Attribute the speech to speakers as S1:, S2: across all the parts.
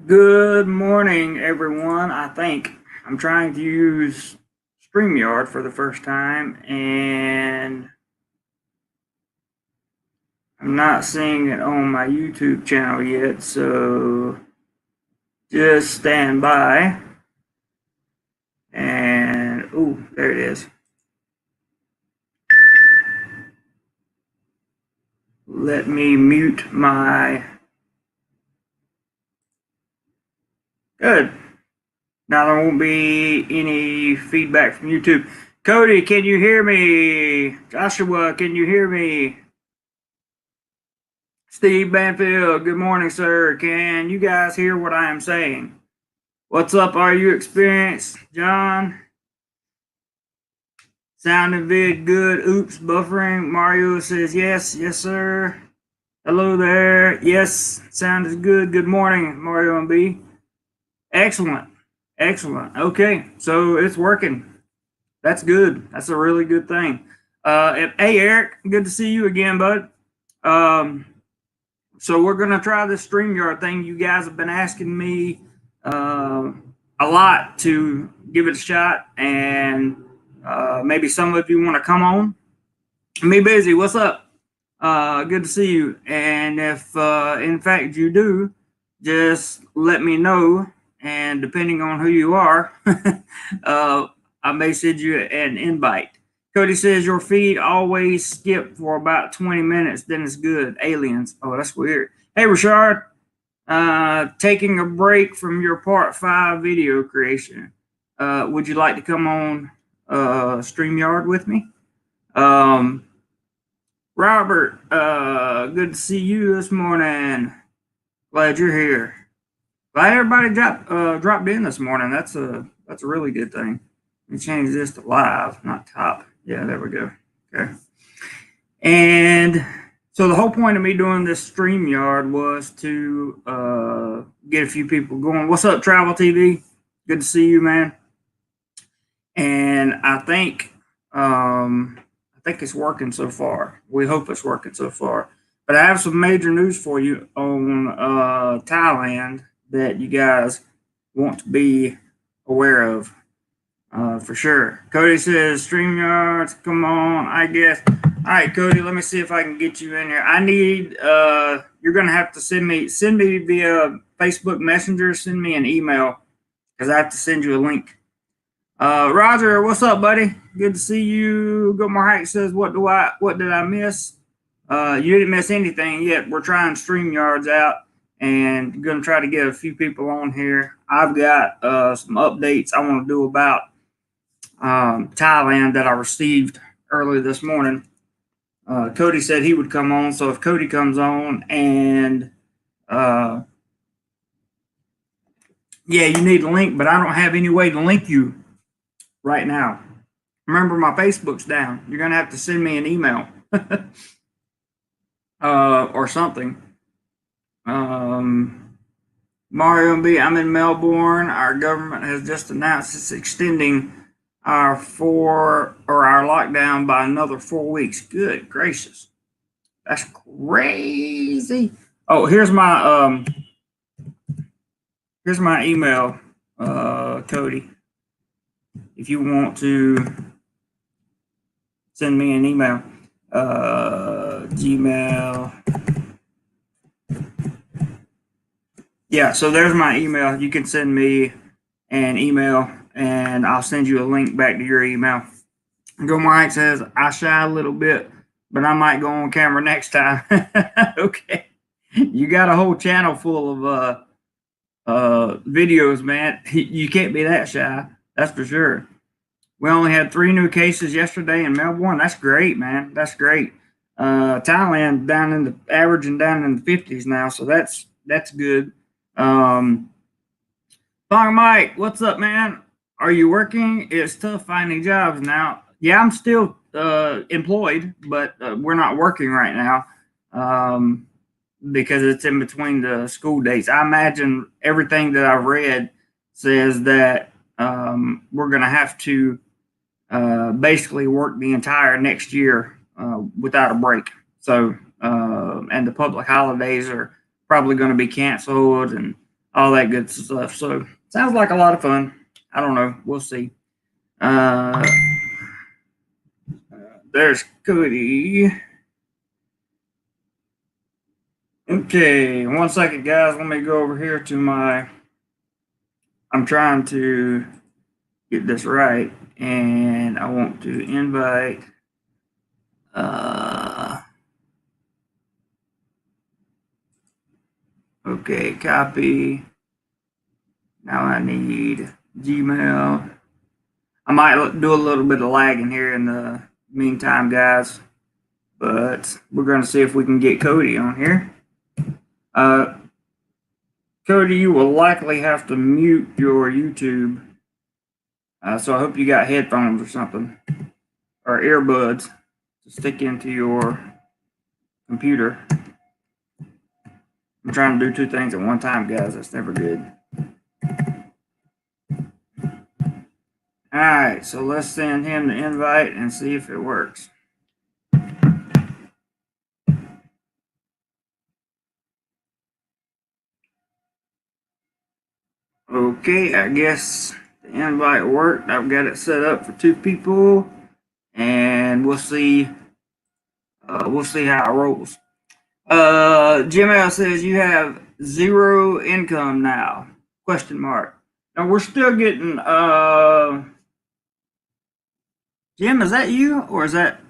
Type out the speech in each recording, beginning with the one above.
S1: Good morning, everyone. I think I'm trying to use StreamYard for the first time, and I'm not seeing it on my YouTube channel yet, so just stand by. And, oh, there it is. Let me mute my... Good. Now there won't be any feedback from YouTube. Cody, can you hear me? Joshua, can you hear me? Steve Banfield, good morning, sir. Can you guys hear what I am saying? What's up? Are you experienced, John? Sounding vid good. Oops, buffering. Mario says yes. Yes, sir. Hello there. Yes, sound is good. Good morning, Mario and B. Excellent. Excellent. Okay, so it's working. That's good. That's a really good thing. Hey, Eric, good to see you again, bud. So we're going to try this StreamYard thing. You guys have been asking me a lot to give it a shot, and maybe some of you want to come on. Me busy. What's up? Good to see you. And if in fact you do, just let me know. And depending on who you are, I may send you an invite. Cody says your feed always skip for about 20 minutes, then it's good. Aliens. Oh, that's weird. Hey, Richard. Taking a break from your part 5 video creation. Would you like to come on StreamYard with me? Robert, good to see you this morning. Glad you're here. Glad everybody dropped in this morning. That's a really good thing. Let me change this to live, not top. Yeah, there we go. Okay. And so the whole point of me doing this StreamYard was to get a few people going. What's up, Travel TV? Good to see you, man. And I think it's working so far. We hope it's working so far. But I have some major news for you on Thailand that you guys want to be aware of for sure. Cody says, StreamYards, come on, I guess. All right, Cody, let me see if I can get you in here. I need, you're going to have to send me via Facebook Messenger, send me an email because I have to send you a link. Roger, what's up, buddy? Good to see you. Go More Hike says, what did I miss? You didn't miss anything yet. We're trying StreamYards out and going to try to get a few people on here. I've got some updates I want to do about Thailand that I received early this morning. Cody said he would come on, so if Cody comes on and yeah, you need a link, but I don't have any way to link you right now. Remember, my Facebook's down. You're going to have to send me an email or something. Mario and B, I'm in Melbourne. Our government has just announced it's extending our lockdown by another 4 weeks. Good gracious. That's crazy. Oh, here's my email, Cody. If you want to send me an email, Gmail. Yeah, so there's my email. You can send me an email, and I'll send you a link back to your email. Go Mike says, I shy a little bit, but I might go on camera next time. Okay. You got a whole channel full of videos, man. You can't be that shy. That's for sure. We only had 3 new cases yesterday in Melbourne. That's great, man. That's great. Thailand averaging down in the 50s now, so that's good. Thong Mike, what's up, man? Are you working? It's tough finding jobs now. Yeah, I'm still employed, but we're not working right now because it's in between the school dates. I imagine everything that I've read says that we're going to have to basically work the entire next year without a break. So, and the public holidays are probably going to be canceled and all that good stuff. So sounds like a lot of fun. I don't know. We'll see. There's Cody. Okay, 1 second, guys. Let me go over here to my. I'm trying to get this right, and I want to invite. Okay, copy. Now I need Gmail. I might do a little bit of lagging here in the meantime, guys, but we're going to see if we can get Cody on here. Cody, you will likely have to mute your YouTube. So I hope you got headphones or something, or earbuds to stick into your computer. I'm trying to do 2 things at one time, guys. That's never good. All right, so let's send him the invite and see if it works. Okay, I guess the invite worked. I've got it set up for 2 people, and we'll see. We'll see how it rolls. Jim L says you have 0 income now? Question mark. Now we're still getting. Jim, is that you or is that?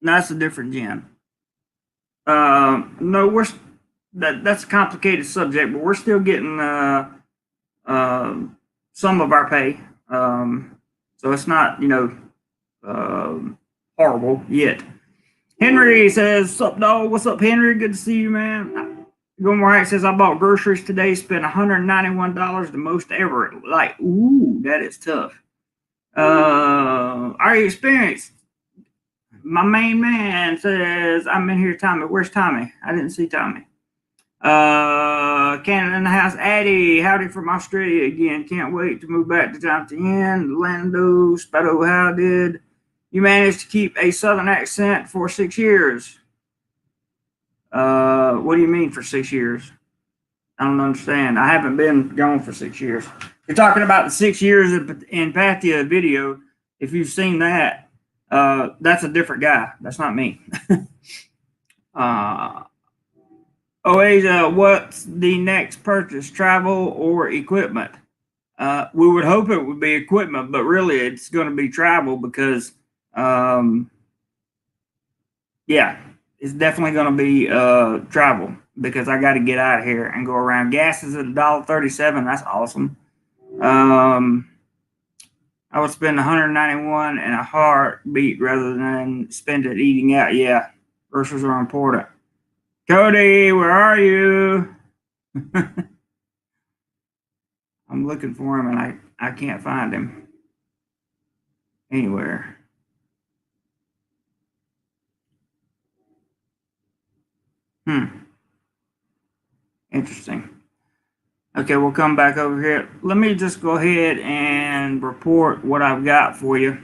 S1: No, that's a different Jim. No, that's a complicated subject, but we're still getting some of our pay. So it's not, horrible yet. Henry says, "What's up, dog? What's up, Henry? Good to see you, man." DoMoreLife says, "I bought groceries today, spent $191, the most ever." Like, ooh, that is tough. Are you experienced? My main man says, "I'm in here, Tommy." Where's Tommy? I didn't see Tommy. Canada in the house. Addie, howdy from Australia again. Can't wait to move back to Pattaya. Lando, Spado, how did you manage to keep a southern accent for 6 years? What do you mean for 6 years? I don't understand. I haven't been gone for 6 years. You're talking about the 6 years in Pattaya video. If you've seen that, that's a different guy. That's not me. Asia, what's the next purchase, travel or equipment? We would hope it would be equipment, but really it's going to be travel because, yeah, it's definitely going to be travel because I got to get out of here and go around. Gas is at $1.37. That's awesome. I would spend $191 in a heartbeat rather than spend it eating out. Yeah, groceries are important. Cody, where are you? I'm looking for him and I can't find him anywhere. Interesting. Okay, we'll come back over here. Let me just go ahead and report what I've got for you.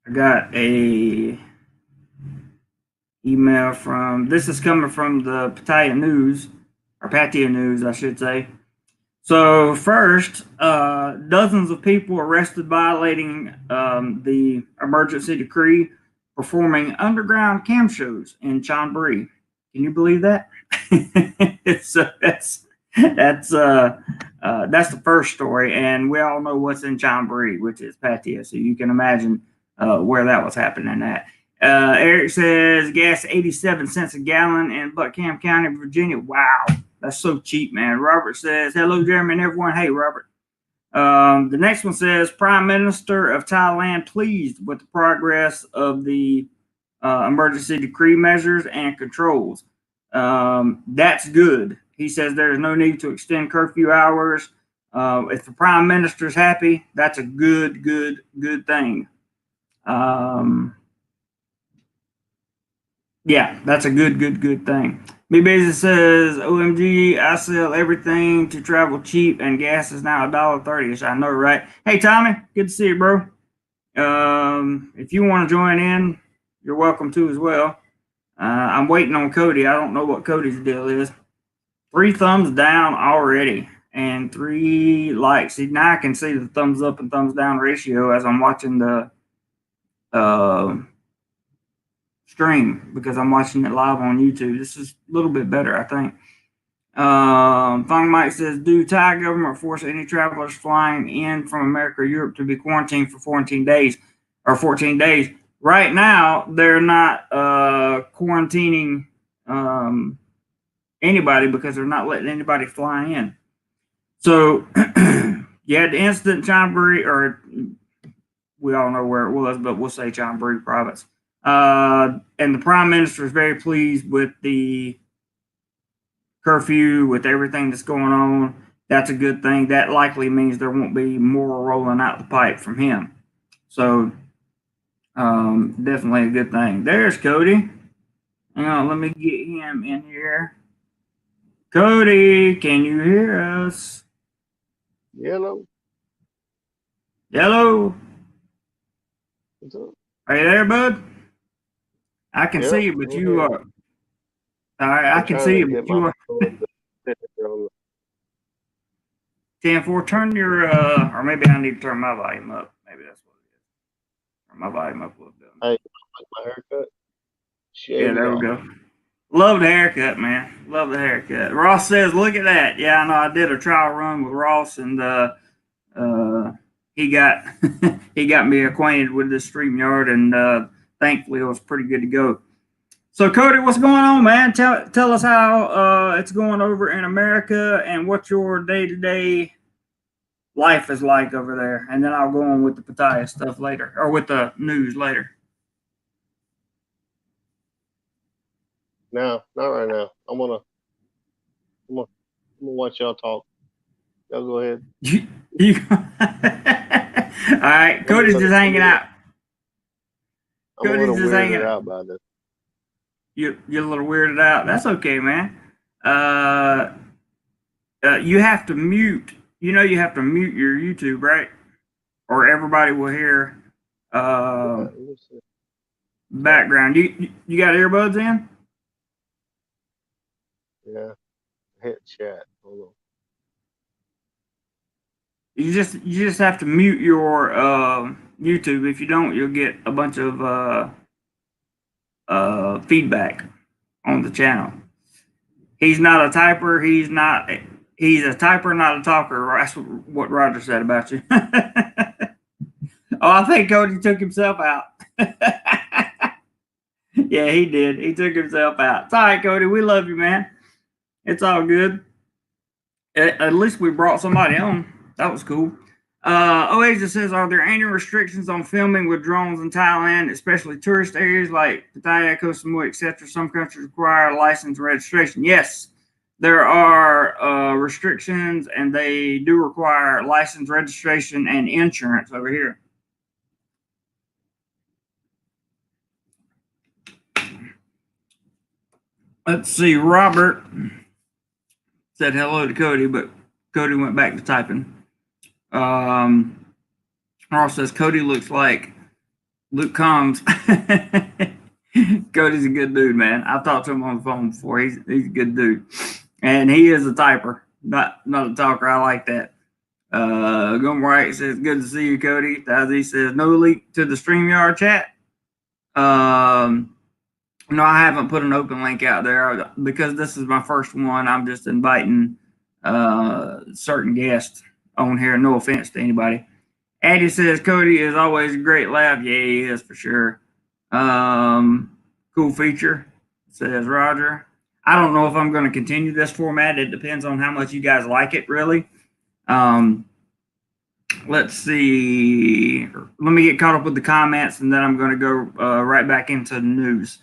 S1: I got a email from, this is coming from the Pattaya News, or Pattaya News, I should say. So first, dozens of people arrested violating the emergency decree, performing underground cam shows in Chonburi. Can you believe that? So that's the first story, and we all know what's in Chonburi, which is Pattaya. So you can imagine where that was happening at. Eric says gas 87 cents a gallon in Buckingham County, Virginia. Wow, that's so cheap, man. Robert says, hello, Jeremy and everyone. Hey, Robert. The next one says, Prime Minister of Thailand pleased with the progress of the emergency decree measures and controls. That's good. He says there is no need to extend curfew hours. If the Prime Minister's happy, that's a good thing. Yeah, that's a good thing. Me Business says, OMG, I sell everything to travel cheap and gas is now $1.30. I know, right? Hey, Tommy, good to see you, bro. If you want to join in, you're welcome to as well. I'm waiting on Cody. I don't know what Cody's deal is. 3 thumbs down already and 3 likes. See, now I can see the thumbs up and thumbs down ratio as I'm watching the stream because I'm watching it live on YouTube. This is a little bit better, I think. Fung Mike says, do Thai government force any travelers flying in from America or Europe to be quarantined for 14 days or 14 days? Right now, they're not quarantining anybody because they're not letting anybody fly in. So you had the incident Chonburi, or we all know where it was, but we'll say Chonburi province. And the prime minister is very pleased with the curfew, with everything that's going on. That's a good thing. That likely means there won't be more rolling out the pipe from him. So definitely a good thing. There's Cody. Hang on, let me get him in here. Cody, can you hear us?
S2: Hello.
S1: Hello.
S2: What's up?
S1: Are you there, bud? I can see you, but you are. All right, I can see you, but you are. 10-4, turn your, or maybe I need to turn my volume up. Maybe that's what it is. Turn my volume up a little bit.
S2: Hey, like my haircut?
S1: Yeah, there we go. Love the haircut, man. Love the haircut. Ross says, look at that. Yeah, I know. I did a trial run with Ross, and he got he got me acquainted with this StreamYard, and thankfully it was pretty good to go. So, Cody, what's going on, man? Tell us how it's going over in America and what your day-to-day life is like over there. And then I'll go on with the Pattaya stuff later, or with the news later.
S2: No, not right now. I'm gonna watch y'all talk. Y'all go ahead.
S1: All right, Cody's just hanging out.
S2: Cody's just hanging out by this.
S1: You're a little weirded out. That's okay, man. You have to mute. You know, you have to mute your YouTube, right? Or everybody will hear background. You got earbuds in?
S2: Yeah. Hit chat. Hold on.
S1: You just have to mute your YouTube. If you don't, you'll get a bunch of feedback on the channel. He's not a typer. He's a typer, not a talker. That's what Roger said about you. Oh, I think Cody took himself out. Yeah, he did. He took himself out. It's all right, Cody. We love you, man. It's all good. At least we brought somebody on. That was cool. Oasis says, are there any restrictions on filming with drones in Thailand, especially tourist areas like Pattaya, Koh Samui, etc.? Some countries require license registration. Yes, there are restrictions, and they do require license registration and insurance over here. Let's see. Robert said hello to Cody, but Cody went back to typing. Ross says Cody looks like Luke Combs. Cody's a good dude, man. I've talked to him on the phone before. He's a good dude, and he is a typer, not a talker. I like that. Gumright says good to see you, Cody. Tazi says no link to the StreamYard chat. No, I haven't put an open link out there because this is my first one. I'm just inviting certain guests on here. No offense to anybody. Addie says Cody is always a great laugh. Yeah, he is for sure. Cool feature, says Roger. I don't know if I'm going to continue this format. It depends on how much you guys like it, really. Let's see. Let me get caught up with the comments, and then I'm going to go right back into the news.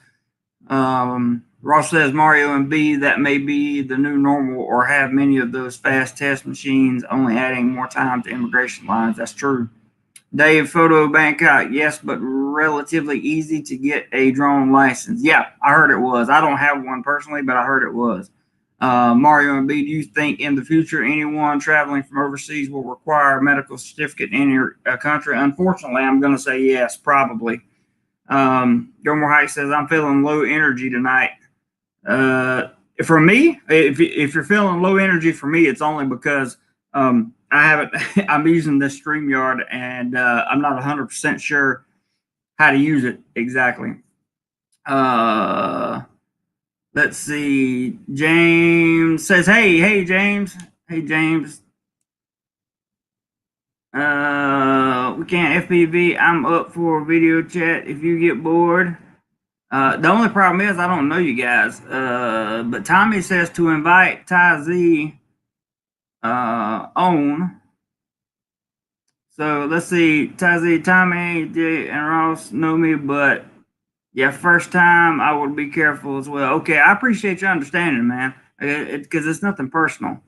S1: Ross says Mario and B, that may be the new normal, or have many of those fast test machines, only adding more time to immigration lines. That's true. Dave, Photo Bangkok, yes, but relatively easy to get a drone license. Yeah, I heard it was. I don't have one personally, but I heard it was. Mario and B, do you think in the future anyone traveling from overseas will require a medical certificate in your country? Unfortunately, I'm going to say yes, probably. Gilmore Heights says, I'm feeling low energy tonight. For me, if you're feeling low energy, for me, it's only because I haven't, I'm using this StreamYard and I'm not 100% sure how to use it exactly. Let's see. James says, hey, James. Hey, James. We can't FPV. I'm up for video chat if you get bored. The only problem is I don't know you guys. But Tommy says to invite Ty Z on. So let's see. Ty Z, Tommy, Jay, and Ross know me, but yeah, first time I would be careful as well. Okay, I appreciate your understanding, man. Because it's nothing personal.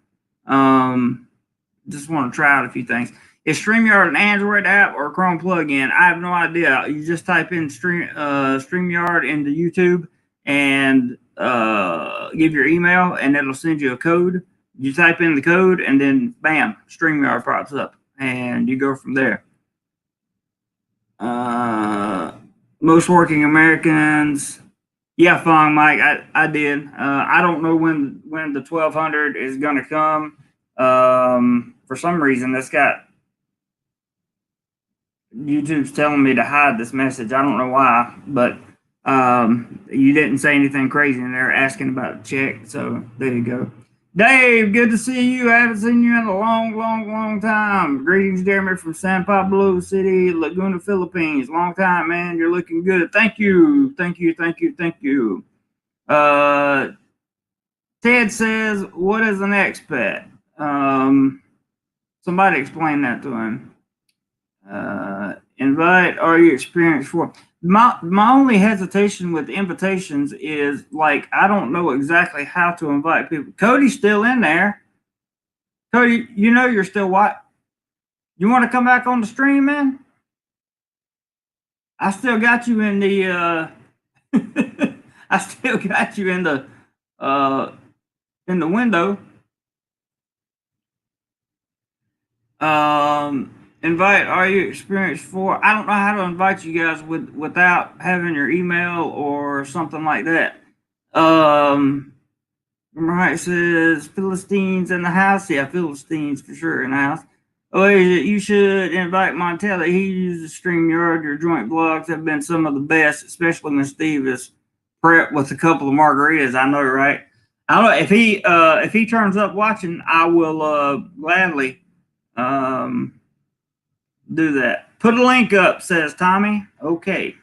S1: Just want to try out a few things. Is StreamYard an Android app or a Chrome plugin? I have no idea. You just type in StreamYard into YouTube and give your email, and it'll send you a code. You type in the code, and then bam, StreamYard pops up, and you go from there. Most working Americans. Yeah, Fong, Mike, I did. I don't know when the 1200 is going to come. For some reason, that's got YouTube's telling me to hide this message. I don't know why, but you didn't say anything crazy, and they're asking about the check. So there you go. Dave, good to see you. I haven't seen you in a long time. Greetings, Jeremy, from San Pablo City, Laguna, Philippines. Long time, man. You're looking good. Thank you. Ted says, what is an expat? Somebody explain that to him. Invite, are you experienced for? My only hesitation with invitations is like I don't know exactly how to invite people. Cody's still in there. Cody, you know you're still what? You want to come back on the stream, man? I still got you in the I still got you in the window. Invite, are you experienced for? I don't know how to invite you guys without having your email or something like that. Right, says Philistines in the house. Yeah, Philistines for sure in the house. Oh, you should invite Montella. He uses StreamYard. Your joint vlogs have been some of the best, especially when Steve is prepped with a couple of margaritas. I know, right? I don't know if he turns up watching, I will gladly do that. Put a link up, says Tommy. Okay.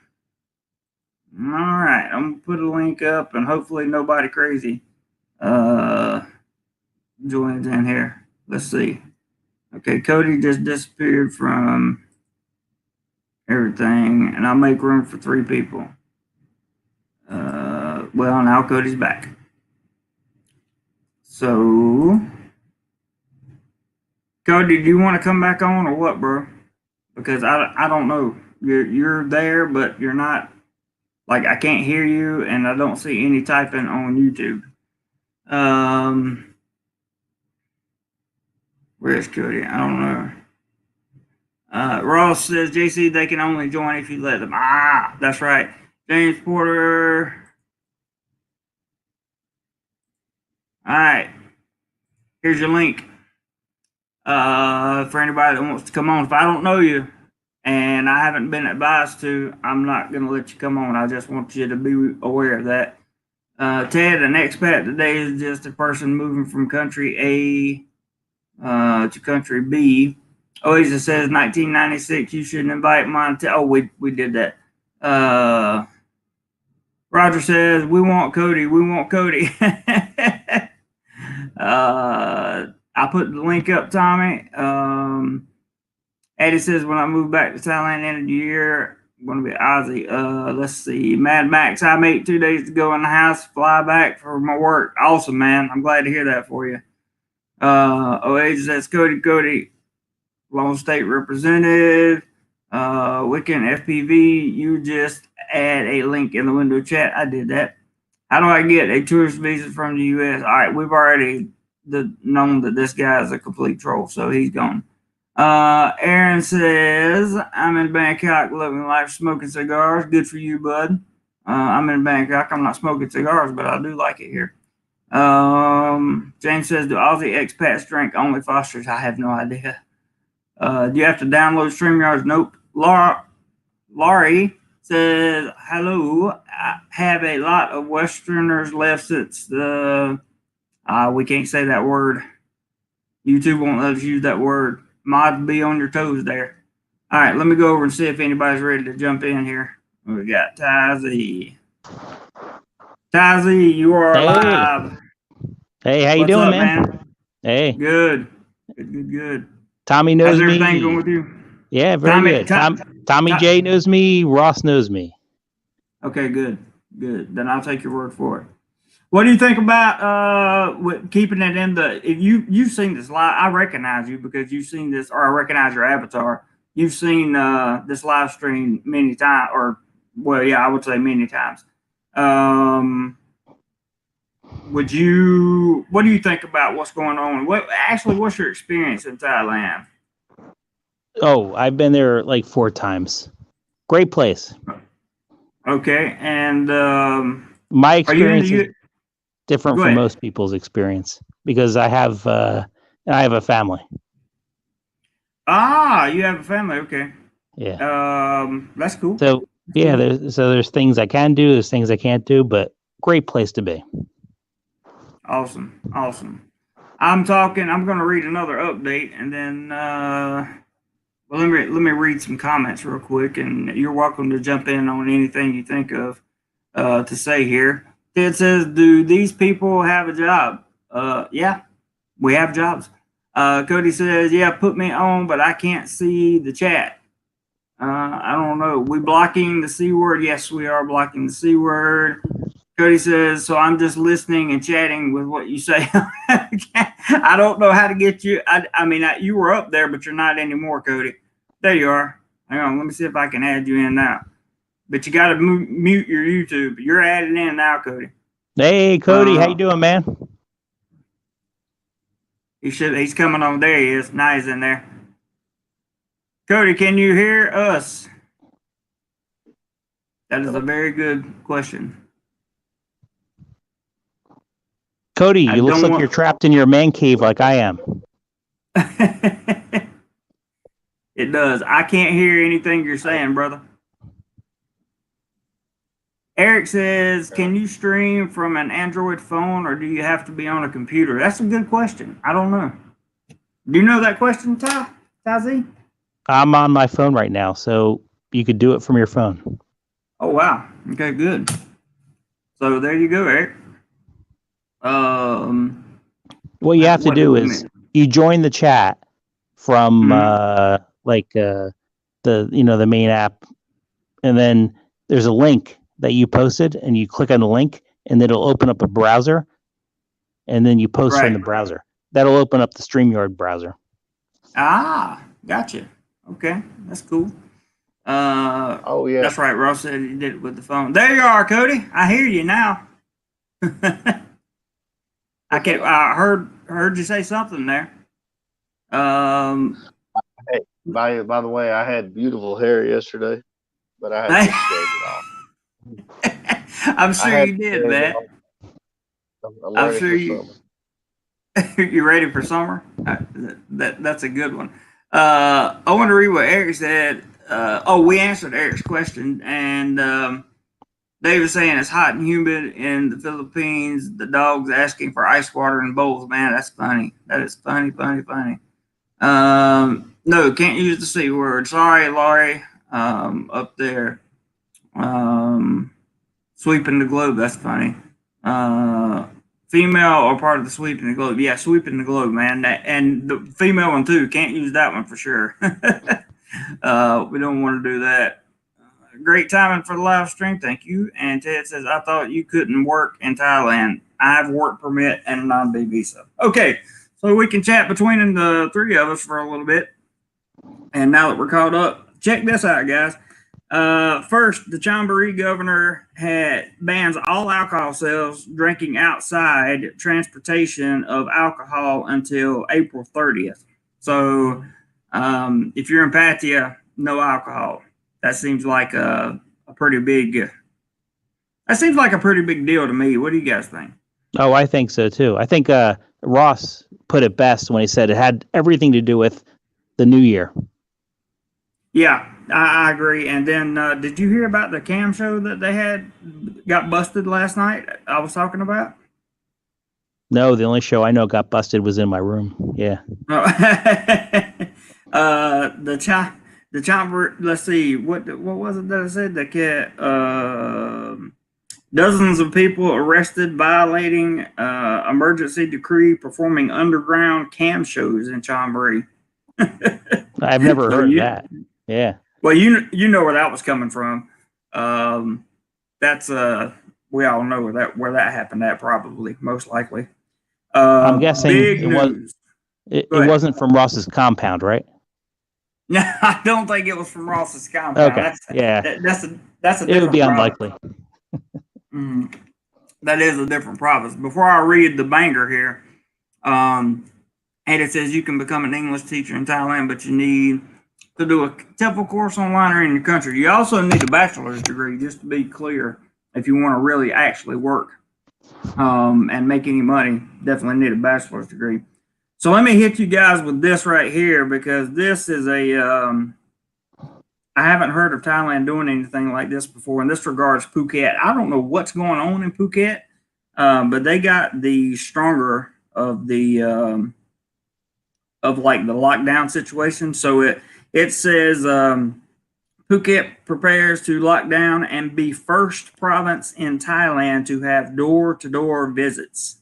S1: All right, I'm gonna put a link up, and hopefully nobody crazy joins in here. Let's see. Okay, Cody just disappeared from everything, and I'll make room for 3 people. Well, now Cody's back. So, Cody, do you want to come back on or what, bro? Because I don't know. You're there, but you're not. Like I can't hear you, and I don't see any typing on YouTube. Where's Cody? I don't know. Ross says, JC, they can only join if you let them. Ah, that's right. James Porter. All right. Here's your link. For anybody that wants to come on. If I don't know you and I haven't been advised to, I'm not going to let you come on. I just want you to be aware of that. Ted, an expat today is just a person moving from country A to country B. Oh, he just says 1996. You shouldn't invite Montana. Oh, we did that. Roger says we want Cody. We want Cody. I put the link up, Tommy. Eddie says when I move back to Thailand end of the year, I'm going to be Aussie. Let's see. Mad Max, I made 2 days to go in the house, fly back for my work. Awesome, man. I'm glad to hear that for you. Eddie says Cody, Lone State Representative. Wiccan FPV, you just add a link in the window chat. I did that. How do I get a tourist visa from the US? All right, we've already known that this guy is a complete troll, so he's gone. Aaron says, I'm in Bangkok living life smoking cigars. Good for you, bud. I'm in Bangkok. I'm not smoking cigars, but I do like it here. James says, do Aussie expats drink only Fosters? I have no idea. Do you have to download StreamYards? Nope. Laurie says, hello. I have a lot of Westerners left since the, we can't say that word. YouTube won't let us use that word. Mods be on your toes there. All right, let me go over and see if anybody's ready to jump in here. We got Tazi. Tazi, you are live.
S3: Hey, how you
S1: What's
S3: doing,
S1: up,
S3: man? Hey.
S1: Good. Good.
S3: Tommy knows
S1: How's everything
S3: me.
S1: going with you?
S3: Yeah, very good. Tommy J knows me. Ross knows me.
S1: Okay, good. Then I'll take your word for it. What do you think about keeping it in the? If you've seen this live, I recognize you because you've seen this, or I recognize your avatar. You've seen this live stream many times, or well, yeah, I would say many times. What do you think about what's going on? What's your experience in Thailand?
S3: Oh, I've been there like 4 times. Great place.
S1: Okay, and
S3: my experience is different from most people's experience because I have a family.
S1: Ah, you have a family. Okay.
S3: Yeah.
S1: That's cool.
S3: So yeah, there's things I can do, there's things I can't do, but great place to be.
S1: Awesome. I'm going to read another update, and then well, let me read some comments real quick, and you're welcome to jump in on anything you think of to say here. Ted says, do these people have a job? Yeah, we have jobs. Cody says, yeah, put me on, but I can't see the chat. I don't know. We blocking the C word? Yes, we are blocking the C word. Cody says, so I'm just listening and chatting with what you say. I don't know how to get you. I mean, you were up there, but you're not anymore, Cody. There you are. Hang on. Let me see if I can add you in now. But you got to mute your YouTube. You're added in now, Cody.
S3: Hey, Cody. How you doing, man?
S1: He's coming on. There he is. Now he's in there. Cody, can you hear us? That is a very good question.
S3: Cody, you look like you're trapped in your man cave like I am.
S1: It does. I can't hear anything you're saying, brother. Eric says, can you stream from an Android phone or do you have to be on a computer? That's a good question. I don't know. Do you know that question, Tazi?
S3: I'm on my phone right now, so you could do it from your phone.
S1: Oh, wow. Okay, good. So there you go, Eric.
S3: What you have to do is you join the chat from the main app, and then there's a link that you posted, and you click on the link, and it'll open up a browser, and then you post from the browser. That'll open up the StreamYard browser.
S1: Ah, gotcha. Okay, that's cool.
S2: Oh yeah,
S1: that's right. Ross said he did it with the phone. There you are, Cody. I hear you now. I heard you say something there.
S2: Hey, by the way, I had beautiful hair yesterday, but I had to shave it off.
S1: I'm sure you did, man.
S2: I'm sure
S1: you're ready for summer. That's a good one. I want to read what Eric said. We answered Eric's question, and Dave was saying it's hot and humid in the Philippines. The dog's asking for ice water in bowls. Man, that's funny. That is funny. No, can't use the C word. Sorry, Laurie. Up there. Sweeping the globe. That's funny. Female or part of the sweeping the globe. Yeah, sweeping the globe, man. And the female one too. Can't use that one for sure. We don't want to do that. Great timing for the live stream. Thank you. And Ted says, I thought you couldn't work in Thailand. I have a work permit and a non-B visa. Okay, so we can chat between the three of us for a little bit. And now that we're caught up, check this out, guys. First, the Chonburi governor bans all alcohol sales, drinking outside, transportation of alcohol until April 30th. So, if you're in Pattaya, no alcohol. That seems like a pretty big. That seems like a pretty big deal to me. What do you guys think?
S3: Oh, I think so too. I think Ross put it best when he said it had everything to do with the new year.
S1: Yeah, I agree. And then, did you hear about the cam show that they got busted last night? I was talking about.
S3: No, the only show I know got busted was in my room. Yeah.
S1: The chopper. Let's see, what was it that I said? Dozens of people arrested violating emergency decree, performing underground cam shows in Chonburi.
S3: I've never heard of that. Yeah.
S1: Well, you know where that was coming from. That's we all know where that happened at, probably, most likely.
S3: I'm guessing
S1: it
S3: wasn't from Ross's compound, right?
S1: No, I don't think it was from Ross's compound.
S3: Okay.
S1: That's a different.
S3: It would be
S1: province.
S3: unlikely.
S1: That is a different province. Before I read the banger here, and it says you can become an English teacher in Thailand, but you need to do a TEFL course online or in your country. You also need a bachelor's degree, just to be clear, if you want to really actually work and make any money. Definitely need a bachelor's degree. So let me hit you guys with this right here, because this is I haven't heard of Thailand doing anything like this before. And this regards Phuket. I don't know what's going on in Phuket, but they got the stronger of the lockdown situation. So it says Phuket prepares to lock down and be first province in Thailand to have door-to-door visits.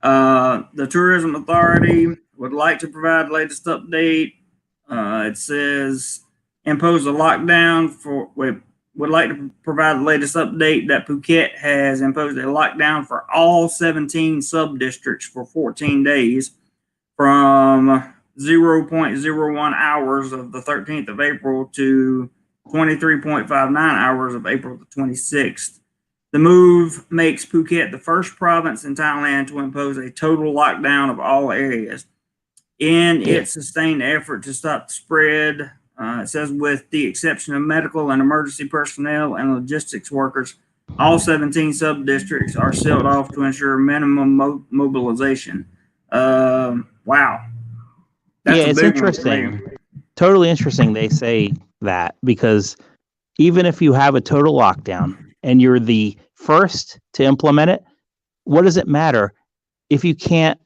S1: The Tourism Authority would like to provide the latest update. It says impose a lockdown would like to provide the latest update that Phuket has imposed a lockdown for all 17 sub-districts for 14 days from 0.01 hours of the 13th of April to 23.59 hours of April the 26th. The move makes Phuket the first province in Thailand to impose a total lockdown of all areas. In its sustained effort to stop the spread, it says, with the exception of medical and emergency personnel and logistics workers, all 17 sub-districts are sealed off to ensure minimum mobilization. Wow.
S3: That's it's interesting. Totally interesting they say that, because even if you have a total lockdown and you're the first to implement it, what does it matter if you can't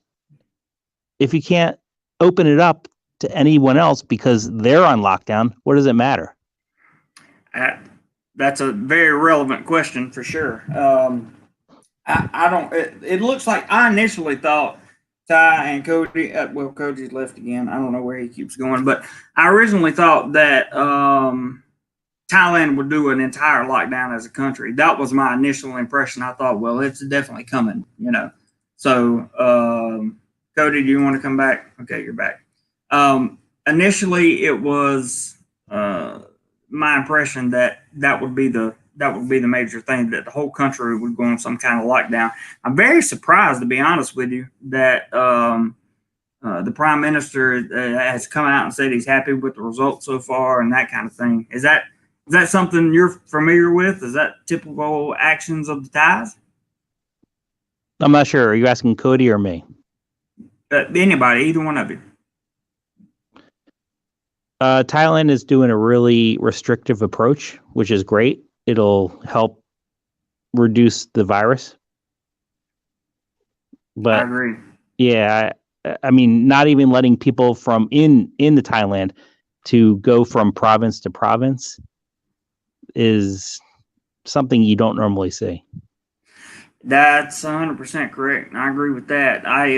S3: open it up to anyone else because they're on lockdown? What does it matter?
S1: That's a very relevant question for sure. I don't. It looks like I initially thought Ty and Cody. Well, Cody's left again. I don't know where he keeps going, but I originally thought that Thailand would do an entire lockdown as a country. That was my initial impression. I thought, well, it's definitely coming, So, Cody, do you want to come back? Okay, you're back. Initially, it was my impression that would be the major thing, that the whole country would go on some kind of lockdown. I'm very surprised, to be honest with you, that the prime minister has come out and said he's happy with the results so far and that kind of thing. Is that something you're familiar with? Is that typical actions of the Thais?
S3: I'm not sure. Are you asking Cody or me?
S1: Anybody, either one of you.
S3: Thailand is doing a really restrictive approach, which is great. It'll help reduce the virus. But
S1: I agree.
S3: Yeah, I mean, not even letting people from in the Thailand to go from province to province is something you don't normally see.
S1: That's 100% correct. I agree with that. I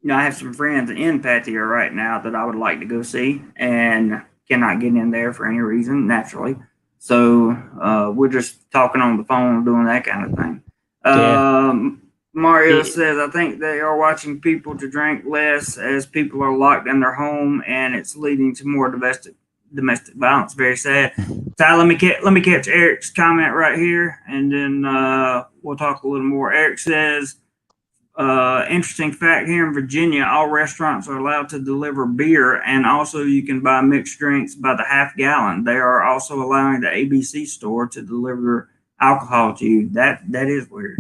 S1: have some friends in Pattaya right now that I would like to go see and cannot get in there for any reason, naturally. So we're just talking on the phone, doing that kind of thing. Mario says, I think they are watching people to drink less as people are locked in their home, and it's leading to more domestic violence. Very sad. Ty, let me catch Eric's comment right here, and then we'll talk a little more. Eric says, interesting fact here in Virginia, all restaurants are allowed to deliver beer, and also you can buy mixed drinks by the half gallon. They are also allowing the ABC store to deliver alcohol to you. That is weird.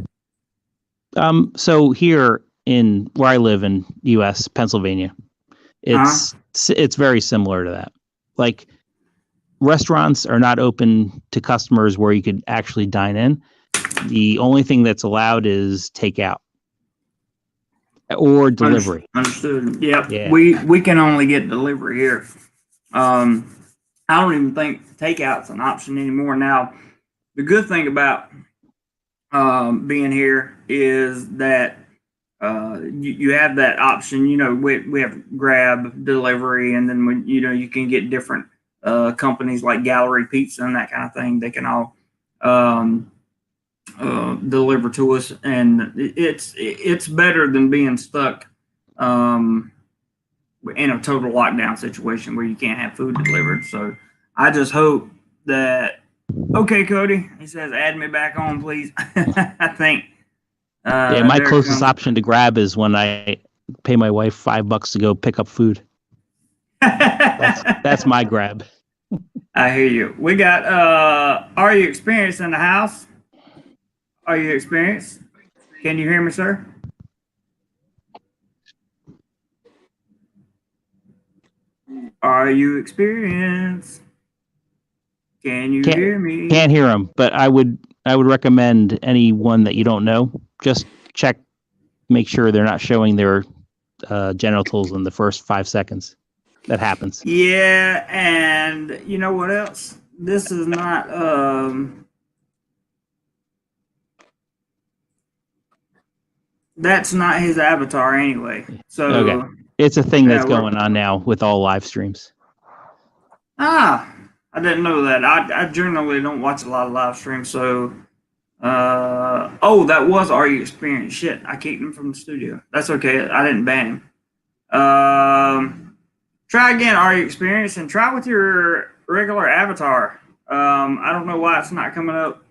S3: So here in where I live in US, Pennsylvania, it's very similar to that. Like, restaurants are not open to customers where you could actually dine in. The only thing that's allowed is takeout or delivery.
S1: Understood. Yep.
S3: Yeah.
S1: We can only get delivery here. I don't even think takeout's an option anymore. Now, the good thing about being here is that you have that option. You know, we have Grab, delivery, and then you can get different companies like Gallery Pizza and that kind of thing. They can all deliver to us, and it's better than being stuck in a total lockdown situation where you can't have food delivered. So I just hope that. Okay, Cody. He says, "Add me back on, please." I think.
S3: Yeah, my closest option to Grab is when I pay my wife $5 to go pick up food. That's my Grab.
S1: I hear you. We got. Are you experienced in the house? Are you experienced? Can you hear me, sir? Are you experienced? Can you hear me?
S3: Can't hear him, but I would recommend anyone that you don't know, just check, make sure they're not showing their genitals in the first 5 seconds. That happens.
S1: Yeah, and you know what else? This is not that's not his avatar anyway. So
S3: okay. It's a thing that's going on now with all live streams.
S1: I didn't know that. I generally don't watch a lot of live streams, so that was Are You Experienced? Shit, I kicked him from the studio. That's okay. I didn't ban him. Try again, Are You Experienced? And try with your regular avatar. I don't know why it's not coming up,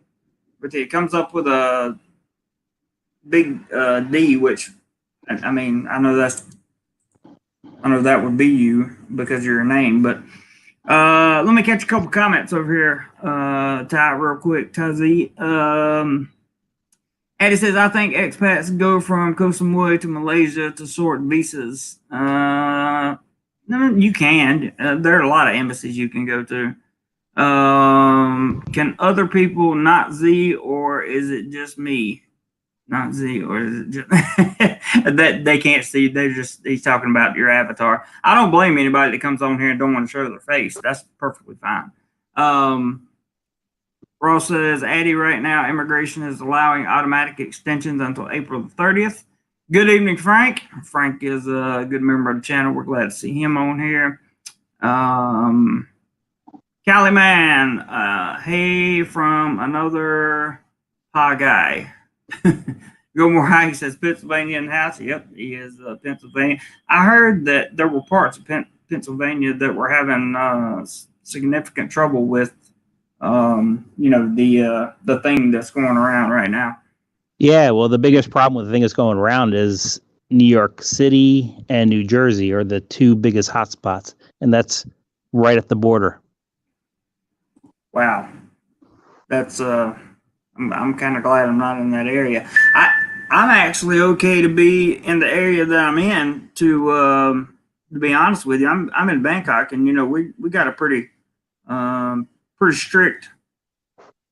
S1: but it comes up with a big D, which I mean, I know that would be you because of your name, but let me catch a couple comments over here, Ty, real quick. Tazi. Eddie says, I think expats go from Koh Samui to Malaysia to sort visas. No, you can. There are a lot of embassies you can go to. Can other people not Z, or is it just me? Not Z, or is it just that they can't see? He's talking about your avatar. I don't blame anybody that comes on here and don't want to show their face. That's perfectly fine. Ross says, Addy, right now, immigration is allowing automatic extensions until April the 30th. Good evening, Frank. Frank is a good member of the channel. We're glad to see him on here. Cali Man, hey from another pie guy. Go more high. He says Pennsylvania in the house. Yep, he is Pennsylvania. I heard that there were parts of Pennsylvania that were having significant trouble with, the thing that's going around right now.
S3: Yeah, well, the biggest problem with the thing that's going around is New York City and New Jersey are the two biggest hotspots, and that's right at the border.
S1: Wow, that's I'm kind of glad I'm not in that area. I'm actually okay to be in the area that I'm in. To be honest with you, I'm in Bangkok, and we got a pretty strict.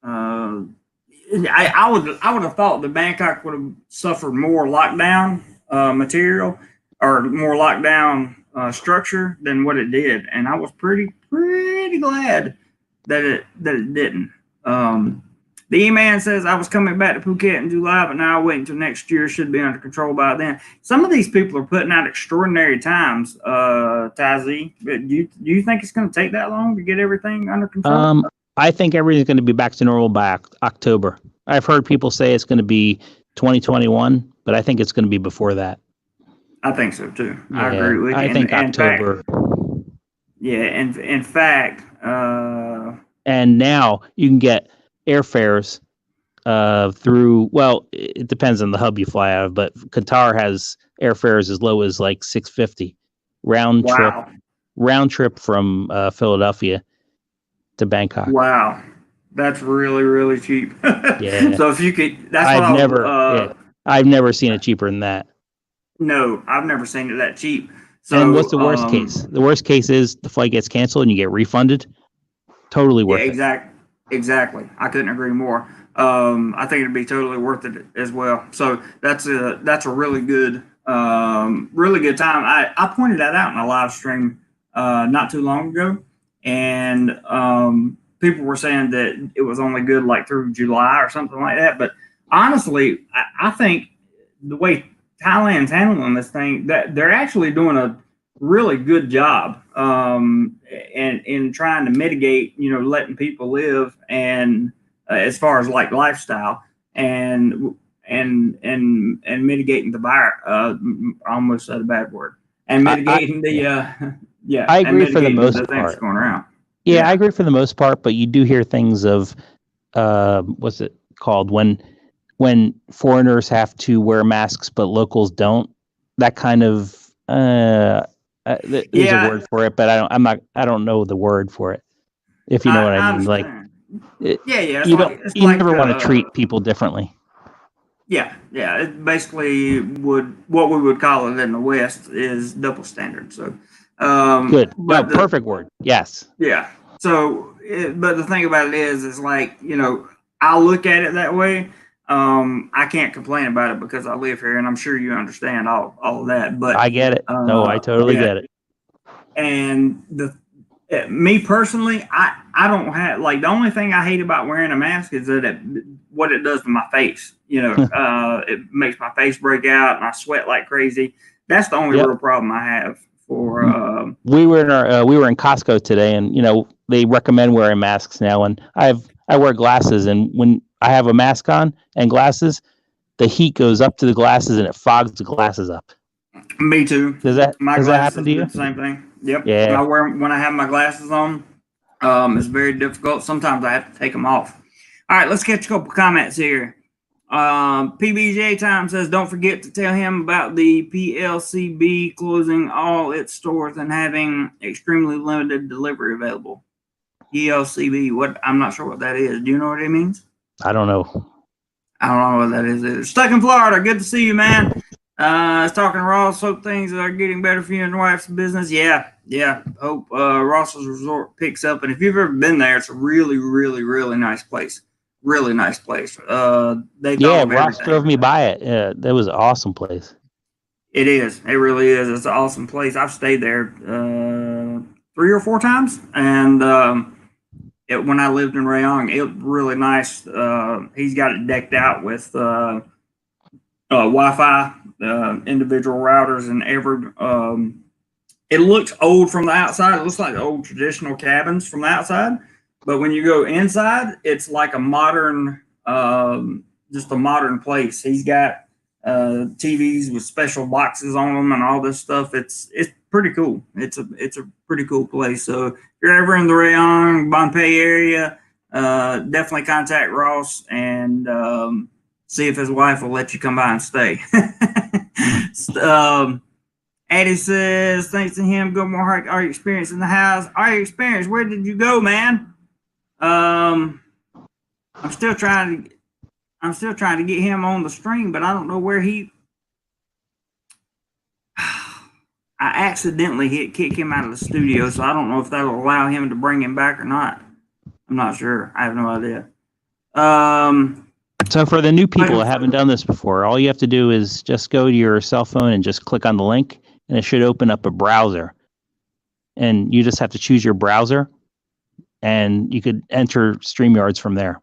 S1: I would have thought that Bangkok would have suffered more lockdown material or more lockdown structure than what it did, and I was pretty glad that it didn't. The E-Man says, I was coming back to Phuket in July, but now I'll wait until next year. Should be under control by then. Some of these people are putting out extraordinary times, Tazi. Do you think it's going to take that long to get everything under control?
S3: I think everything's going to be back to normal by October. I've heard people say it's going to be 2021, but I think it's going to be before that.
S1: I think so, too.
S3: Yeah,
S1: I agree with you.
S3: I think October.
S1: Yeah, and in fact,
S3: and now you can get airfares through. Well, it depends on the hub you fly out of, but Qatar has airfares as low as like $650
S1: wow,
S3: round trip from Philadelphia to Bangkok.
S1: wow, that's really really cheap.
S3: Yeah,
S1: So if you could, that's what
S3: I've
S1: I
S3: never,
S1: was.
S3: I've never seen it cheaper than that.
S1: No, I've never seen it that cheap.
S3: And what's
S1: So,
S3: the worst case? The worst case is the flight gets canceled and you get refunded. Totally
S1: yeah,
S3: worth it.
S1: exactly. I couldn't agree more. I think it'd be totally worth it as well. So that's a really good time. I pointed that out in a live stream not too long ago, and people were saying that it was only good like through July or something like that. But honestly, I think the way Thailand's handling this thing, that they're actually doing a really good job in trying to mitigate, letting people live, and as far as like lifestyle, and mitigating the virus. I almost said a bad word. And mitigating
S3: I
S1: and
S3: agree for the
S1: mitigating
S3: most
S1: the things
S3: part.
S1: going around.
S3: Yeah, I agree for the most part, but you do hear things of what's it called when foreigners have to wear masks but locals don't. That kind of there's a word for it, but I don't know the word for it. If you know what I mean, like
S1: It's
S3: you
S1: like
S3: never want to treat people differently.
S1: Yeah. It basically what we would call it in the West is double standard. So,
S3: good.
S1: But
S3: perfect word. Yes.
S1: Yeah. So, but the thing about it is like, I look at it that way. I can't complain about it because I live here, and I'm sure you understand all of that. But
S3: I get it. No, I totally get it.
S1: And me personally, I don't have, like, the only thing I hate about wearing a mask is that what it does to my face. It makes my face break out and I sweat like crazy. That's the only real problem I have for.
S3: We were in Costco today, and they recommend wearing masks now. And I wear glasses, and when I have a mask on and glasses, the heat goes up to the glasses and it fogs the glasses up.
S1: Me too.
S3: Does that
S1: happen
S3: to you?
S1: The same thing. Yep.
S3: Yeah.
S1: When I have my glasses on, it's very difficult. Sometimes I have to take them off. All right, let's catch a couple comments here. PBJ Time says, don't forget to tell him about the PLCB closing all its stores and having extremely limited delivery available. PLCB, I'm not sure what that is. Do you know what it means?
S3: I don't know.
S1: I don't know what that is either. Stuck in Florida. Good to see you, man. Talking to Ross. Hope things are getting better for you and your wife's business. Yeah. Hope Ross's Resort picks up. And if you've ever been there, it's a really, really, really nice place. Really nice place.
S3: Ross drove me by it. Yeah, that was an awesome place.
S1: It is. It really is. It's an awesome place. I've stayed there 3 or 4 times, and when I lived in Rayong, it was really nice. He's got it decked out with Wi-Fi, individual routers, and every. It looks old from the outside. It looks like old traditional cabins from the outside, but when you go inside, it's like a modern, just a modern place. He's got TVs with special boxes on them and all this stuff. It's pretty cool. It's a pretty cool place. So if you're ever in the Rayong, Bonpei area, definitely contact Ross and see if his wife will let you come by and stay. Addie says, thanks to him, go more hard. Our experience in the house. Our experience. Where did you go, man? I'm still trying to get him on the stream, but I don't know where he. I accidentally kick him out of the studio, so I don't know if that'll allow him to bring him back or not. I'm not sure. I have no idea.
S3: So for the new people that haven't done this before, all you have to do is just go to your cell phone and just click on the link, and it should open up a browser. And you just have to choose your browser, and you could enter StreamYards from there.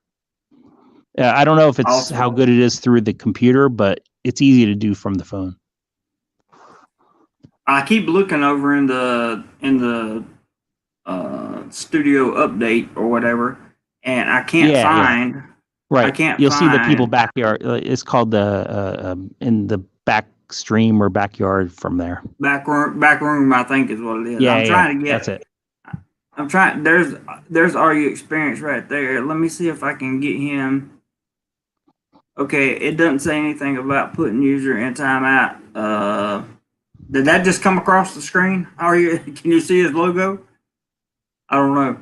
S3: I don't know if it's how good it is through the computer, but it's easy to do from the phone.
S1: I keep looking over in the studio update or whatever, and I can't find.
S3: Right.
S1: I can't.
S3: You'll see the people backyard. It's called the in the back stream or backyard from there.
S1: Back room, I think is what it is.
S3: Yeah,
S1: I'm trying to get.
S3: That's it.
S1: I'm trying. There's RU experience right there. Let me see if I can get him. Okay, it doesn't say anything about putting user in timeout. Did that just come across the screen? Can you see his logo? I don't know.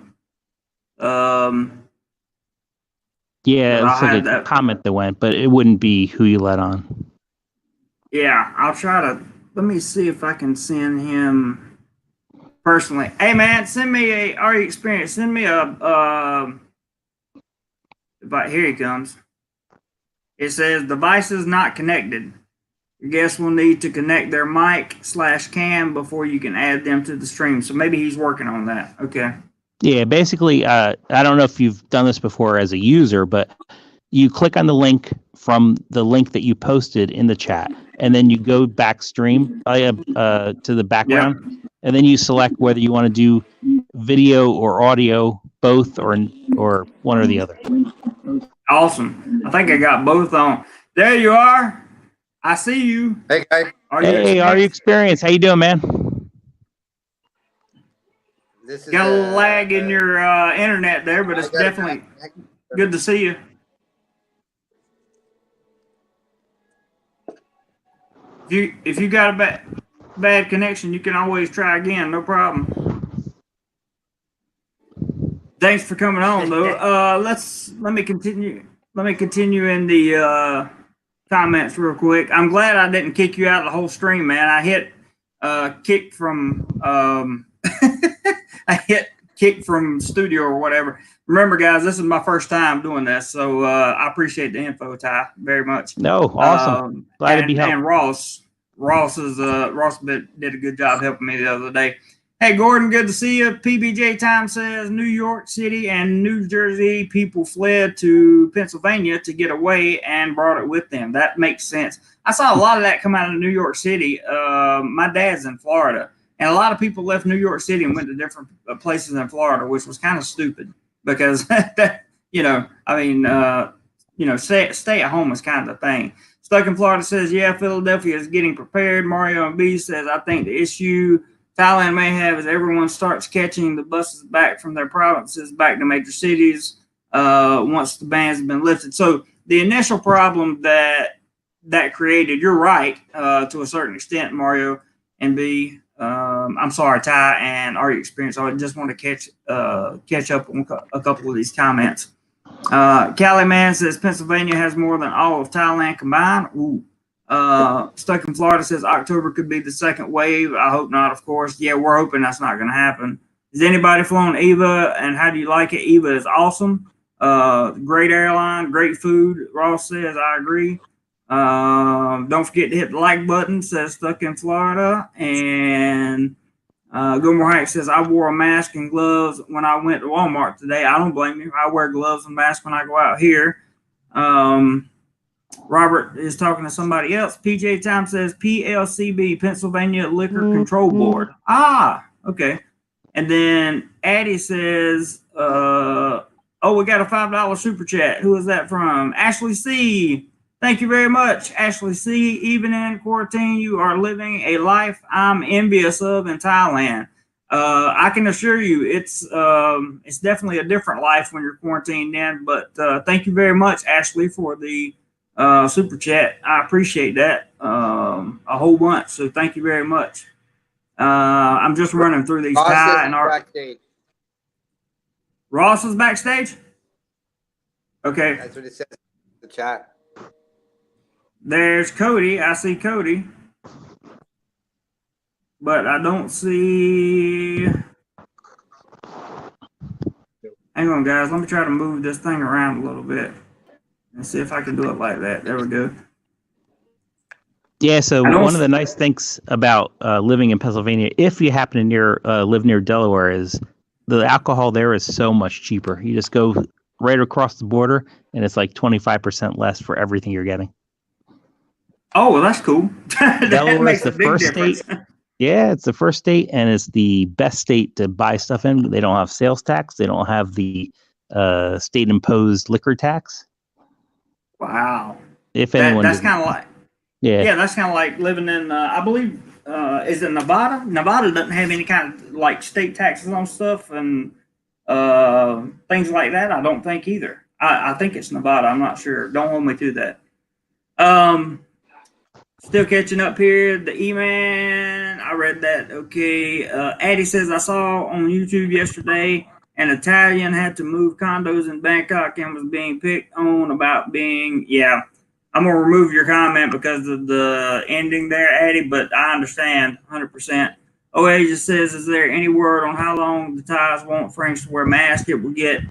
S3: Yeah, it looks
S1: I'll
S3: like
S1: have
S3: a
S1: that.
S3: comment that went, but it wouldn't be who you let on.
S1: Yeah, I'll try to. Let me see if I can send him personally. Hey man, send me a RE experience. Send me a. Here he comes. It says devices not connected. Your guests will need to connect their mic/cam before you can add them to the stream. So maybe he's working on that. Okay.
S3: Yeah, basically, I don't know if you've done this before as a user, but you click on the link from the link that you posted in the chat, and then you go backstream to the background,
S1: Yep.
S3: and then you select whether you want to do video or audio, both, or one or the other.
S1: Awesome. I think I got both on. There you are. I see you.
S4: Hey, guys.
S3: Hey, are you experienced? How you doing, man?
S4: This is
S1: got a little lag in your internet there, but it's definitely good to see you. If you got a bad connection, you can always try again. No problem. Thanks for coming on, though. Let me continue. Let me continue in the comments real quick. I'm glad I didn't kick you out of the whole stream, man. I hit kick from I hit kick from studio or whatever. Remember, guys, this is my first time doing this, so I appreciate the info, Ty, very much.
S3: No, awesome. Glad to be helping.
S1: And Ross did a good job helping me the other day. Hey, Gordon, good to see you. PBJ Time says New York City and New Jersey people fled to Pennsylvania to get away and brought it with them. That makes sense. I saw a lot of that come out of New York City. My dad's in Florida, and a lot of people left New York City and went to different places in Florida, which was kind of stupid because, stay at home is kind of the thing. Stuck in Florida says, yeah, Philadelphia is getting prepared. Mario and B says, I think the issue Thailand may have is everyone starts catching the buses back from their provinces back to major cities once the bans have been lifted. So the initial problem that created, you're right to a certain extent, Mario and B. I'm sorry, Ty, and our experience. I just want to catch up on a couple of these comments. Cali Man says Pennsylvania has more than all of Thailand combined. Ooh. Stuck in Florida says October could be the second wave. I hope not, of course. Yeah, we're hoping that's not going to happen. Has anybody flown EVA, and how do you like it? EVA is awesome. Great airline, great food. Ross says, I agree. Don't forget to hit the like button, says Stuck in Florida. And Gilmore Hank says, I wore a mask and gloves when I went to Walmart today. I don't blame you. I wear gloves and masks when I go out here. Robert is talking to somebody else. PJ Time says PLCB, Pennsylvania Liquor Control Board. Ah, okay. And then Addie says, we got a $5 super chat. Who is that from? Ashley C. Thank you very much, Ashley C. Even in quarantine, you are living a life I'm envious of in Thailand. I can assure you it's definitely a different life when you're quarantined in. But thank you very much, Ashley, for the super chat. I appreciate that a whole bunch. So thank you very much. I'm just running through these. Ty and
S4: backstage.
S1: Ross is backstage. Okay,
S4: That's what it says in the chat.
S1: There's Cody. I see Cody, but I don't see. Hang on, guys. Let me try to move this thing around a little bit and see if I can do it like that. There we go.
S3: Yeah, so one of the nice things about living in Pennsylvania, if you happen to live near Delaware, is the alcohol there is so much cheaper. You just go right across the border, and it's like 25% less for everything you're getting.
S1: Oh, well, that's cool.
S3: Delaware is the first state. Yeah, it's the first state, and it's the best state to buy stuff in. They don't have sales tax. They don't have the state-imposed liquor tax.
S1: Wow.
S3: If anyone,
S1: that's kind of like.
S3: Yeah,
S1: that's kind of like living in. I believe is it Nevada? Nevada doesn't have any kind of like state taxes on stuff and things like that. I don't think either. I think it's Nevada. I'm not sure. Don't hold me to that. Still catching up here. The E-Man, I read that. Okay. Addie says, I saw on YouTube yesterday an Italian had to move condos in Bangkok and was being picked on about being, yeah. I'm going to remove your comment because of the ending there, Addie, but I understand 100%. OA just says, is there any word on how long the Thais want French to wear masks? It will get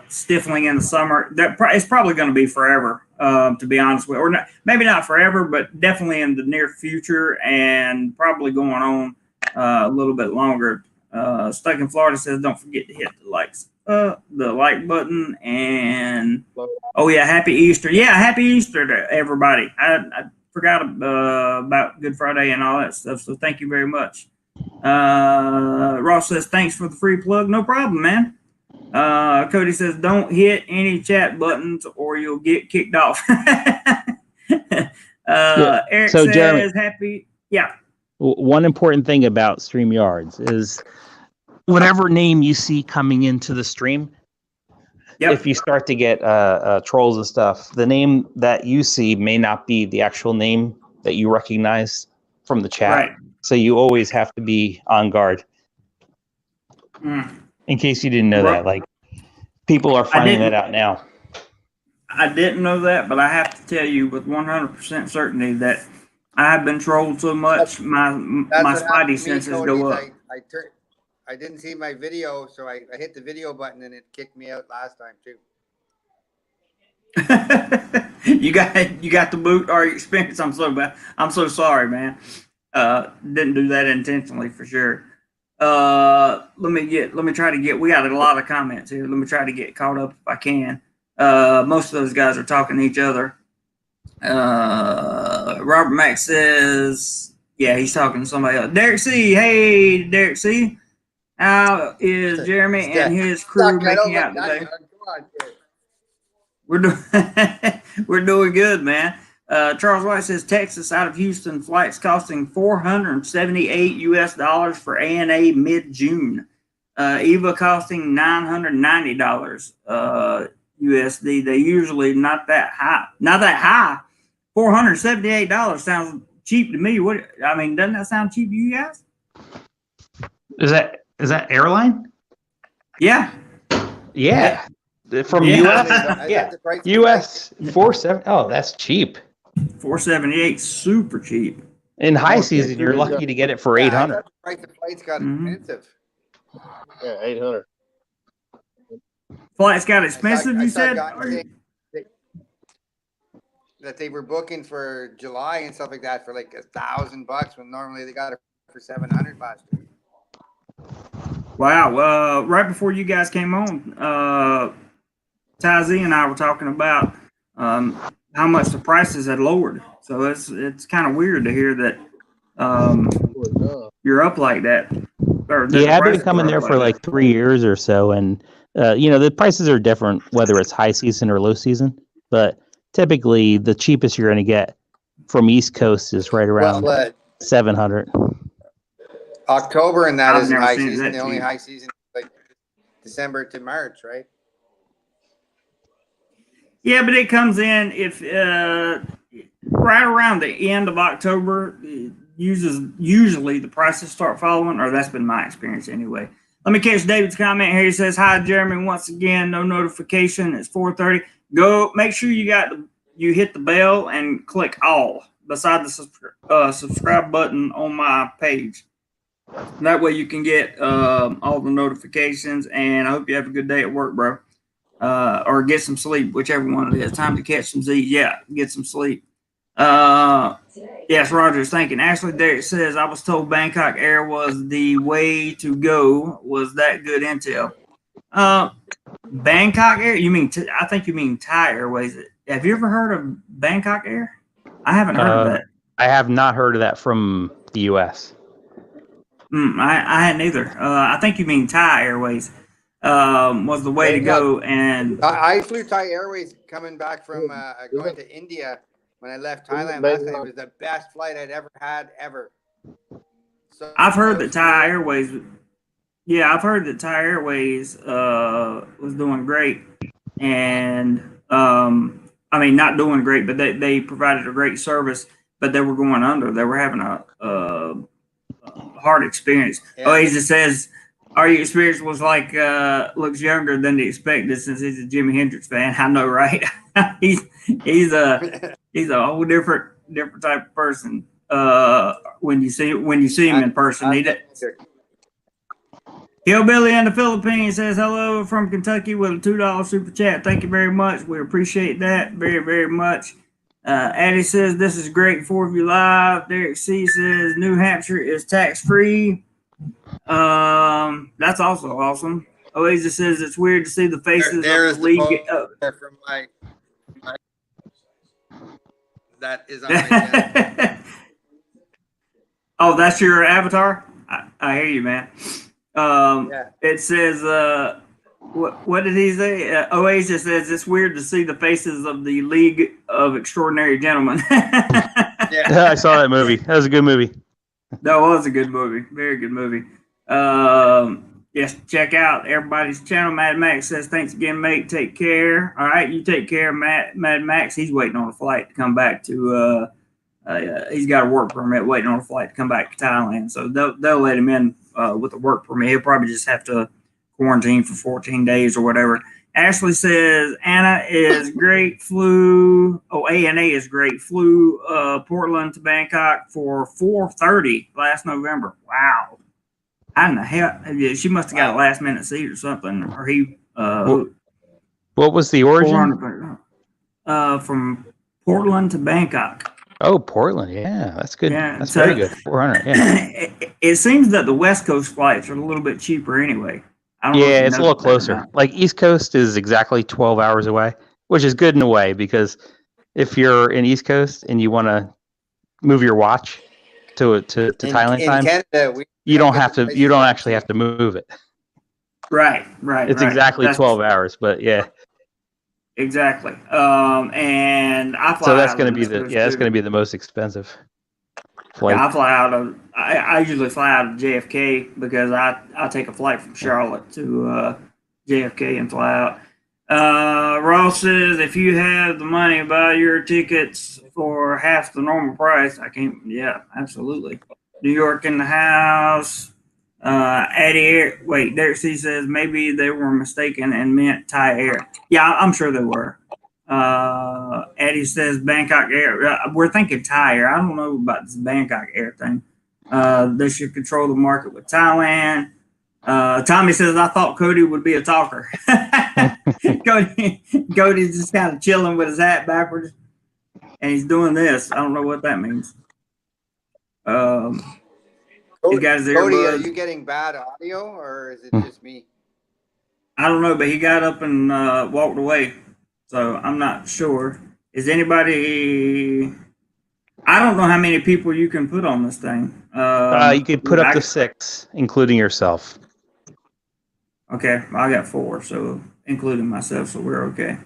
S1: stifling in the summer. It's probably going to be forever, to be honest with you. Or not, maybe not forever, but definitely in the near future and probably going on a little bit longer. Stuck in Florida says, don't forget to hit the like button. And oh yeah, happy Easter. Yeah, happy Easter to everybody. I forgot about Good Friday and all that stuff, so thank you very much. Ross says, thanks for the free plug. No problem, man. Cody says, don't hit any chat buttons or you'll get kicked off. Eric
S3: so
S1: says,
S3: Jeremy,
S1: happy. Yeah.
S3: One important thing about StreamYards is whatever name you see coming into the stream, if you start to get trolls and stuff, the name that you see may not be the actual name that you recognize from the chat.
S1: Right.
S3: So you always have to be on guard. In case you didn't know that, like people are finding that out now.
S1: I didn't know that, but I have to tell you with 100% certainty that I have been trolled so much, my spidey senses go up.
S4: I didn't see my video, so I hit the video button and it kicked me out last time too.
S1: you got the boot or experience. I'm so sorry, man. Didn't do that intentionally for sure. Let me try to get. We got a lot of comments here. Let me try to get caught up if I can. Most of those guys are talking to each other. Robert Mack says, yeah, he's talking to somebody else. Derek C. Hey, Derek C. How is Jeremy and his crew making out today? We're doing good, man. Charles White says Texas out of Houston flights costing $478 US for ANA mid-June. EVA costing $990 USD. They usually not that high. $478 sounds cheap to me. Doesn't that sound cheap to you guys?
S3: Is that airline?
S1: Yeah.
S3: Yeah. From US? Yeah. US 470. Oh, that's cheap.
S1: 478, super cheap.
S3: In high season, you're lucky to get it for 800.
S4: The flights got expensive.
S2: Yeah, 800.
S1: Flights got expensive, you said?
S4: That they were booking for July and stuff like that for like $1,000 when normally they got it for $700 last year.
S1: Wow. Right before you guys came on, Ty Z and I were talking about how much the prices had lowered. So it's kind of weird to hear that you're up like that.
S3: Yeah, I've been coming there for like 3 years or so, and the prices are different whether it's high season or low season. But typically, the cheapest you're going to get from East Coast is right around 700.
S4: October and that isn't high season. The only high season is like December to March, right?
S1: Yeah, but it comes in if right around the end of October. Usually the prices start falling, or that's been my experience anyway. Let me catch David's comment here. He says, "Hi, Jeremy. Once again, no notification. It's 4:30. Go. Make sure you hit the bell and click all beside the subscribe button on my page. That way you can get all the notifications. And I hope you have a good day at work, bro. Or get some sleep, whichever one it is. Time to catch some Z. Yeah, get some sleep." Yes, Roger's thinking. Ashley Derek says, I was told Bangkok Air was the way to go. Was that good intel? Bangkok Air? You mean, I think you mean Thai Airways. Have you ever heard of Bangkok Air? I haven't heard of that.
S3: I have not heard of that from the U.S.
S1: I hadn't either. I think you mean Thai Airways was the way to go. And
S4: I flew Thai Airways coming back from going to India when I left Thailand last night. It was the best flight I'd ever had ever. So
S1: I've heard that
S4: was
S1: Thai
S4: cool.
S1: Airways. Yeah, I've heard that Thai Airways was doing great, and I mean not doing great, but they provided a great service. But they were going under. They were having a hard experience.
S4: Yeah.
S1: Oh, he just says our experience was like looks younger than the expected since he's a Jimi Hendrix fan. I know, right? he's a whole different type of person. When you see him in person, Hillbilly in the Philippines says hello from Kentucky with a $2 super chat. Thank you very much. We appreciate that very, very much. Addie says this is great for you live. Derek C says New Hampshire is tax free. That's also awesome. Oasis says it's weird to see the faces of the league.
S4: From my that is on my channel.
S1: Oh, that's your avatar? I hear you, man.
S4: Yeah.
S1: It says, what did he say? Oasis says it's weird to see the faces of the League of Extraordinary Gentlemen.
S3: Yeah, I saw that movie. That was a good movie.
S1: That was a good movie. Very good movie. Yes, check out everybody's channel. Mad Max says, thanks again, mate. Take care. All right, you take care, Mad Max. He's waiting on a flight to come back to, he's got a work permit waiting on a flight to come back to Thailand. So they'll let him in with a work permit. He'll probably just have to quarantine for 14 days or whatever. Ashley says, Anna is great. ANA is great. Flew Portland to Bangkok for 4:30 last November. Wow. How in the hell? She must have got a last minute seat or something. Or he.
S3: What was the origin?
S1: From Portland to Bangkok.
S3: Oh, Portland. Yeah, that's good.
S1: Yeah,
S3: that's
S1: so,
S3: very good. 400. Yeah.
S1: It seems that the West Coast flights are a little bit cheaper anyway. I don't know
S3: Yeah, it's a little closer. Like East Coast is exactly 12 hours away, which is good in a way because if you're in East Coast and you want to move your watch to Thailand time,
S4: Canada,
S3: you don't actually have to move it.
S1: Right.
S3: It's exactly 12 hours, but yeah.
S1: Exactly. And I fly.
S3: So that's going to be that's going to be the most expensive flight.
S1: Yeah, I fly out of. I usually fly out of JFK because I take a flight from Charlotte to JFK and fly out. Ross says if you have the money, buy your tickets for half the normal price. I can't. Yeah, absolutely. New York in the house. Derek C says maybe they were mistaken and meant Thai Air. Yeah, I'm sure they were. Eddie says Bangkok Air. We're thinking Thai Air. I don't know about this Bangkok Air thing. They should control the market with Thailand. Tommy says I thought Cody would be a talker. Cody's just kind of chilling with his hat backwards, and he's doing this. I don't know what that means.
S4: Cody, are you getting bad audio or is it just me?
S1: I don't know, but he got up and walked away, so I'm not sure. Is anybody? I don't know how many people you can put on this thing.
S3: You can put up to 6, including yourself.
S1: Okay, I got 4, so including myself, so we're okay.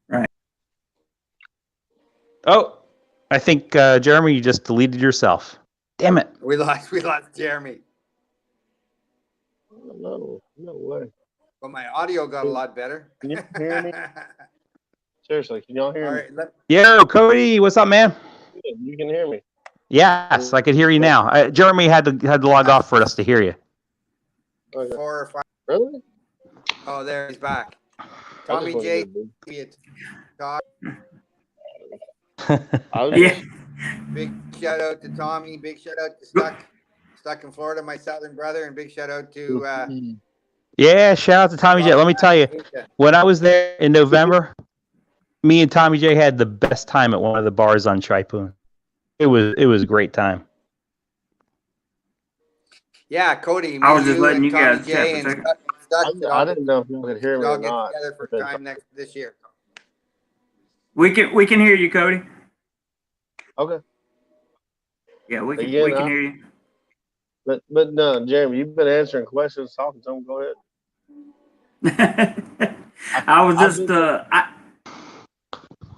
S1: Right.
S3: Oh, I think Jeremy, you just deleted yourself. Damn it.
S4: We lost Jeremy.
S2: No way.
S4: But my audio got a lot better.
S2: Can you hear me? Seriously, can y'all hear me?
S3: Yo, Cody, what's up, man?
S2: You can hear me.
S3: Yes, I could hear you now. Jeremy had to log off for us to hear you.
S2: Okay.
S4: 4 or 5.
S2: Really?
S4: Oh, there he's back. Tommy J.
S1: Yeah.
S4: Big shout out to Tommy. Big shout out to Stuck in Florida, my southern brother, and big shout out to
S3: yeah, shout out to Tommy J. Let me tell you, when I was there in November, me and Tommy J had the best time at one of the bars on Tripun. It was a great time.
S4: Yeah, Cody.
S1: I was just letting you guys
S4: chat. I
S2: didn't know if you could hear me or not.
S4: Together for time this year.
S1: We can hear you, Cody.
S2: Okay.
S1: Yeah, we can hear you.
S2: But no, Jeremy, you've been answering questions, talking to them. Go ahead.
S1: I was just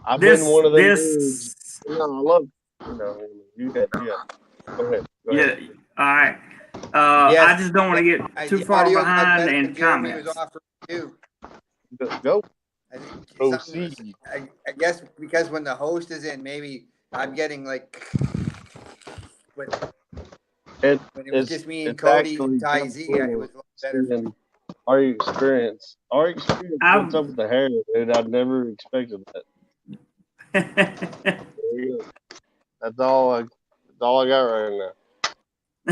S2: I've been one of them dudes I love, you got. Go ahead.
S1: Yeah. All right.
S4: Yes.
S1: I just don't want to get too
S4: The
S1: far
S4: audio got
S1: behind
S4: better
S1: in
S4: when Jeremy was
S1: comments.
S4: offering too.
S2: Go.
S4: I think
S2: Proceed.
S4: I guess because when the host is in, maybe I'm getting like when it was just me and Cody and Ty Z, it was a lot better for me.
S2: Our experience what's up with the hair, dude. I've never expected that. That's all I got right now.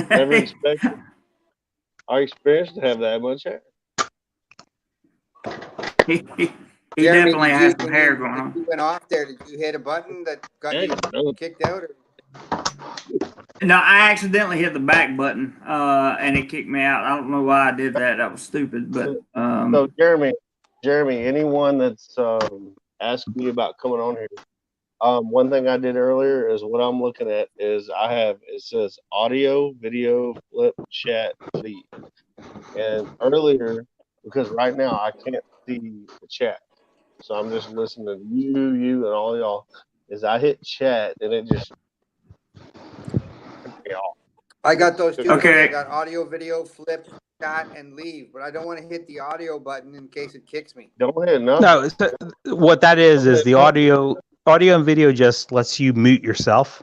S2: Never expected our experience to have that much hair.
S1: he
S4: Jeremy,
S1: definitely has some hair going on.
S4: You went off there. Did you hit a button that got you kicked out? Or?
S1: No, I accidentally hit the back button, and it kicked me out. I don't know why I did that. That was stupid. But
S2: so Jeremy, anyone that's asked me about coming on here, one thing I did earlier is what I'm looking at is it says audio, video, flip, chat, lead. And earlier, because right now I can't see the chat, so I'm just listening to you, and all y'all. Is I hit chat and it just took me off.
S4: I got those two.
S1: Okay.
S4: I got audio, video, flip, chat, and leave. But I don't want to hit the audio button in case it kicks me.
S2: Don't hit no.
S3: No, what that is the audio and video just lets you mute yourself.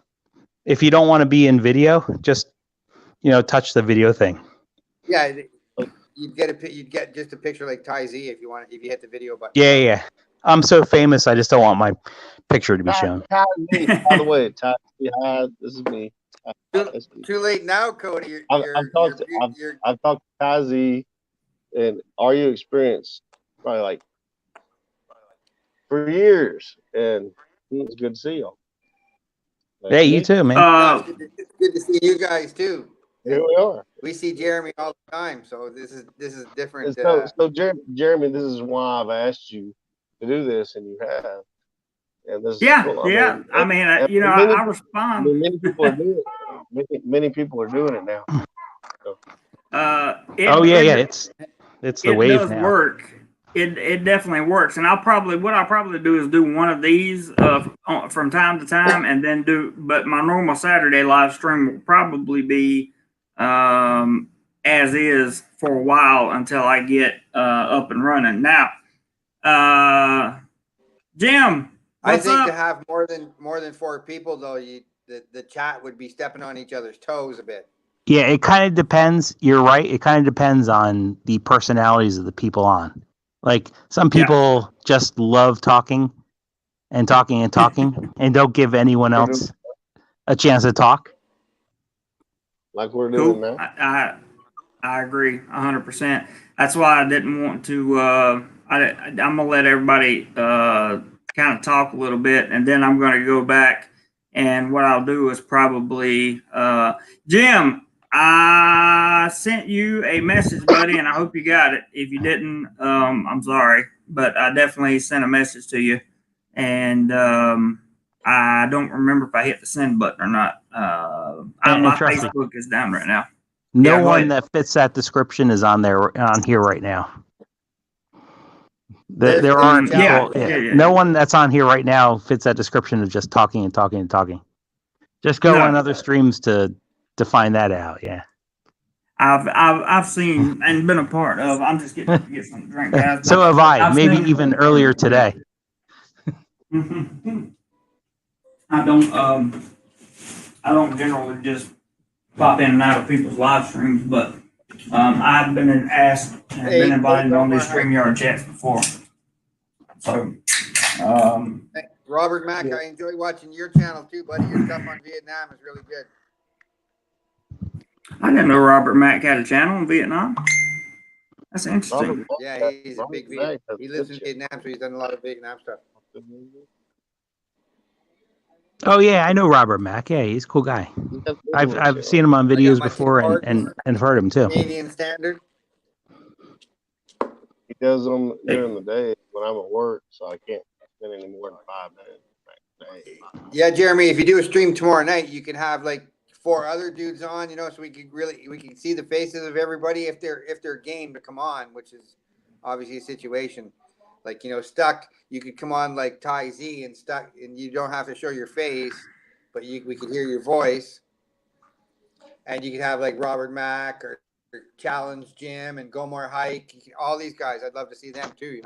S3: If you don't want to be in video, just touch the video thing.
S4: Yeah, you'd get just a picture like Ty Z if you hit the video button.
S3: Yeah. I'm so famous, I just don't want my picture to be shown.
S2: By the way, Ty, this is me.
S4: Too late now, Cody.
S2: I've talked to Ty Z and RU Experience probably like for years, and it's good to see y'all.
S3: Hey, you too, man.
S4: It's good to see you guys too.
S2: Here we are.
S4: We see Jeremy all the time, so this is different.
S2: So Jeremy, this is why I've asked you to do this, and you have. And this is cool.
S1: I respond.
S2: Many people are doing it. Many people are doing it now. So.
S3: It's the wave
S1: does
S3: now.
S1: Work. It definitely works, and I'll probably do is do one of these from time to time, and then but my normal Saturday live stream will probably be as is for a while until I get up and running. Now, Jim,
S4: I think to have more than 4 people though, the chat would be stepping on each other's toes a bit.
S3: Yeah, it kind of depends. You're right. It kind of depends on the personalities of the people on. Like some people just love talking and talking and talking and don't give anyone else a chance to talk.
S2: Like we're doing now.
S1: I agree 100%. That's why I didn't want to. I'm gonna let everybody kind of talk a little bit, and then I'm going to go back. And what I'll do is probably Jim. I sent you a message, buddy, and I hope you got it. If you didn't, I'm sorry, but I definitely sent a message to you, and I don't remember if I hit the send button or not. My Facebook is down right now.
S3: No one that fits that description is on here right now. There aren't people. No one that's on here right now fits that description of just talking and talking and talking. Just go on other streams to find that out. Yeah,
S1: I've seen and been a part of. I'm just getting to get some drink, guys.
S3: So have I. Maybe even earlier today.
S1: I don't generally just pop in and out of people's live streams, but I've been been invited on these StreamYard chats before. So,
S4: Robert Mack, I enjoy watching your channel too, buddy. Your stuff on Vietnam is really good.
S1: I didn't know Robert Mack had a channel in Vietnam. That's interesting.
S4: Yeah, he's a big Vietnam. He lives in Vietnam, so he's done a lot of Vietnam stuff.
S3: Oh yeah, I know Robert Mack. Yeah, he's a cool guy. I've seen him on videos before and heard him too.
S4: Canadian standard.
S2: He does them during the day when I'm at work, so I can't spend any more than 5 minutes.
S4: Yeah, Jeremy, if you do a stream tomorrow night, you can have like 4 other dudes on, so we can see the faces of everybody if they're game to come on, which is obviously a situation. Like, stuck, you could come on like Ty Z and stuck, and you don't have to show your face, but we could hear your voice. And you could have like Robert Mack or Challenge Jim and Go More Hike. All these guys, I'd love to see them too,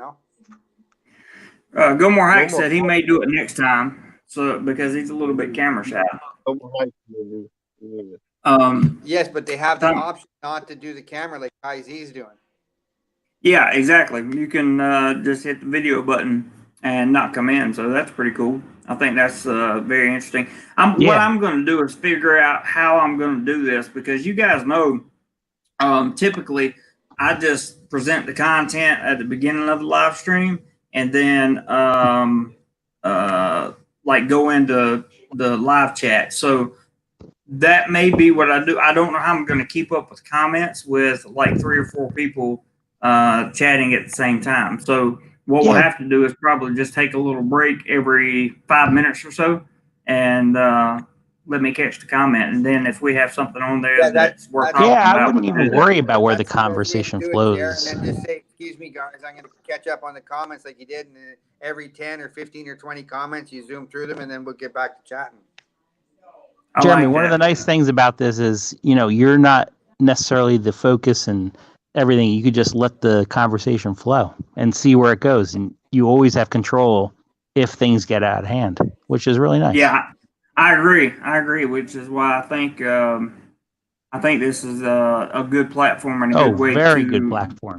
S1: Go More Hike said he may do it next time, so because he's a little bit camera shy.
S4: Yes, but they have the option not to do the camera like Ty Z's doing.
S1: Yeah, exactly. You can just hit the video button and not come in, so that's pretty cool. I think that's very interesting. What I'm going to do is figure out how I'm going to do this, because you guys know, typically I just present the content at the beginning of the live stream, and then like go into the live chat. So that may be what I do. I don't know how I'm going to keep up with comments with like 3 or 4 people chatting at the same time. So what we'll have to do is probably just take a little break every 5 minutes or so, and let me catch the comment. And then if we have something on there that's worth talking about,
S3: I wouldn't even worry about where the conversation flows.
S4: And then just say, excuse me, guys, I'm going to catch up on the comments like you did. And every 10 or 15 or 20 comments, you zoom through them, and then we'll get back to chatting.
S3: Jeremy, one of the nice things about this is, you're not necessarily the focus and everything. You could just let the conversation flow and see where it goes. And you always have control if things get out of hand, which is really nice.
S1: Yeah, I agree, which is why I think this is a good platform and a good way to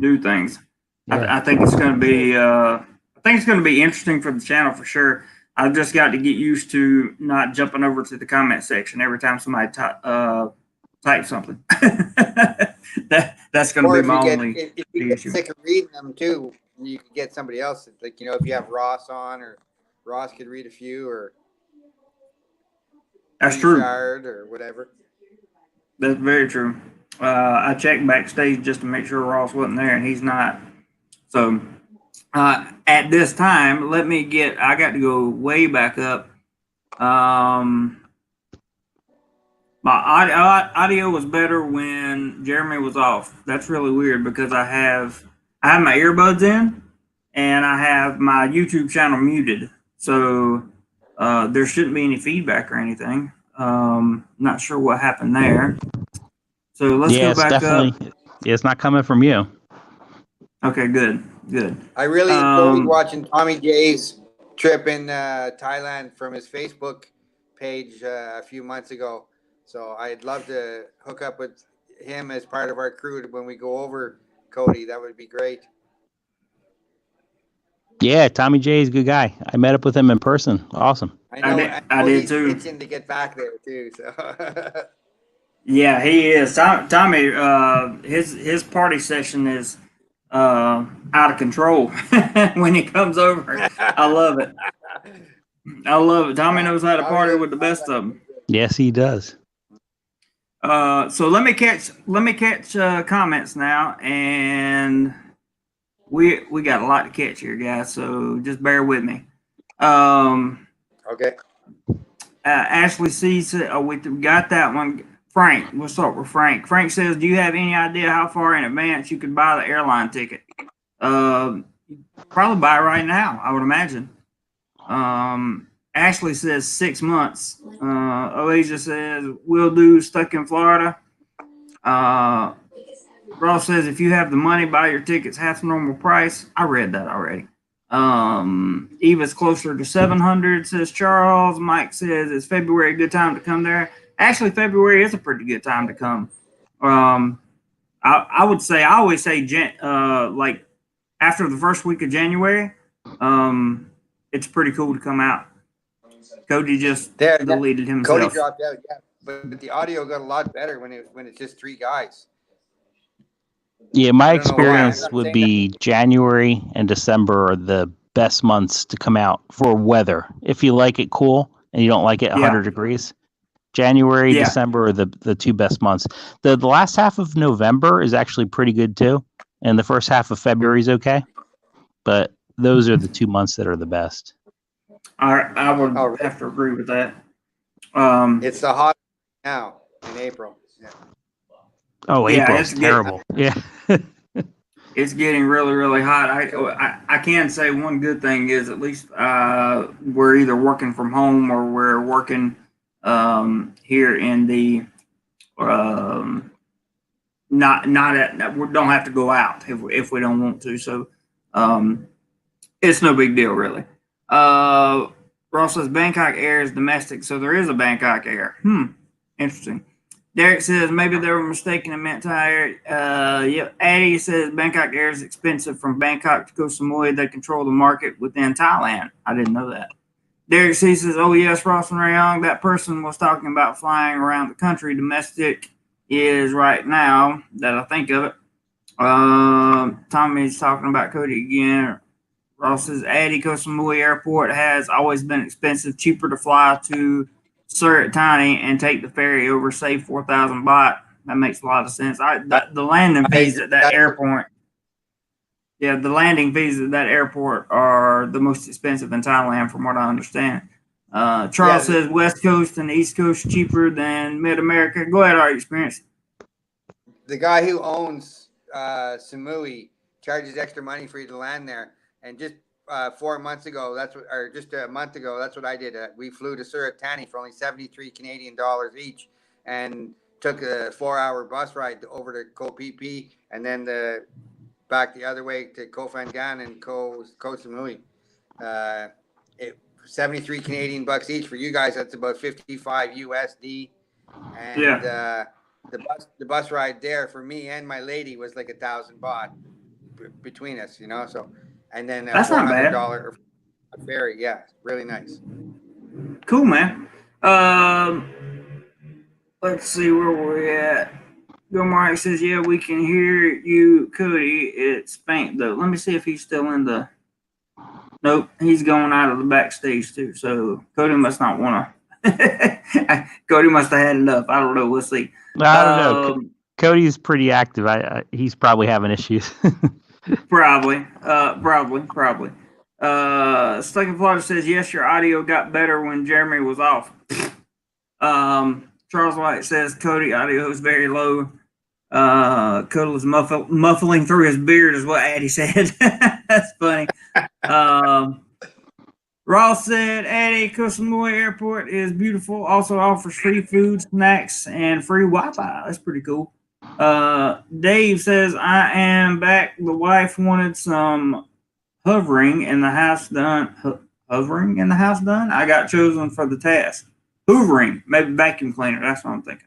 S1: do things. Yeah. I think it's going to be interesting for the channel for sure. I've just got to get used to not jumping over to the comment section every time somebody type something. That's going to be my only issue.
S4: If you get sick of reading them too, you can get somebody else. Like, if you have Ross on, or Ross could read a few, or
S1: that's true,
S4: or whatever.
S1: That's very true. I checked backstage just to make sure Ross wasn't there, and he's not. So at this time, I got to go way back up. My audio was better when Jeremy was off. That's really weird, because I have my earbuds in and I have my YouTube channel muted. So there shouldn't be any feedback or anything. Not sure what happened there. So let's go back up.
S3: Yeah, it's not coming from you.
S1: Okay, good.
S4: I really enjoyed watching Tommy J's trip in Thailand from his Facebook page a few months ago. So I'd love to hook up with him as part of our crew when we go over, Cody. That would be great.
S3: Yeah, Tommy J is a good guy. I met up with him in person. Awesome.
S1: I did too.
S4: He's itching to get back there too. So.
S1: Yeah, he is. Tommy, his party session is out of control when he comes over. I love it. Tommy knows how to party with the best of them.
S3: Yes, he does.
S1: So let me catch comments now, and we got a lot to catch here, guys. So just bear with me.
S4: Okay.
S1: Ashley C said, we got that one. Frank, we'll start with Frank. Frank says, do you have any idea how far in advance you could buy the airline ticket? Probably buy right now, I would imagine. Ashley says 6 months. Alicia says, we'll do stuck in Florida. Ross says, if you have the money, buy your tickets half the normal price. I read that already. Eva's closer to 700, says Charles. Mike says, is February a good time to come there? Actually, February is a pretty good time to come. I would say, I always say, like after the first week of January, it's pretty cool to come out. Cody just deleted himself.
S4: Cody dropped out, yeah. But the audio got a lot better when it's just 3 guys.
S3: Yeah, my experience would be January and December are the best months to come out for weather. If you like it cool and you don't like it 100 degrees. January, December are the 2 best months. The last half of November is actually pretty good too. And the first half of February is okay. But those are the 2 months that are the best.
S1: I would have to agree with that.
S4: It's the hot now in April. Yeah.
S3: Oh, April is terrible. Yeah.
S1: it's getting really, really hot. I can say one good thing is at least we're either working from home or we're working here in the not at we don't have to go out if we don't want to. So it's no big deal really. Ross says Bangkok Air is domestic, so there is a Bangkok Air. Interesting. Derek says maybe they were mistaken and meant Thai Air. Yep. Addie says Bangkok Air is expensive from Bangkok to Koh Samui. They control the market within Thailand. I didn't know that. Derek C says, oh yes, Ross and Rayong, that person was talking about flying around the country. Domestic is right now that I think of it. Tommy's talking about Cody again. Ross says, Addie Koh Samui Airport has always been expensive, cheaper to fly to Surat Thani and take the ferry over, save 4,000 baht. That makes a lot of sense. The landing fees at that airport, the landing fees at that airport are the most expensive in Thailand, from what I understand. Charles says West Coast and East Coast cheaper than Mid America. Go ahead, our experience.
S4: The guy who owns Samui charges extra money for you to land there, and just 4 months ago, just a month ago, that's what I did. We flew to Surat Thani for only 73 Canadian dollars each, and took a 4-hour bus ride over to Koh Phi Phi, and then back the other way to Koh Phangan and Koh Samui. 73 Canadian bucks each. For you guys, that's about 55 USD. And the bus ride there for me and my lady was like 1,000 baht between us, you know. So, and then
S1: that's not bad.
S4: $400 ferry, really nice.
S1: Cool, man. Let's see where we're at. Mark says, yeah, we can hear you, Cody. It's Spank, though. Let me see if he's still in the... Nope, he's going out of the backstage, too. So Cody must not want to... Cody must have had enough. I don't know. We'll see.
S3: I don't know. Cody's pretty active. He's probably having issues.
S1: Probably. Stuck in Florida says, yes, your audio got better when Jeremy was off. Charles White says, Cody, audio is very low. Cody was muffling through his beard is what Addie said. That's funny. Ross said, Addie, Koh Samui Airport is beautiful. Also offers free food, snacks, and free Wi-Fi. That's pretty cool. Dave says, I am back. The wife wanted some hovering in the house done. Hovering in the house done? I got chosen for the task. Hoovering, maybe vacuum cleaner. That's what I'm thinking.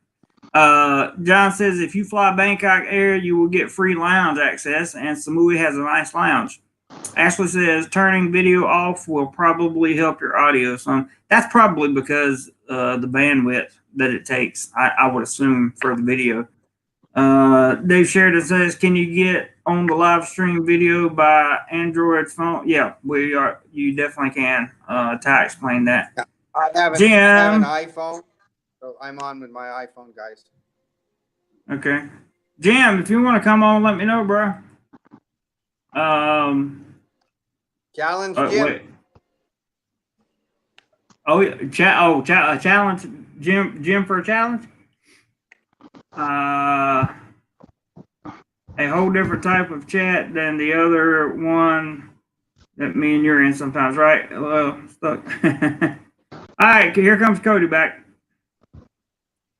S1: John says, if you fly Bangkok Air, you will get free lounge access, and Samui has a nice lounge. Ashley says, turning video off will probably help your audio some. That's probably because the bandwidth that it takes, I would assume, for the video. Dave Sheridan says, can you get on the live stream video by Android phone? Yeah, we are. You definitely can. Ty explained that.
S4: I have an iPhone, so I'm on with my iPhone, guys.
S1: Okay. Jim, if you want to come on, let me know, bro.
S4: Challenge, Jim.
S1: Wait. Challenge, Jim for a challenge? A whole different type of chat than the other one that me and you're in sometimes, right? Well, stuck. All right, here comes Cody back.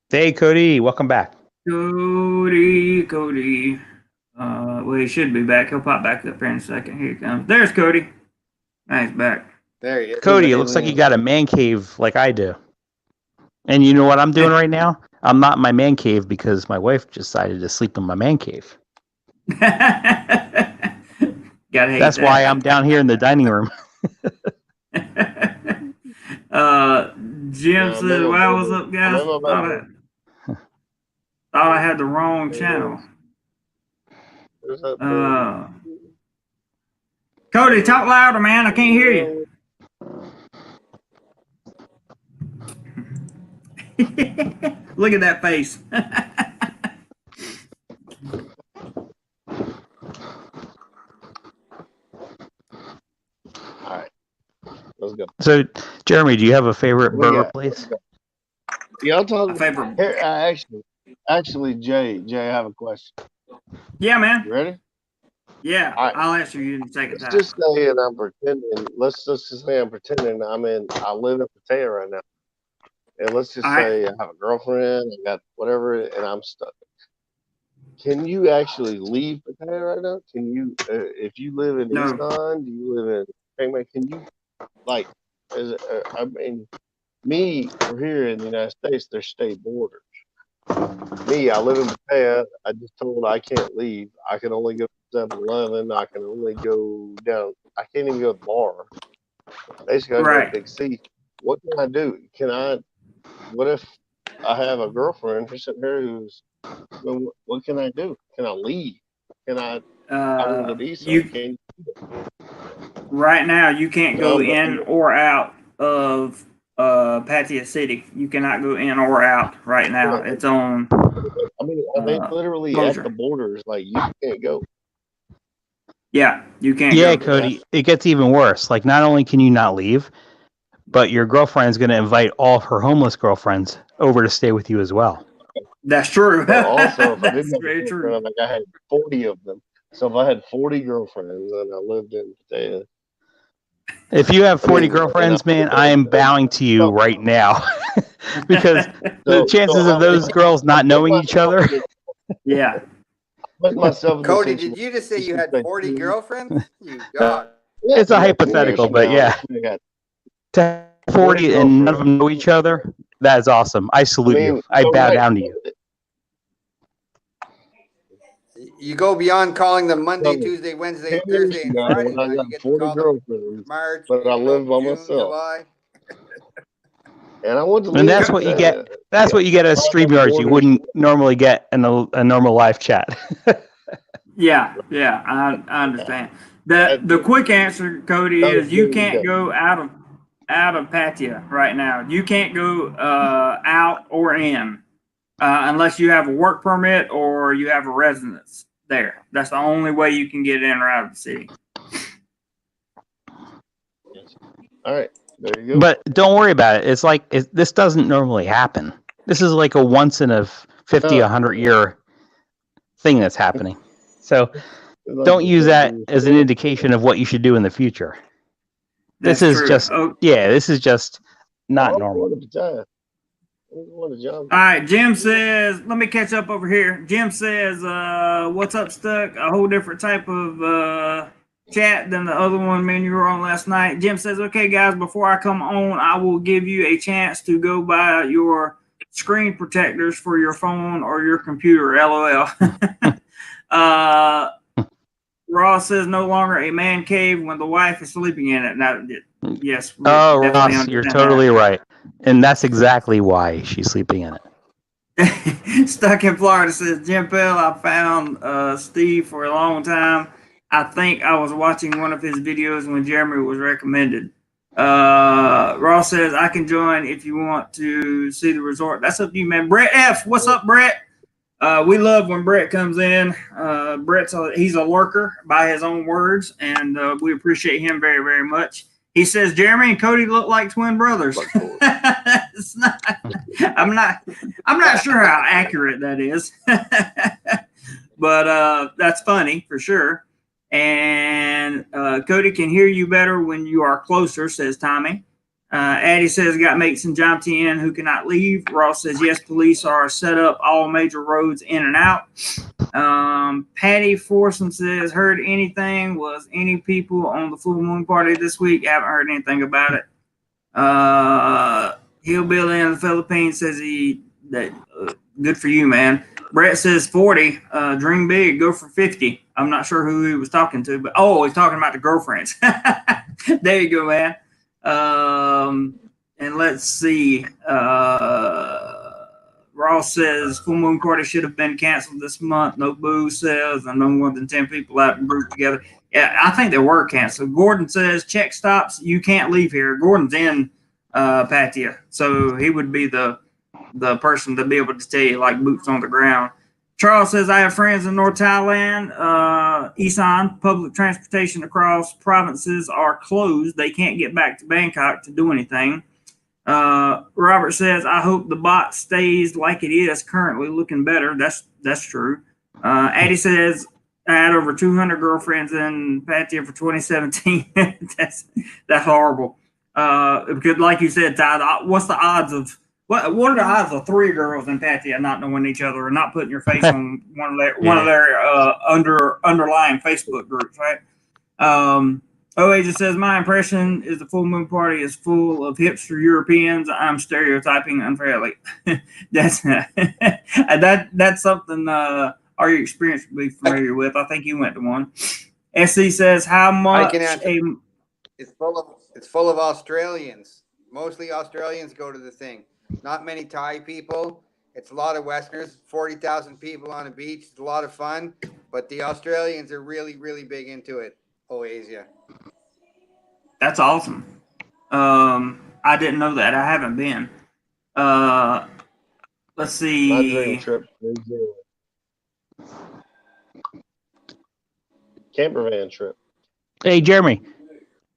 S3: Hey, Cody, welcome back.
S1: Cody. Well, he should be back. He'll pop back up here in a second. Here he comes. There's Cody. Nice back.
S4: There he is.
S3: Cody, it looks like you got a man cave like I do. And you know what I'm doing right now? I'm not in my man cave because my wife decided to sleep in my man cave. That's why I'm down here in the dining room.
S1: Jim says, wow, what's up, guys? Thought I had the wrong channel. Cody, talk louder, man. I can't hear you. Look at that face.
S2: All right, let's go.
S3: So, Jeremy, do you have a favorite burger place?
S2: Yeah, I'll talk.
S1: Favorite.
S2: Here, actually, Jay, I have a question.
S1: Yeah, man.
S2: You ready?
S1: Yeah,
S2: All right.
S1: I'll answer you in a second
S2: Let's
S1: time.
S2: just say, and I'm pretending. Let's just say I'm pretending I live in Pattaya right now, and let's just
S1: All right.
S2: say I have a girlfriend, I got whatever, and I'm stuck. Can you actually leave Pattaya right now? Can you, if you live in
S1: No.
S2: Isan, do you live in Chiang Mai? Can you, like, I mean, me, we're here in the United States, there's state borders. Me, I live in Pattaya. I just told I can't leave. I can only go to 7-Eleven. I can only go down. I can't even go to the bar. Basically, I go to
S1: Right.
S2: Big C. What can I do? What if I have a girlfriend who's sitting here who's, well, what can I do? Can I leave? Can I want to go to Isan? Can
S1: Right now, you can't go
S2: no,
S1: in or out of Pattaya City. You cannot go in or out right now. It's on
S2: I mean, are they literally
S1: closure.
S2: at the borders? Like, you can't go.
S1: Yeah, you can't
S3: Yeah,
S1: go.
S3: Cody, it gets even worse. Like, not only can you not leave, but your girlfriend's going to invite all of her homeless girlfriends over to stay with you as well.
S1: That's true.
S2: But also, if I
S1: That's
S2: didn't have
S1: very
S2: a
S1: true.
S2: girlfriend, like I had 40 of them. So if I had 40 girlfriends and I lived in Pattaya,
S3: If you have 40
S2: I mean,
S3: girlfriends, man, I am bowing to you right now. Because the chances of those girls not knowing each other.
S1: Yeah.
S2: Put myself in the
S4: Cody,
S2: situation.
S4: did you just say you had 40 girlfriends? You God.
S3: It's a hypothetical, but yeah. To have 40 and none of them know each other, that is awesome. I salute you. I bow down to you.
S4: You go beyond calling them Monday, Tuesday, Wednesday, Thursday, and Friday.
S2: I
S4: Now
S2: got
S4: you get to
S2: 40
S4: call them
S2: girlfriends,
S4: March,
S2: but I live by
S4: June,
S2: myself.
S4: July.
S2: And I want to
S3: And that's what you get. That's what you get as StreamYards. You wouldn't normally get in a normal live chat.
S1: Yeah, I understand. The quick answer, Cody, is you can't go out of Pattaya right now. You can't go out or in unless you have a work permit or you have a residence there. That's the only way you can get in or out of the city.
S2: All right, there you go.
S3: But don't worry about it. It's like this doesn't normally happen. This is like a once in a 50, 100 year thing that's happening. So don't use that as an indication of what you should do in the future. This is just this is just not normal.
S1: All right, Jim says, let me catch up over here. Jim says, what's up, Stuck? A whole different type of chat than the other one, man, you were on last night. Jim says, okay, guys, before I come on, I will give you a chance to go buy your screen protectors for your phone or your computer, LOL. Ross says, no longer a man cave when the wife is sleeping in it. Now, yes.
S3: Oh, Ross, you're totally right. And that's exactly why she's sleeping in
S1: it. Stuck in Florida says, Jim Pell, I found Steve for a long time. I think I was watching one of his videos when Jeremy was recommended. Ross says, I can join if you want to see the resort. That's up to you, man. Brett F., what's up, Brett? We love when Brett comes in. He's a lurker by his own words, and we appreciate him very, very much. He says Jeremy and Cody look like twin brothers. It's not, I'm not sure how accurate that is, but that's funny for sure. And Cody can hear you better when you are closer, says Tommy. Addie says, got mates in John Tien who cannot leave. Ross says, yes, police are set up all major roads in and out. Patty Forson says, heard anything? Was any people on the full moon party this week? Haven't heard anything about it. Hillbilly in the Philippines says good for you, man. Brett says 40. Dream big, go for 50. I'm not sure who he was talking to, but he's talking about the girlfriends. There you go, man. And let's see. Ross says full moon party should have been canceled this month. No booze sales and no more than 10 people out and group together. Yeah, I think they were canceled. Gordon says check stops. You can't leave here. Gordon's in Pattaya, so he would be the person to be able to tell you like boots on the ground. Charles says, I have friends in North Thailand, Isan. Public transportation across provinces are closed. They can't get back to Bangkok to do anything. Robert says, I hope the bot stays like it is currently, looking better. That's true. Addie says, I had over 200 girlfriends in Pattaya for 2017. that's horrible. Because, like you said, Ty, what's the odds of what are the odds of 3 girls in Pattaya not knowing each other and not putting your face on one of their underlying Facebook groups, right? OA just says, my impression is the full moon party is full of hipster Europeans. I'm stereotyping unfairly. That's that's something our experience will be familiar with. I think you went to one. SC says, how much?
S4: I can answer. It's full of Australians. Mostly Australians go to the thing. Not many Thai people. It's a lot of Westerners. 40,000 people on a beach. It's a lot of fun. But the Australians are really, really big into it. Oasia.
S1: That's awesome. I didn't know that. I haven't been. Let's see.
S2: My dream trip. Camper van trip.
S3: Hey, Jeremy.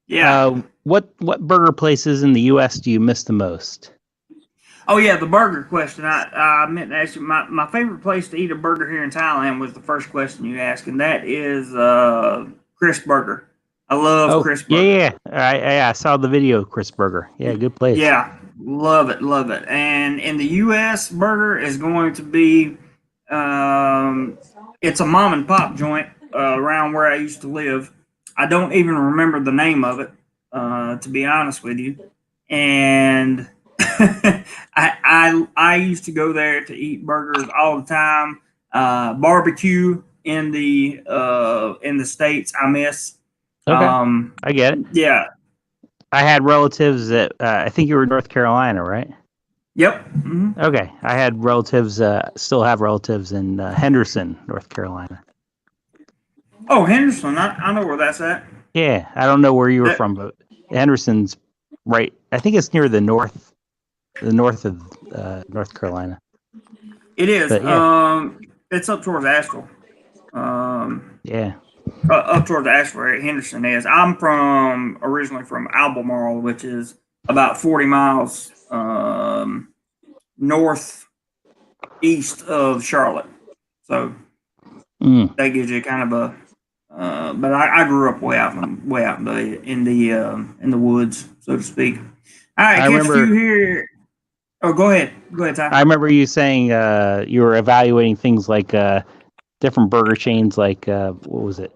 S1: Yeah.
S3: What burger places in the U.S. do you miss the most?
S1: Oh yeah, the burger question. I meant to ask you. My favorite place to eat a burger here in Thailand was the first question you asked, and that is Chris Burger. I love Chris Burger.
S3: Yeah. I saw the video of Chris Burger. Yeah, good place.
S1: Yeah, love it. And in the U.S., burger is going to be it's a mom and pop joint around where I used to live. I don't even remember the name of it, to be honest with you. And I used to go there to eat burgers all the time. Barbecue in the States, I miss.
S3: Okay, I get it.
S1: Yeah.
S3: I had relatives that I think you were in North Carolina, right?
S1: Yep. Mm-hmm.
S3: Okay, I had relatives. Still have relatives in Henderson, North Carolina.
S1: Oh, Henderson. I know where that's at.
S3: Yeah, I don't know where you were from, but Henderson's right. I think it's near the north of North Carolina.
S1: It is.
S3: But, yeah.
S1: It's up towards Asheville.
S3: Yeah.
S1: Up towards Asheville, where Henderson is. I'm originally from Albemarle, which is about 40 miles northeast of Charlotte. So that gives you kind of a. But I grew up way out in the woods, so to speak. All right, catch you here. Oh, go ahead, Ty.
S3: I remember you saying you were evaluating things like different burger chains, like what was it?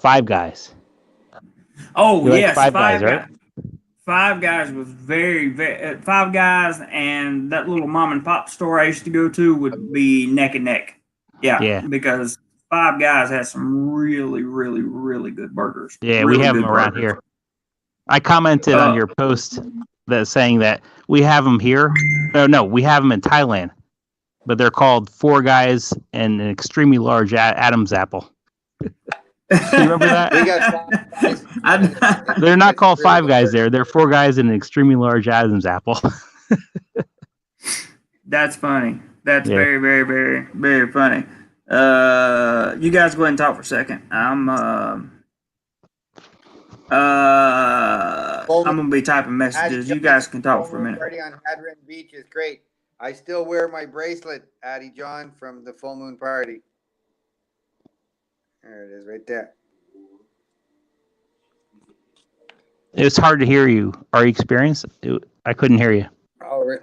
S3: Five Guys.
S1: Oh, yes,
S3: Five Guys, right?
S1: Five Guys was very, very. Five Guys and that little mom and pop store I used to go to would be neck and neck. Yeah. Because Five Guys has some really, really, really good burgers.
S3: Yeah,
S1: really
S3: we have them around here. I commented on your post that saying that we have them here. No, we have them in Thailand, but they're called Four Guys and an extremely large Adam's apple. You remember that?
S4: We got 5 guys.
S3: They're not called Five Guys there. They're Four Guys and an extremely large Adam's apple.
S1: That's funny. That's very, very, very, very funny. You guys go ahead and talk for a second. I'm gonna be typing messages. You guys can talk for a minute.
S4: Party on Hadron Beach is great. I still wear my bracelet, Addie John, from the full moon party. There it is, right there.
S3: It's hard to hear you. Are you experienced? I couldn't hear you.
S4: Oh, really?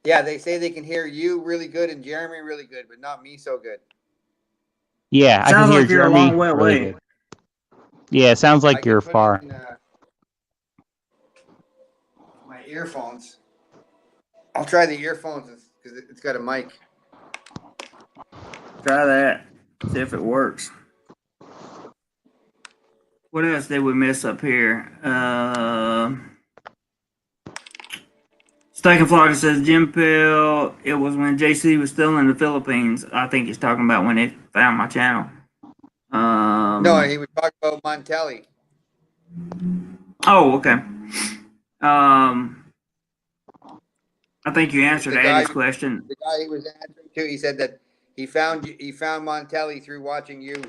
S4: Yeah, they say they can hear you really good and Jeremy really good, but not me so good.
S3: Yeah, I can hear Jeremy.
S1: A long way away.
S3: Really good. Yeah, it sounds like you're far.
S4: My earphones. I'll try the earphones because it's got a mic.
S1: Try that. See if it works. What else did we miss up here? Steak and Florida says Jim Pill. It was when JC was still in the Philippines. I think he's talking about when he found my channel.
S4: No, he was talking about Montelli.
S1: Oh, okay. I think you answered Eddie's question.
S4: The guy he was answering to, he said that he found Montelli through watching you.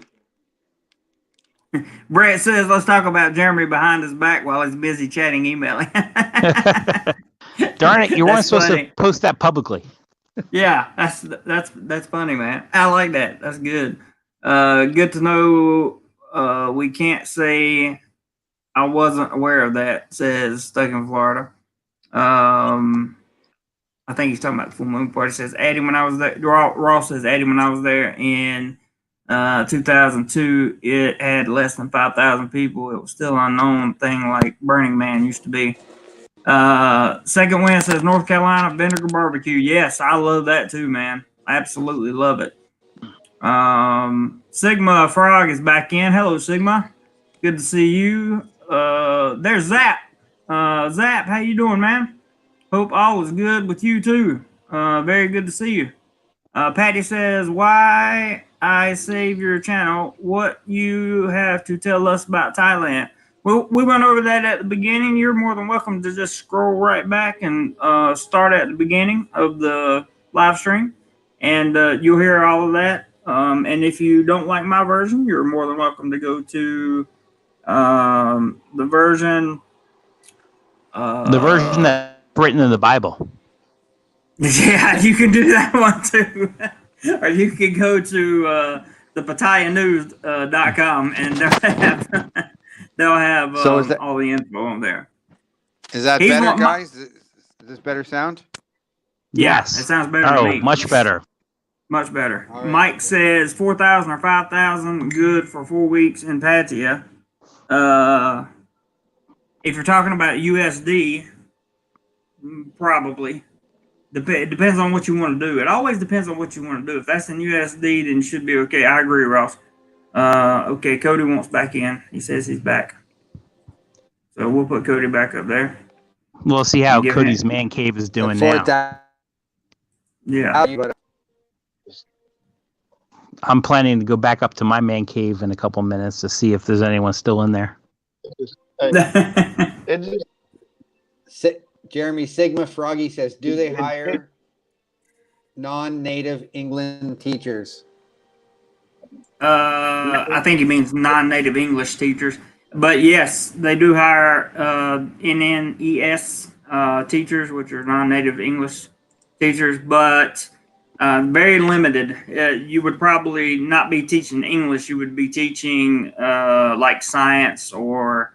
S1: Brett says, let's talk about Jeremy behind his back while he's busy chatting, emailing.
S3: Darn it, you weren't supposed to post that publicly.
S1: Yeah, that's funny, man. I like that. That's good. Good to know. We can't say I wasn't aware of that. Says stuck in Florida. Um, I think he's talking about the full moon party. Says Addie when I was there. Ross says Addie when I was there in 2002. It had less than 5,000 people. It was still an unknown thing like Burning Man used to be. Second win says North Carolina vinegar barbecue. Yes, I love that too, man. I absolutely love it. Sigma Frog is back in. Hello, Sigma. Good to see you. There's Zap. Zap, how you doing, man? Hope all is good with you too. Very good to see you. Patty says, why I save your channel, what you have to tell us about Thailand. Well, we went over that at the beginning. You're more than welcome to just scroll right back and start at the beginning of the live stream, and you'll hear all of that. And if you don't like my version, you're more than welcome to go to the version.
S3: The version that's written in the Bible.
S1: Yeah, you can do that one too. Or you can go to the PattayaNews.com and they'll have
S4: So is that
S1: all the info on there.
S4: is that
S1: He's
S4: better,
S1: want my-
S4: guys? Is this better sound?
S1: Yeah,
S3: Yes.
S1: it sounds better to me.
S3: Much better.
S1: Much better.
S4: All right.
S1: Mike says 4,000 or 5,000 good for 4 weeks in Pattaya. If you're talking about USD, probably. It depends on what you want to do. It always depends on what you want to do. If that's in USD, then it should be okay. I agree, Ross. Okay, Cody wants back in. He says he's back. So we'll put Cody back up there.
S3: We'll see how
S1: Give
S3: Cody's
S1: him-
S3: man cave is doing
S4: For
S3: now.
S4: that,
S1: Yeah.
S4: but
S3: I'm planning to go back up to my man cave in a couple minutes to see if there's anyone still in there.
S2: It just,
S4: Jeremy Sigma Froggy says, do they hire non-native England teachers?
S1: I think he means non-native English teachers. But yes, they do hire NNES teachers, which are non-native English teachers, but very limited. You would probably not be teaching English. You would be teaching like science or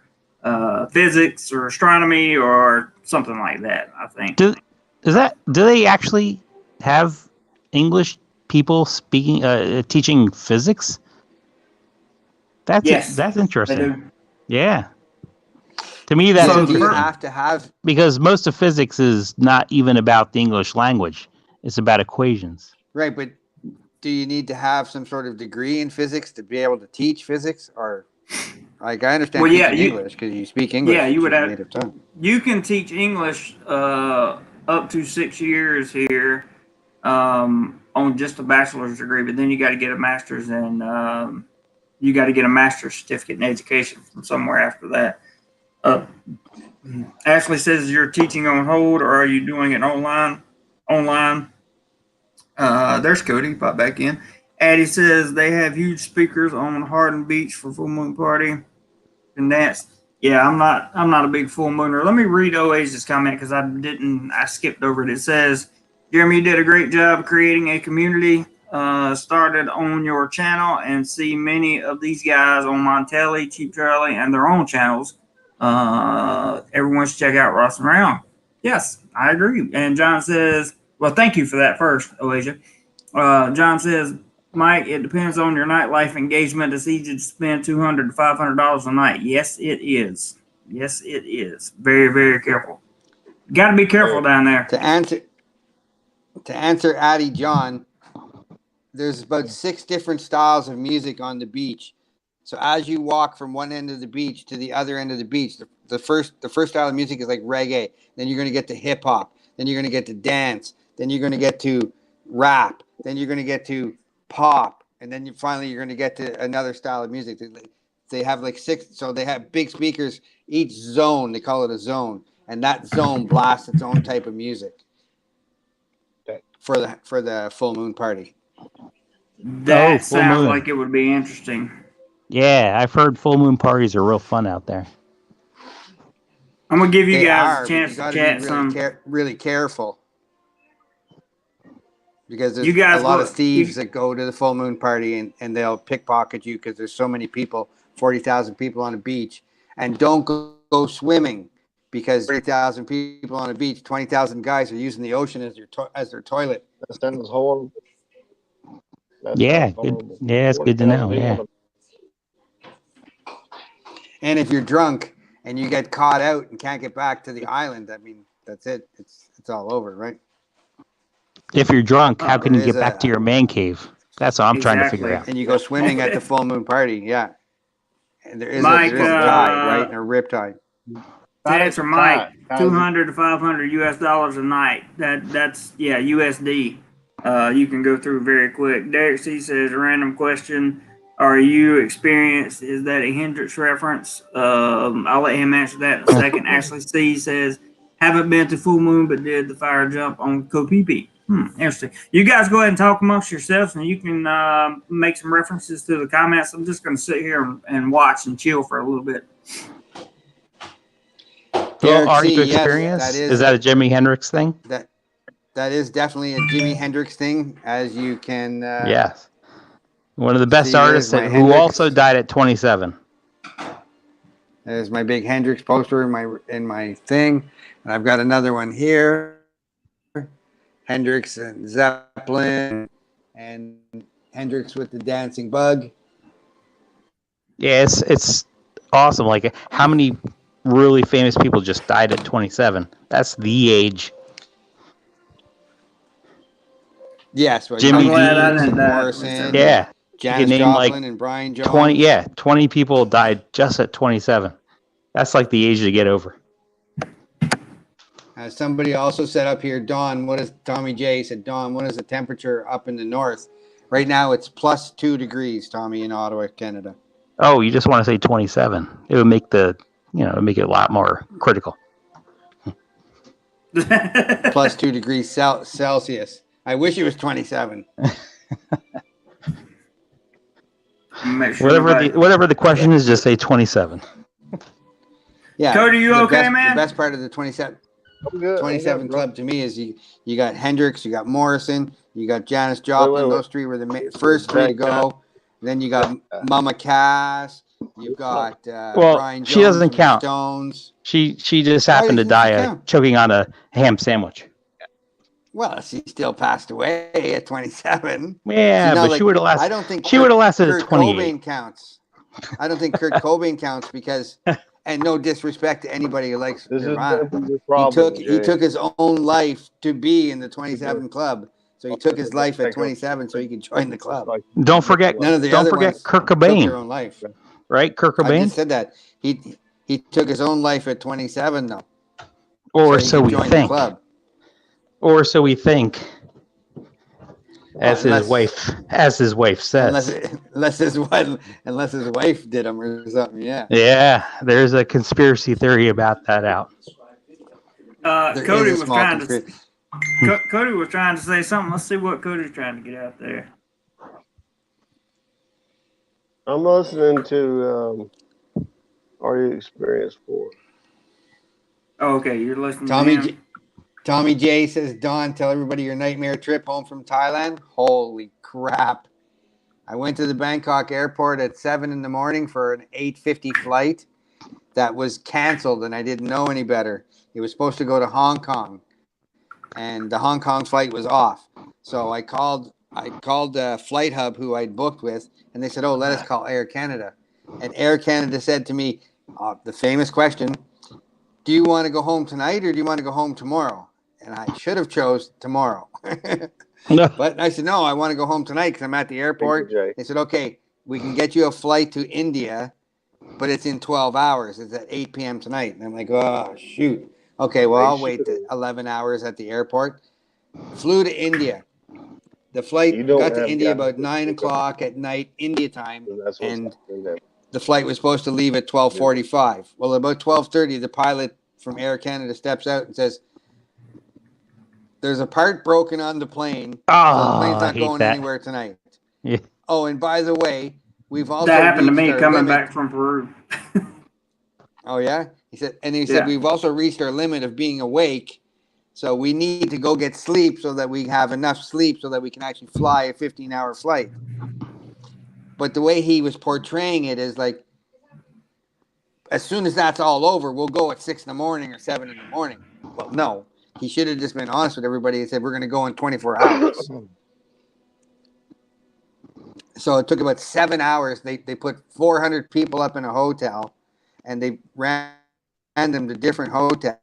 S1: physics or astronomy or something like that, I think.
S3: Do they actually have English people speaking teaching physics?
S1: Yes,
S3: that's
S1: they
S3: interesting.
S1: do.
S3: Yeah. To me, that's
S1: So
S4: Do you
S3: interesting
S4: have to have?
S3: because most of physics is not even about the English language; it's about equations.
S4: Right, but do you need to have some sort of degree in physics to be able to teach physics? Or, like, I understand
S1: Well, yeah,
S4: teaching English because you speak English.
S1: Yeah, you would
S4: your
S1: have.
S4: native tongue.
S1: You can teach English up to 6 years here on just a bachelor's degree, but then you got to get a master's and you got to get a master's certificate in education from somewhere after that. Ashley says you're teaching on hold, or are you doing it online? Online. There's Cody. Pop back in. Addie says they have huge speakers on Hardin Beach for full moon party and dance. Yeah, I'm not a big full mooner. Let me read Oasis' comment because I skipped over it. It says, Jeremy, you did a great job creating a community. Started on your channel and see many of these guys on Montelli, Cheap Charlie, and their own channels. Everyone should check out Ross and Round. Yes, I agree. And John says, well, thank you for that first, Oasia. John says, Mike, it depends on your nightlife engagement. It's easy to spend $200 to $500 a night. Yes, it is. Yes, it is. Very, very careful. Got to be careful down there.
S4: To answer Addie John, there's about 6 different styles of music on the beach. So as you walk from one end of the beach to the other end of the beach, the first style of music is like reggae. Then you're going to get to hip hop. Then you're going to get to dance. Then you're going to get to rap. Then you're going to get to pop. And then finally you're going to get to another style of music. They have like 6. So they have big speakers. Each zone, they call it a zone. And that zone blasts its own type of music for the full moon party.
S1: That
S3: full
S1: sounds
S3: moon.
S1: like it would be interesting.
S3: Yeah, I've heard full moon parties are real fun out there.
S1: I'm gonna give you
S4: They
S1: guys
S4: are,
S1: a
S4: but
S1: chance
S4: you
S1: to
S4: gotta
S1: chat
S4: be
S1: some.
S4: really careful. because there's
S1: You guys
S4: a lot
S1: go-
S4: of thieves
S1: you-
S4: that go to the full moon party and they'll pickpocket you because there's so many people, 40,000 people on a beach, and don't go swimming because 40,000 people on a beach, 20,000 guys are using the ocean as their toilet.
S2: That sounds horrible. That
S3: Yeah,
S2: sounds
S3: good.
S2: horrible.
S3: Yeah, it's good to know.
S2: 40,000
S3: Yeah.
S2: people
S4: And if you're drunk and you get caught out and can't get back to the island, I mean, that's it. It's all over, right?
S3: If you're drunk, how can you
S4: There
S3: get
S4: is
S3: back to your man cave? That's what I'm trying to figure
S1: Exactly.
S3: out.
S4: And you go swimming at the full moon party, yeah. And there is
S1: Mike,
S4: a tide, right? A rip tide.
S1: To answer Mike,
S2: Guys,
S1: 200 to 500 US dollars a night. That's USD. You can go through very quick. Derek C says, random question. Are you experienced? Is that a Hendrix reference? I'll let him answer that in a second. Ashley C says, haven't been to Full Moon, but did the fire jump on Kopipi. Interesting. You guys go ahead and talk amongst yourselves, and you can make some references to the comments. I'm just going to sit here and watch and chill for a little bit.
S3: Well, are you
S4: yes,
S3: experienced? Is that a Jimi Hendrix thing?
S4: That is definitely a Jimi Hendrix thing, as you can.
S3: Yes. One of the best
S4: see,
S3: artists
S4: there's my
S3: who
S4: Hendrix.
S3: also died at 27.
S4: There's my big Hendrix poster in my thing, and I've got another one here. Hendrix and Zeppelin, and Hendrix with the dancing bug.
S3: Yeah, it's awesome. Like, how many really famous people just died at 27? That's the age.
S4: Yes, but
S3: Jimmy
S1: I'm glad I
S3: Dean,
S1: didn't die.
S4: Morrison,
S3: Yeah.
S4: Janis
S3: name,
S4: Joplin,
S3: like,
S4: and Brian Jones.
S3: 20 people died just at 27. That's like the age to get over.
S4: Somebody also said up here, Don, what is Tommy J said, Don, what is the temperature up in the north? Right now it's plus 2 degrees, Tommy, in Ottawa, Canada.
S3: Oh, you just want to say 27. It would make it make it a lot more critical.
S4: Plus 2 degrees Celsius. I wish it was 27.
S1: Make sure
S3: Whatever the question is, just say 27.
S4: Yeah.
S1: Cody, you okay, man?
S4: The best part of the 27
S2: I'm good.
S4: 27 club to me is you got Hendrix, you got Morrison, you got Janis Joplin.
S2: Wait.
S4: Those three were the first three to go. Then you got Mama Cass. You've got Brian Jones.
S3: She doesn't
S4: from
S3: count.
S4: Stones.
S3: She just happened to die choking on a ham sandwich.
S4: Well, she still passed away at 27.
S3: Yeah, but she would have lasted.
S4: I don't think
S3: she would have lasted
S4: Kurt
S3: at 28.
S4: Cobain counts. I don't think Kurt Cobain counts because, and no disrespect to anybody who likes Nirvana, he took his own life to be in the 27 club. So he took his life at 27 so he could join the club.
S3: Don't forget
S4: None of the
S3: don't
S4: other
S3: forget
S4: ones
S3: Kurt
S4: took their
S3: Cobain,
S4: own life.
S3: right? Kurt
S4: I
S3: Cobain,
S4: just said that he took his own life at 27 though.
S3: or
S4: so
S3: so we
S4: join the
S3: think,
S4: club.
S3: or so we think, as
S4: Unless-
S3: his wife says.
S4: Unless his wife did him or something, yeah.
S3: Yeah, there's a conspiracy theory about that out.
S4: There
S1: Cody
S4: is a
S1: was
S4: small
S1: trying
S4: conspiracy.
S1: to. Cody was trying to say something. Let's see what Cody's trying to get out there.
S2: I'm listening to Are You Experienced For?
S1: Oh, okay, you're listening to him.
S4: Tommy J says, Don, tell everybody your nightmare trip home from Thailand. Holy crap. I went to the Bangkok airport at 7 in the morning for an 8:50 flight that was canceled, and I didn't know any better. It was supposed to go to Hong Kong, and the Hong Kong flight was off. So I called the Flight Hub who I'd booked with, and they said, oh, let us call Air Canada. And Air Canada said to me, the famous question, do you want to go home tonight or do you want to go home tomorrow? And I should have chose tomorrow. But I said, no, I want to go home tonight because I'm at the airport. They said, okay, we can get you a flight to India, but it's in 12 hours. It's at 8 p.m. tonight. And I'm like, oh, shoot. Okay, well, I'll wait the 11 hours at the airport. Flew to India. The flight got to India about 9 o'clock at night, India time. And the flight was supposed to leave at 12:45. Well, about 12:30, the pilot from Air Canada steps out and says, there's a part broken on the plane. So the plane's not going anywhere tonight.
S3: Yeah.
S4: Oh, and by the way, we've also
S1: That happened to me
S4: reached our
S1: coming
S4: limit.
S1: back from Peru.
S4: Oh, yeah? He said, we've also reached our limit of being awake. So we need to go get sleep so that we have enough sleep so that we can actually fly a 15-hour flight. But the way he was portraying it is like, as soon as that's all over, we'll go at 6 in the morning or 7 in the morning. Well, no, he should have just been honest with everybody and said, we're going to go in 24 hours. So it took about 7 hours. They put 400 people up in a hotel and they ran them to different hotels.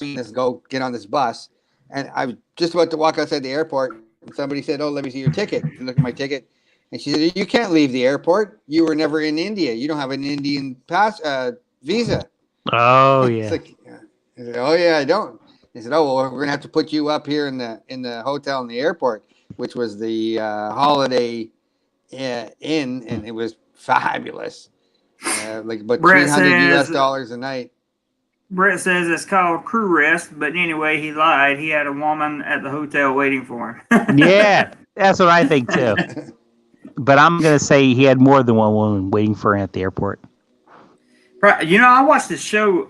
S4: Let's go get on this bus. And I was just about to walk outside the airport and somebody said, oh, let me see your ticket. I look at my ticket. And she said, you can't leave the airport. You were never in India. You don't have an Indian visa.
S3: Oh yeah.
S4: Like, I said, oh yeah, I don't. They said, oh well, we're gonna have to put you up here in the hotel in the airport, which was the Holiday Inn, and it was fabulous. Like about $300 US a night.
S1: Brett says it's called crew rest, but anyway, he lied. He had a woman at the hotel waiting for him.
S3: Yeah, that's what I think too. But I'm going to say he had more than one woman waiting for him at the airport.
S1: You know, I watched this show.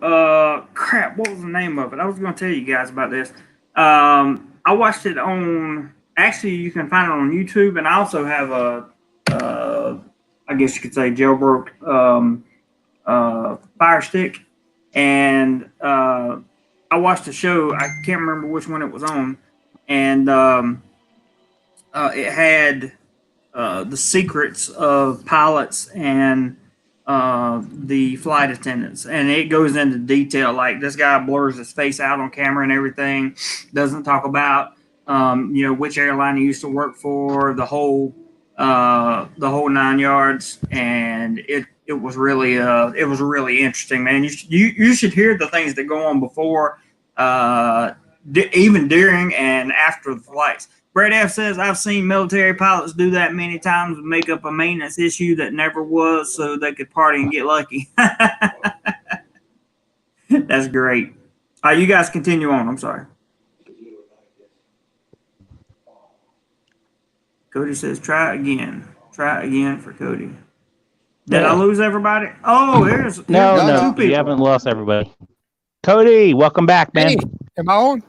S1: Crap, what was the name of it? I was going to tell you guys about this. I watched it on. Actually, you can find it on YouTube, and I also have I guess you could say jailbroke Fire Stick. And I watched the show. I can't remember which one it was on, and it had the secrets of pilots and the flight attendants, and it goes into detail. Like this guy blurs his face out on camera and everything. Doesn't talk about which airline he used to work for, the whole 9 yards, and it was really interesting, man. You should hear the things that go on before, even during and after the flights. Brett F says, I've seen military pilots do that many times and make up a maintenance issue that never was so they could party and get lucky. That's great. You guys continue on. I'm sorry. Cody says, try again. Try again for Cody. Did I lose everybody? Oh, here's
S3: no, you haven't lost everybody. Cody, welcome back, man.
S5: Hey, am I on?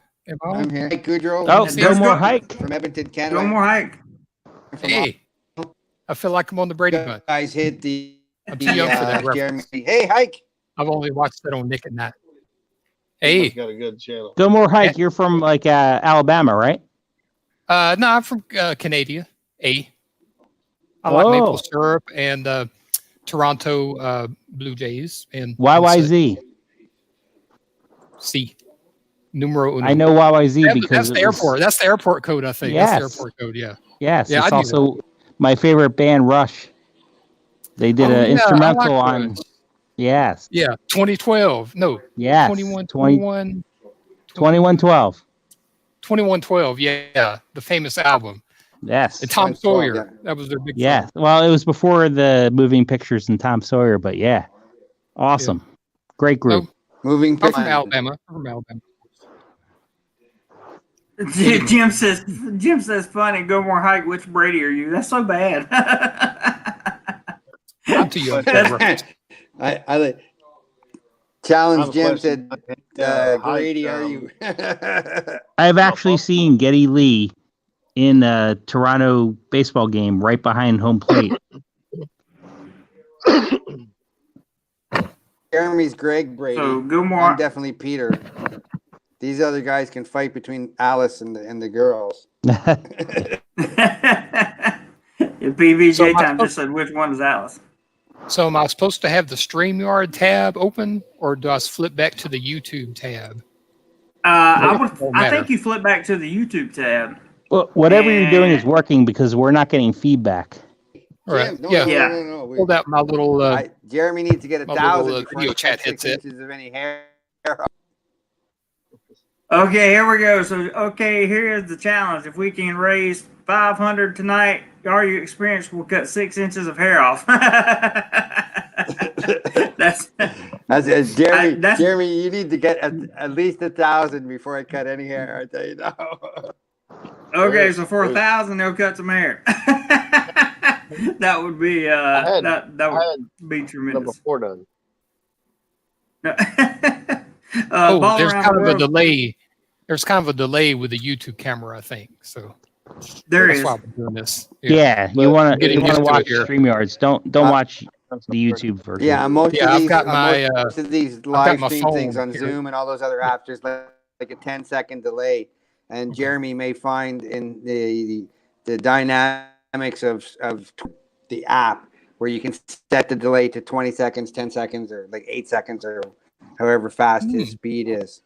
S4: I'm here. Hey, Goudreau.
S3: Oh, no more hike.
S4: From Edmonton, Canada.
S1: No more hike.
S5: Hey, I feel like I'm on the Brady Bunch.
S4: Guys hit the.
S5: I'm too young for that reference.
S4: Hey, hike.
S5: I've only watched that on Nick and Nat. Hey,
S2: got a good channel.
S3: Go more hike. You're from like Alabama, right?
S5: No, I'm from Canada. I like maple syrup and Toronto Blue Jays and
S3: YYZ.
S5: C. Numero uno.
S3: I know YYZ because
S5: that's the airport. That's the airport code, I think.
S3: Yes.
S5: That's the airport code, yeah.
S3: Yes,
S5: yeah,
S3: it's also my favorite band, Rush. They did an instrumental on. Yes.
S5: Yeah, 2012. No.
S3: Yes.
S5: 2112. 2112. Yeah, the famous album.
S3: Yes.
S5: And Tom Sawyer. That was their big.
S3: Yeah.
S5: song.
S3: Well, it was before the Moving Pictures and Tom Sawyer, but yeah, awesome, great group.
S4: Moving
S5: I'm from Alabama.
S1: Jim says, funny. Go more hike. Which Brady are you? That's so bad.
S5: I'm too young.
S4: I challenge Jim said, Brady, are you?
S3: I've actually seen Geddy Lee in a Toronto baseball game right behind home plate.
S4: Jeremy's Greg Brady.
S1: So go more.
S4: I'm definitely Peter. These other guys can fight between Alice and the girls.
S1: PVJ time just said, which one is Alice?
S5: So am I supposed to have the StreamYard tab open, or do I flip back to the YouTube tab?
S1: I think you flip back to the YouTube tab.
S3: Well, whatever you're doing is working because we're not getting feedback.
S5: All right.
S4: No,
S5: yeah.
S4: No.
S5: Pulled out my little.
S4: Jeremy needs to get 1,000
S5: video chat headset.
S4: Inches of any hair.
S1: Okay, here we go. So, here is the challenge. If we can raise 500 tonight, Are You Experienced will cut 6 inches of hair off. That's
S4: Jeremy. Jeremy, you need to get at least 1,000 before I cut any hair. I tell you now.
S1: Okay, so for 1,000, they'll cut some hair. That would be that would be tremendous.
S2: Number 4 done.
S5: There's kind of a delay. there's kind of a delay with the YouTube camera, I think. So
S1: There
S5: that's
S1: is.
S5: why we're doing this.
S3: Yeah, you want to
S5: getting used to it
S3: watch
S5: here.
S3: StreamYards. Don't watch the YouTube version.
S4: Yeah, most
S5: Yeah,
S4: of
S5: I've
S4: these,
S5: got my,
S4: most of these
S5: got
S4: live
S5: my
S4: stream things
S5: phone
S4: on
S5: here.
S4: Zoom and all those other apps, there's like a 10-second delay. And Jeremy may find in the dynamics of the app where you can set the delay to 20 seconds, 10 seconds, or like 8 seconds, or however fast his speed is.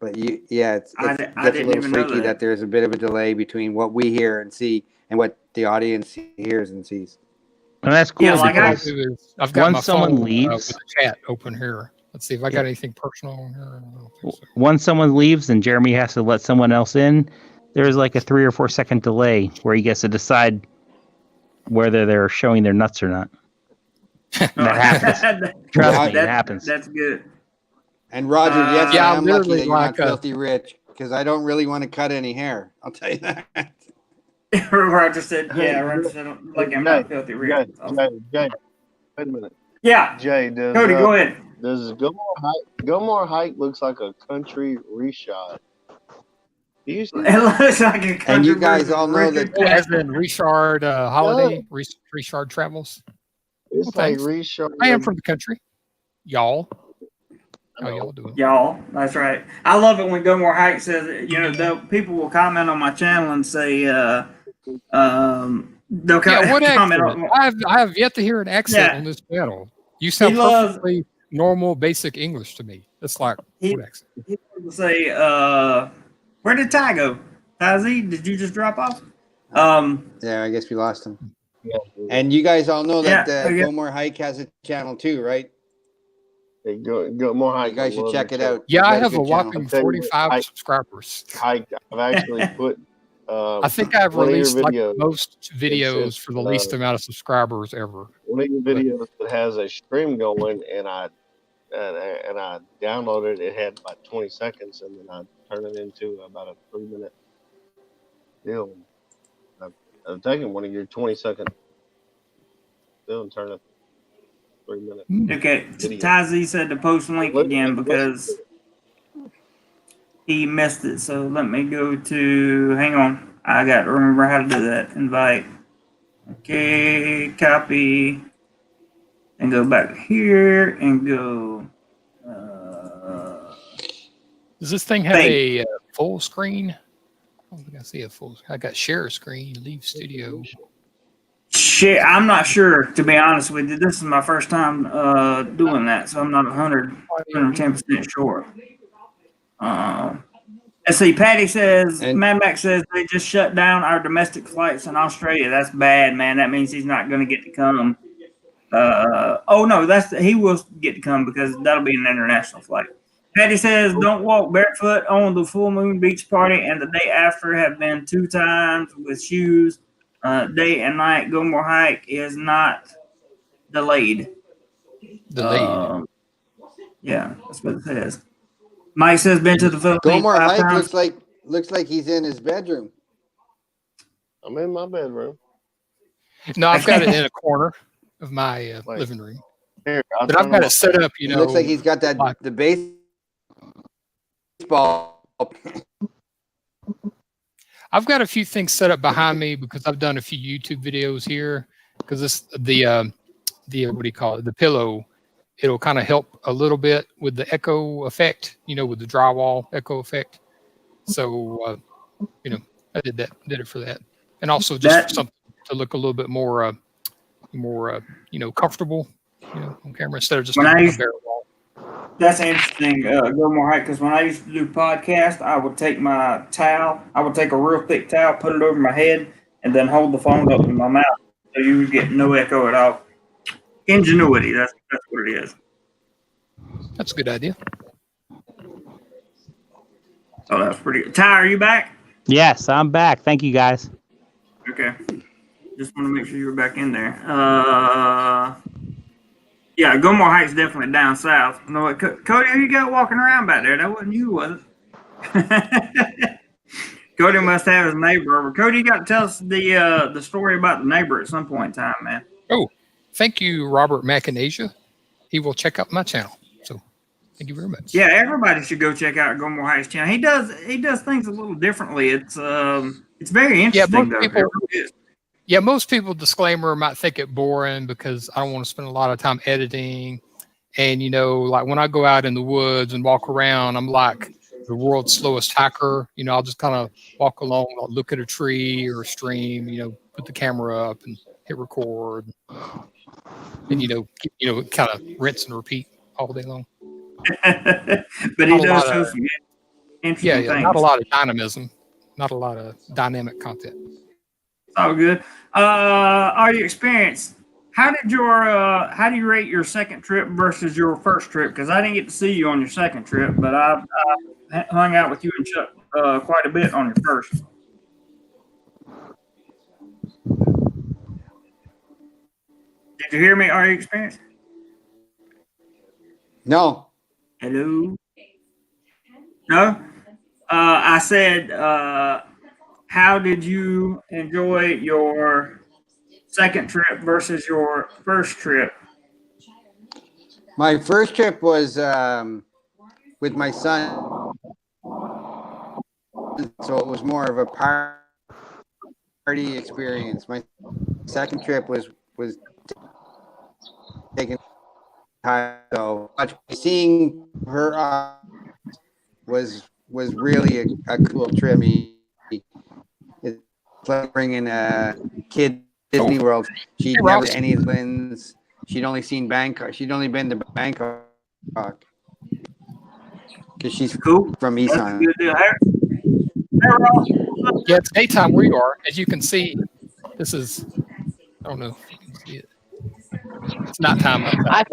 S4: But it's
S1: I
S4: gets a
S1: didn't
S4: little
S1: even know
S4: freaky that there's a bit of a delay between what we hear and see and what the audience hears and sees.
S3: And that's cool
S1: Yeah, like
S3: because
S5: I've got my
S3: once someone
S5: phone
S3: leaves,
S5: with the chat open here. Let's see if I got anything personal on here. I don't think so.
S3: once someone leaves and Jeremy has to let someone else in, there's like a 3 or 4 second delay where he gets to decide whether they're showing their nuts or not. That happens. Trust me, it happens.
S1: That's good.
S4: And Roger, yes,
S5: Yeah,
S4: I
S5: I'm
S4: am lucky
S5: literally
S4: that you're
S5: like
S4: not filthy rich because I don't really want to cut any hair. I'll tell you that.
S1: Roger said, Roger said, like I'm not filthy rich.
S2: Jay, wait a minute.
S1: Yeah,
S2: Jay, does
S1: Cody, go ahead.
S2: does Gilmore Hike looks like a country reshot? Do you see
S1: It
S2: that?
S1: looks like a country
S4: And you guys
S1: version
S4: all
S1: of
S4: know
S1: Richard
S4: that-
S5: As in Richard Holiday, Richard Travels.
S2: It's
S5: Well,
S2: like
S5: thanks.
S2: reshot.
S5: I am from the country. Y'all. How y'all doing?
S1: Y'all, that's right. I love it when Go More Hike says, people will comment on my channel and say, they'll
S5: Yeah, what
S1: comment
S5: accent?
S1: on.
S5: I have yet to hear an accent
S1: Yeah.
S5: on this channel. You sound
S1: loves-
S5: perfectly normal, basic English to me. It's like,
S1: He-
S5: what accent?
S1: People say, where did Ty go? Ty Z, did you just drop off?
S4: Yeah, I guess we lost him. And you guys all know that
S1: Yeah, yeah.
S4: Go More Hike has a channel too, right?
S2: Hey, go more hike.
S4: You guys should
S2: love
S4: check
S2: the
S4: it
S2: channel.
S4: out.
S5: Yeah,
S4: It's
S5: I
S4: got a
S5: have a
S4: good channel.
S5: whopping
S2: I'll tell you what,
S5: 45 subscribers.
S2: I've actually put.
S5: I think I've
S2: one of your
S5: released like
S2: videos,
S5: most videos
S2: it's,
S5: for the least amount of subscribers ever.
S2: one of your videos that has a stream going, and I downloaded it. It had about 20 seconds, and then I turned it into about a 3-minute deal. I've taken one of your 20-second deal and turned it 3 minutes.
S1: Okay,
S2: Video.
S1: Ty Z said to post link again because he missed it. So let me go to, hang on. I got to remember how to do that. Invite. Okay, copy. And go back here and go.
S5: Does this thing have a full screen? I don't think I see a full. I got share screen, leave studio.
S1: Shit, I'm not sure, to be honest with you. This is my first time doing that, so I'm not 110% sure. Let's see, Patty says, Mad Max says they just shut down our domestic flights in Australia. That's bad, man. That means he's not going to get to come. Oh, no, he will get to come because that'll be an international flight. Patty says, don't walk barefoot on the full moon beach party, and the day after have been 2 times with shoes. Day and night, Go More Hike is not delayed.
S5: Delayed.
S1: Yeah, that's what it says. Mike says, been to the Philippines
S4: Go More
S1: 5
S4: Hike
S1: times.
S4: looks like he's in his bedroom.
S2: I'm in my bedroom.
S5: No, I've got it in a corner of my living room.
S2: Here,
S5: But I've got it set up,
S4: It looks like he's got that
S5: like-
S4: the baseball.
S5: I've got a few things set up behind me because I've done a few YouTube videos here. Because this the what do you call it? The pillow, it'll kind of help a little bit with the echo effect, with the drywall echo effect. So I did it for that, and also just for something to look a little bit more comfortable, on camera instead of just
S1: When
S5: a
S1: I used-
S5: bare wall.
S1: That's interesting, Go More Hike, because when I used to do podcasts, I would take my towel, I would take a real thick towel, put it over my head, and then hold the phone up in my mouth, so you would get no echo at all. Ingenuity, that's what it is.
S5: That's a good idea.
S1: Oh, that's pretty good. Ty, are you back?
S3: Yes, I'm back. Thank you, guys.
S1: Okay. Just want to make sure you were back in there. Yeah, Go More Hike's definitely down south. You know what, Cody, who you got walking around back there? That wasn't you, was it? Cody must have his neighbor over. Cody, you got to tell us the story about the neighbor at some point in time, man.
S5: Oh, thank you, Robert McInasia. He will check out my channel. So Thank you very much.
S1: Yeah, everybody should go check out Gilmore Hike's channel. He does things a little differently. It's very interesting though. It really is.
S5: Yeah, most people, disclaimer, might think it boring because I don't want to spend a lot of time editing. And, you know, like when I go out in the woods and walk around, I'm like the world's slowest hiker. You know, I'll just kind of walk along, I'll look at a tree or a stream, you know, put the camera up and hit record. And, you know, kind of rinse and repeat all day long.
S1: But he does show some interesting things.
S5: Not a lot of dynamism, not a lot of dynamic content.
S1: It's all good. Are you experienced? How do you rate your second trip versus your first trip? Because I didn't get to see you on your second trip, but I hung out with you and Chuck quite a bit on your first. Did you hear me? Are you experienced?
S4: No.
S1: Hello? No? I said, how did you enjoy your second trip versus your first trip?
S4: My first trip was with my son, so it was more of a party experience. My second trip was taking time, so seeing her was really a cool trip. It's like bringing a kid to Disney World. She'd never been to any islands. She'd only seen Bangkok. She'd only been to Bangkok because she's
S1: cool
S4: from East Island.
S5: Yeah, it's daytime where you are. As you can see, this is, I don't know if you can see it. It's not time outside.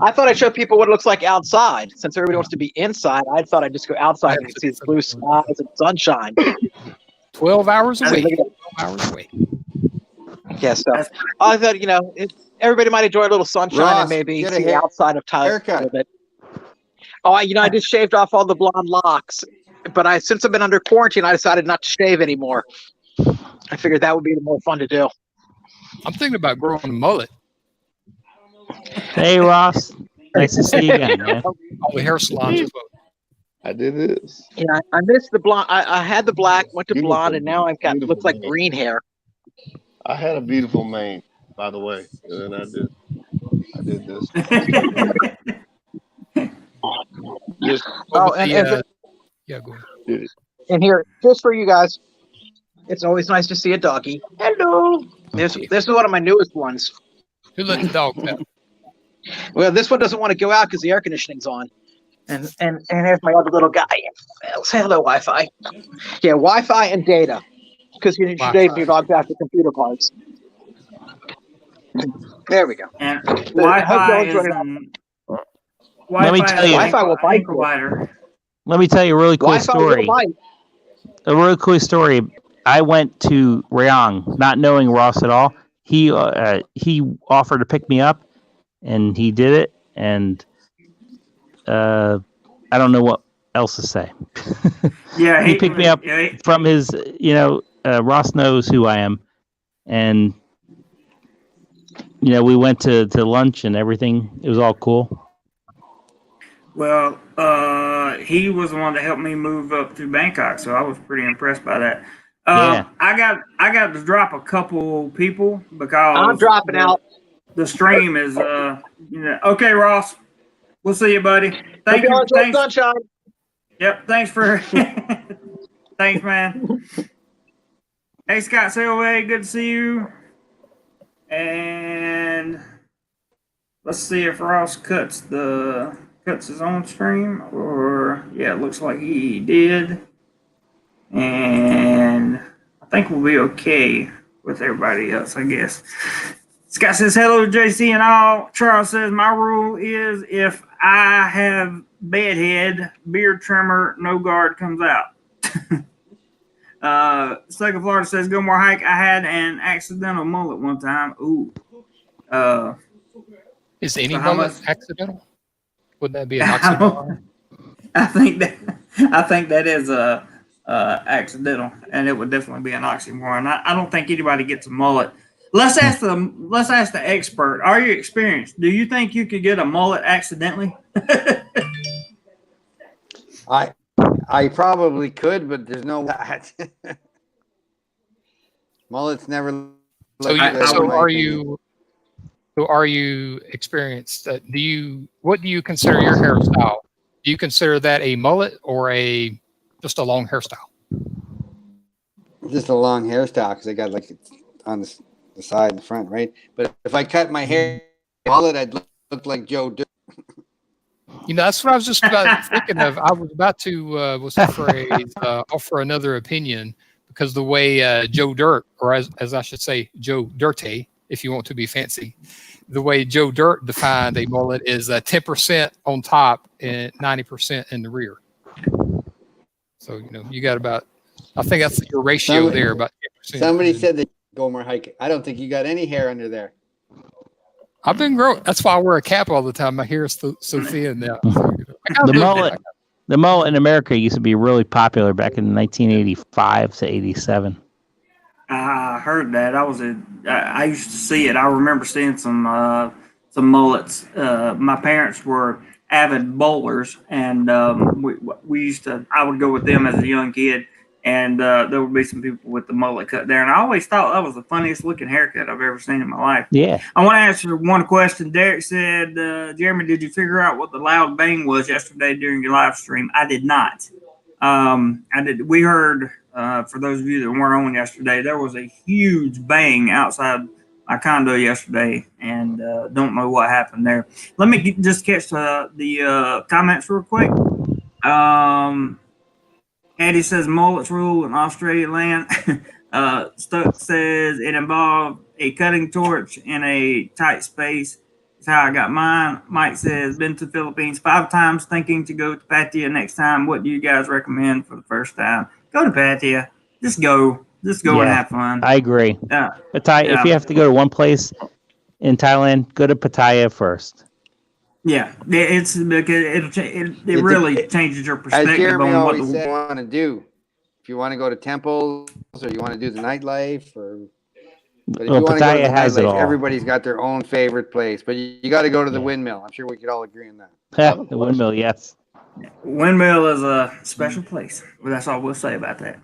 S6: I thought I'd show people what it looks like outside. Since everybody wants to be inside, I thought I'd just go outside and see blue skies and sunshine.
S5: 12 hours away. 12 hours away.
S6: Yeah, so I thought, you know, everybody might enjoy a little sunshine and maybe see the outside of Thailand a little bit. Oh, I just shaved off all the blonde locks, but since I've been under quarantine, I decided not to shave anymore. I figured that would be more fun to do.
S5: I'm thinking about growing a mullet.
S3: Hey, Ross. Nice to see you again, man.
S5: All the hair salons as well.
S2: I did this.
S6: Yeah, I missed the blonde. I had the black, went to blonde, and now I've got looks like green hair.
S2: I had a beautiful mane, by the way, and then I did this.
S5: Yeah, go
S2: ahead.
S6: And here, just for you guys, it's always nice to see a doggy. Hello. This is one of my newest ones.
S5: Who let the dog out?
S6: Well, this one doesn't want to go out because the air conditioning's on. And here's my other little guy. Say hello, Wi-Fi. Yeah, Wi-Fi and data. Because you name your dog after computer parts. There we go.
S1: And Wi-Fi is
S3: let me tell you,
S6: Wi-Fi will bite you.
S3: Let me tell you a really cool story. A really cool story. I went to Rayong, not knowing Ross at all. He offered to pick me up, and he did it. And I don't know what else to say.
S1: Yeah,
S3: he picked me up from his. Ross knows who I am, and we went to lunch and everything. It was all cool.
S1: Well, he was the one that helped me move up to Bangkok, so I was pretty impressed by that.
S3: Yeah.
S1: I got to drop a couple people because
S6: I'm dropping out.
S1: The stream is okay, Ross. We'll see you, buddy.
S6: Thank you. Thanks. Sunshine.
S1: Yep. Thanks for. Thanks, man. Hey, Scott Silway, good to see you. And let's see if Ross cuts his own stream, or it looks like he did. And I think we'll be okay with everybody else, I guess. Scott says, hello, JC and all. Charles says, my rule is if I have bedhead, beard trimmer, no guard comes out. Second Florida says, Gilmore Hike, I had an accidental mullet one time. Ooh.
S5: Is any mullet accidental? Would that be an oxymoron?
S1: I think that is accidental, and it would definitely be an oxymoron. I don't think anybody gets a mullet. Let's ask the expert. Are you experienced? Do you think you could get a mullet accidentally?
S4: I probably could, but there's no that. Mullets never.
S5: So are you experienced? What do you consider your hairstyle? Do you consider that a mullet or just a long hairstyle?
S4: Just a long hairstyle because I got like on the side and the front, right? But if I cut my hair mullet, I'd look like Joe Dirt.
S5: That's what I was just about thinking of. I was about to offer another opinion because the way Joe Dirt, or as I should say, Joe Dirty, if you want to be fancy, the way Joe Dirt defined a mullet is 10% on top and 90% in the rear. So you got about, I think that's your ratio there, about 10%.
S4: Somebody said that go more hiking. I don't think you got any hair under there.
S5: I've been growing. That's why I wear a cap all the time. My hair is so thin now.
S3: The mullet in America used to be really popular back in 1985 to 87.
S1: I heard that. I used to see it. I remember seeing some mullets. My parents were avid bowlers, and we used to. I would go with them as a young kid, and there would be some people with the mullet cut there, and I always thought that was the funniest looking haircut I've ever seen in my life.
S3: Yeah.
S1: I want to answer one question. Derek said, "Jeremy, did you figure out what the loud bang was yesterday during your live stream?" I did not. I did. We heard. For those of you that weren't on yesterday, there was a huge bang outside my condo yesterday, and don't know what happened there. Let me just catch the comments real quick. Eddie says mullets rule in Australia land. Stuck says it involved a cutting torch in a tight space. That's how I got mine. Mike says been to the Philippines 5 times, thinking to go to Pattaya next time. What do you guys recommend for the first time? Go to Pattaya. Just go and have fun.
S3: I agree. Pattaya. If you have to go to one place in Thailand, go to Pattaya first.
S1: Yeah, it's because it really changes your perspective
S4: As Jeremy
S1: on what
S4: always said, you want to do. If you want to go to temples, or you want to do the nightlife, but if you want to go to the nightlife, everybody's got their own favorite place. But you got to go to the windmill. I'm sure we could all agree on that.
S3: The windmill, yes.
S1: Windmill is a special place. Well, that's all we'll say about that.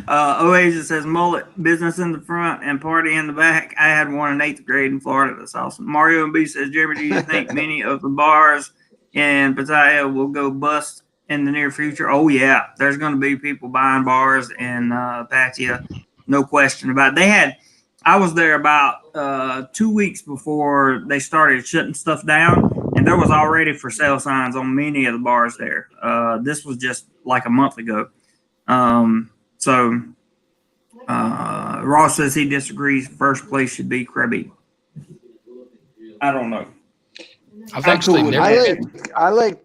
S1: Oasis says mullet, business in the front and party in the back. I had one in 8th grade in Florida. That's awesome. Mario and B says, Jeremy, do you think many of the bars in Pattaya will go bust in the near future? Oh, yeah. There's going to be people buying bars in Pattaya. No question about it. I was there about 2 weeks before they started shutting stuff down. And there was already for sale signs on many of the bars there. This was just like a month ago. Ross says he disagrees. First place should be Krabi. I don't know.
S5: I've actually never.
S4: I like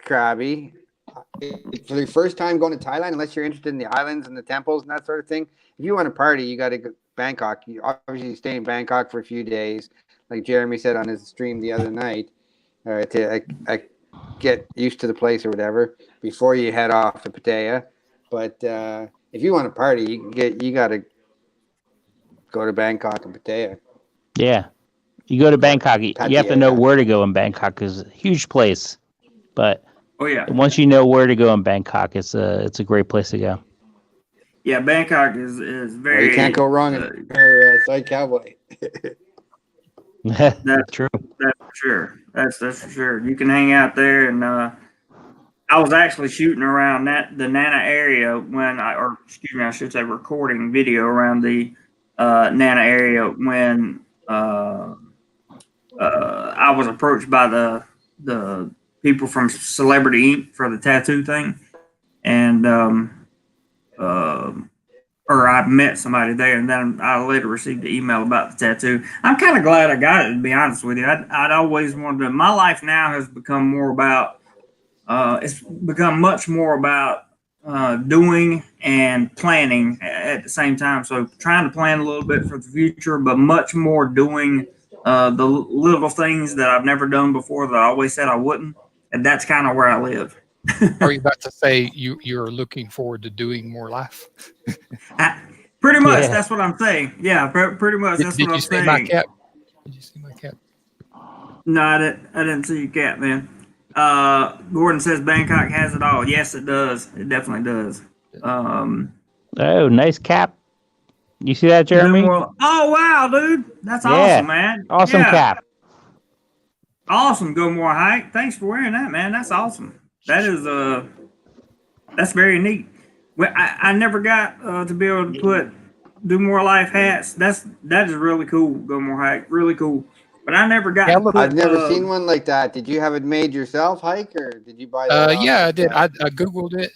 S4: Krabi. For the first time going to Thailand, unless you're interested in the islands and the temples and that sort of thing, if you want to party, you got to go to Bangkok. You obviously stay in Bangkok for a few days, like Jeremy said on his stream the other night. To get used to the place or whatever before you head off to Pattaya. But if you want to party, you got to go to Bangkok and Pattaya.
S3: Yeah, you go to Bangkok. You have to know where to go in Bangkok because it's a huge place. But once you know where to go in Bangkok, it's a great place to go.
S1: Yeah, Bangkok is very.
S4: Well, you can't go wrong in Side Cowboy.
S3: That's true.
S1: That's for sure. That's for sure. You can hang out there, and I was actually shooting around the Nana area I should say recording video around the Nana area when I was approached by the people from Celebrity Inc. for the tattoo thing, and or I met somebody there, and then I later received an email about the tattoo. I'm kind of glad I got it, to be honest with you. I'd always wanted to. My life now has become more about. It's become much more about doing and planning at the same time. So trying to plan a little bit for the future, but much more doing the little things that I've never done before that I always said I wouldn't. And that's kind of where I live.
S5: Are you about to say you're looking forward to doing more life?
S1: Pretty much, that's what I'm saying. Yeah, pretty much. That's what I'm saying.
S5: My cap? Did you see my cap?
S1: No, I didn't see your cap, man. Gordon says Bangkok has it all. Yes, it does. It definitely does.
S3: Oh, nice cap. You see that, Jeremy?
S1: Oh wow, dude, that's
S3: Yeah.
S1: awesome, man.
S3: Awesome cap.
S1: Awesome, Go More Hike. Thanks for wearing that, man. That's awesome. That is that's very neat. Well, I never got to be able to put DoMoreLife hats. That is really cool. Go More Hike, really cool. But I never got to put.
S4: I've never seen one like that. Did you have it made yourself, Hike, or did you buy that?
S5: Yeah, I did. I Googled it,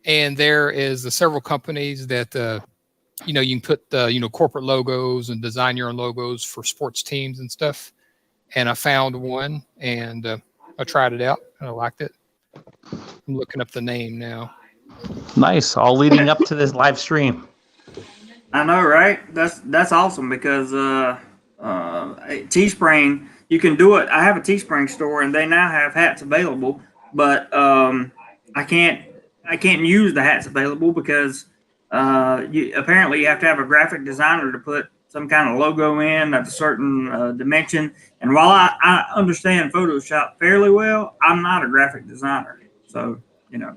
S5: and there is several companies that you know, you can put corporate logos and design your own logos for sports teams and stuff. And I found one, and I tried it out, and I liked it. I'm looking up the name now.
S3: Nice, all leading up to this live stream.
S1: I know, right? That's awesome because Teespring, you can do it. I have a Teespring store, and they now have hats available, but I can't use the hats available because apparently you have to have a graphic designer to put some kind of logo in at a certain dimension. And while I understand Photoshop fairly well, I'm not a graphic designer, so you know.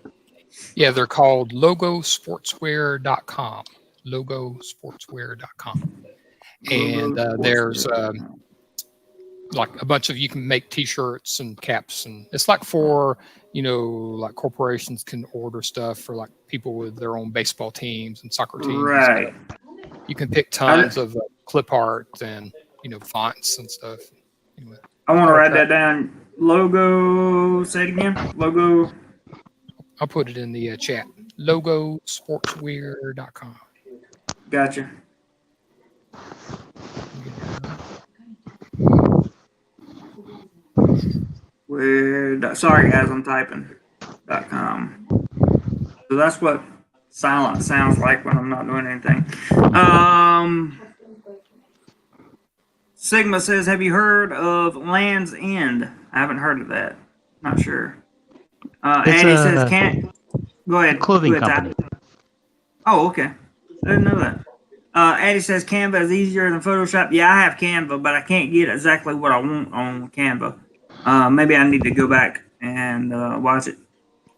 S5: Yeah, they're called logosportswear.com. Logosportswear.com. And there's like a bunch of, you can make t-shirts and caps, and it's like for, like corporations can order stuff for like people with their own baseball teams and soccer teams.
S1: Right.
S5: And stuff. You can pick tons of clip art and, fonts and stuff. Anyway,
S1: I want to write that down. Logo, say it again. Logo.
S5: I'll put it in the chat. Logosportswear.com.
S1: Gotcha. Sorry guys, I'm typing. .com. So that's what silent sounds like when I'm not doing anything. Sigma says, have you heard of Land's End? I haven't heard of that. Not sure. Eddie says, can't. Go ahead.
S3: Clothing company.
S1: Oh, okay. I didn't know that. Eddie says, Canva is easier than Photoshop. Yeah, I have Canva, but I can't get exactly what I want on Canva. Maybe I need to go back and watch it.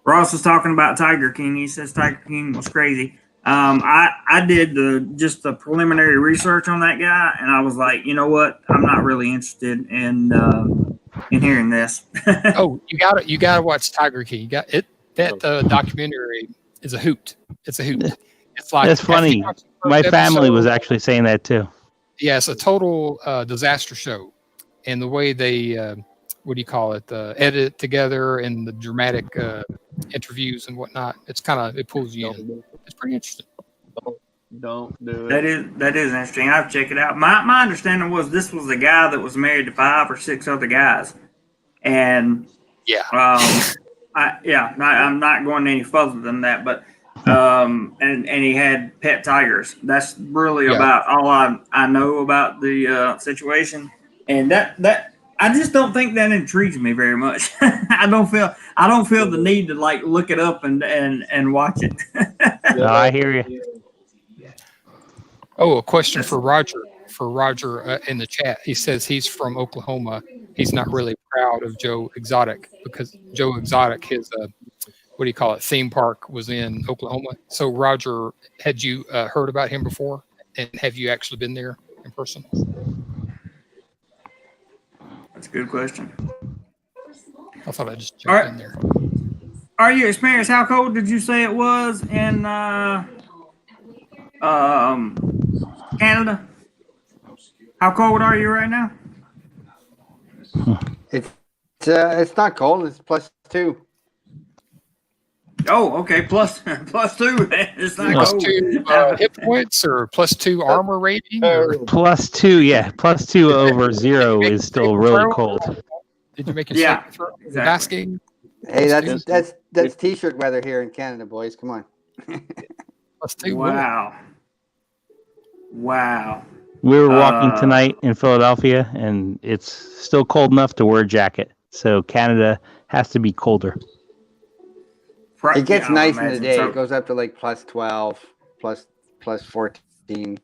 S1: Ross was talking about Tiger King. He says Tiger King was crazy. I did just the preliminary research on that guy, and I was like, you know what? I'm not really interested in hearing this.
S5: Oh, you gotta watch Tiger King. You got it. That documentary is a hoot. It's a hoot. It's like,
S3: that's funny. My family was actually saying that too.
S5: Yeah, it's a total disaster show, and the way they edit it together and the dramatic interviews and whatnot. It's it pulls you in. It's pretty interesting.
S2: Don't do it.
S1: That is interesting. I'll check it out. My understanding was this was a guy that was married to 5 or 6 other guys, and I'm not going any further than that, but and he had pet tigers. That's really about all I know about the situation, and that I just don't think that intrigues me very much. I don't feel the need to like look it up and watch it.
S3: No, I hear you.
S5: Oh, a question for Roger. For Roger in the chat, he says he's from Oklahoma. He's not really proud of Joe Exotic because Joe Exotic, his theme park was in Oklahoma. So Roger, had you heard about him before, and have you actually been there in person?
S1: That's a good question.
S5: I thought I'd just jump in there.
S1: Are you experienced? How cold did you say it was in Canada? How cold are you right now?
S4: It's not cold. It's +2.
S1: Oh, okay. Plus 2. It's not
S5: plus
S1: cold.
S5: 2 hit points or +2 armor rating? Or?
S3: +2, yeah. +2 over 0 is still really cold.
S5: Did you make it? Yeah, exactly. Asking.
S4: Hey, that's t-shirt weather here in Canada, boys. Come on.
S5: +2.
S1: Wow.
S3: We were walking tonight in Philadelphia, and it's still cold enough to wear a jacket. So Canada has to be colder.
S4: It gets nice in the day. It goes up to like +12, +14.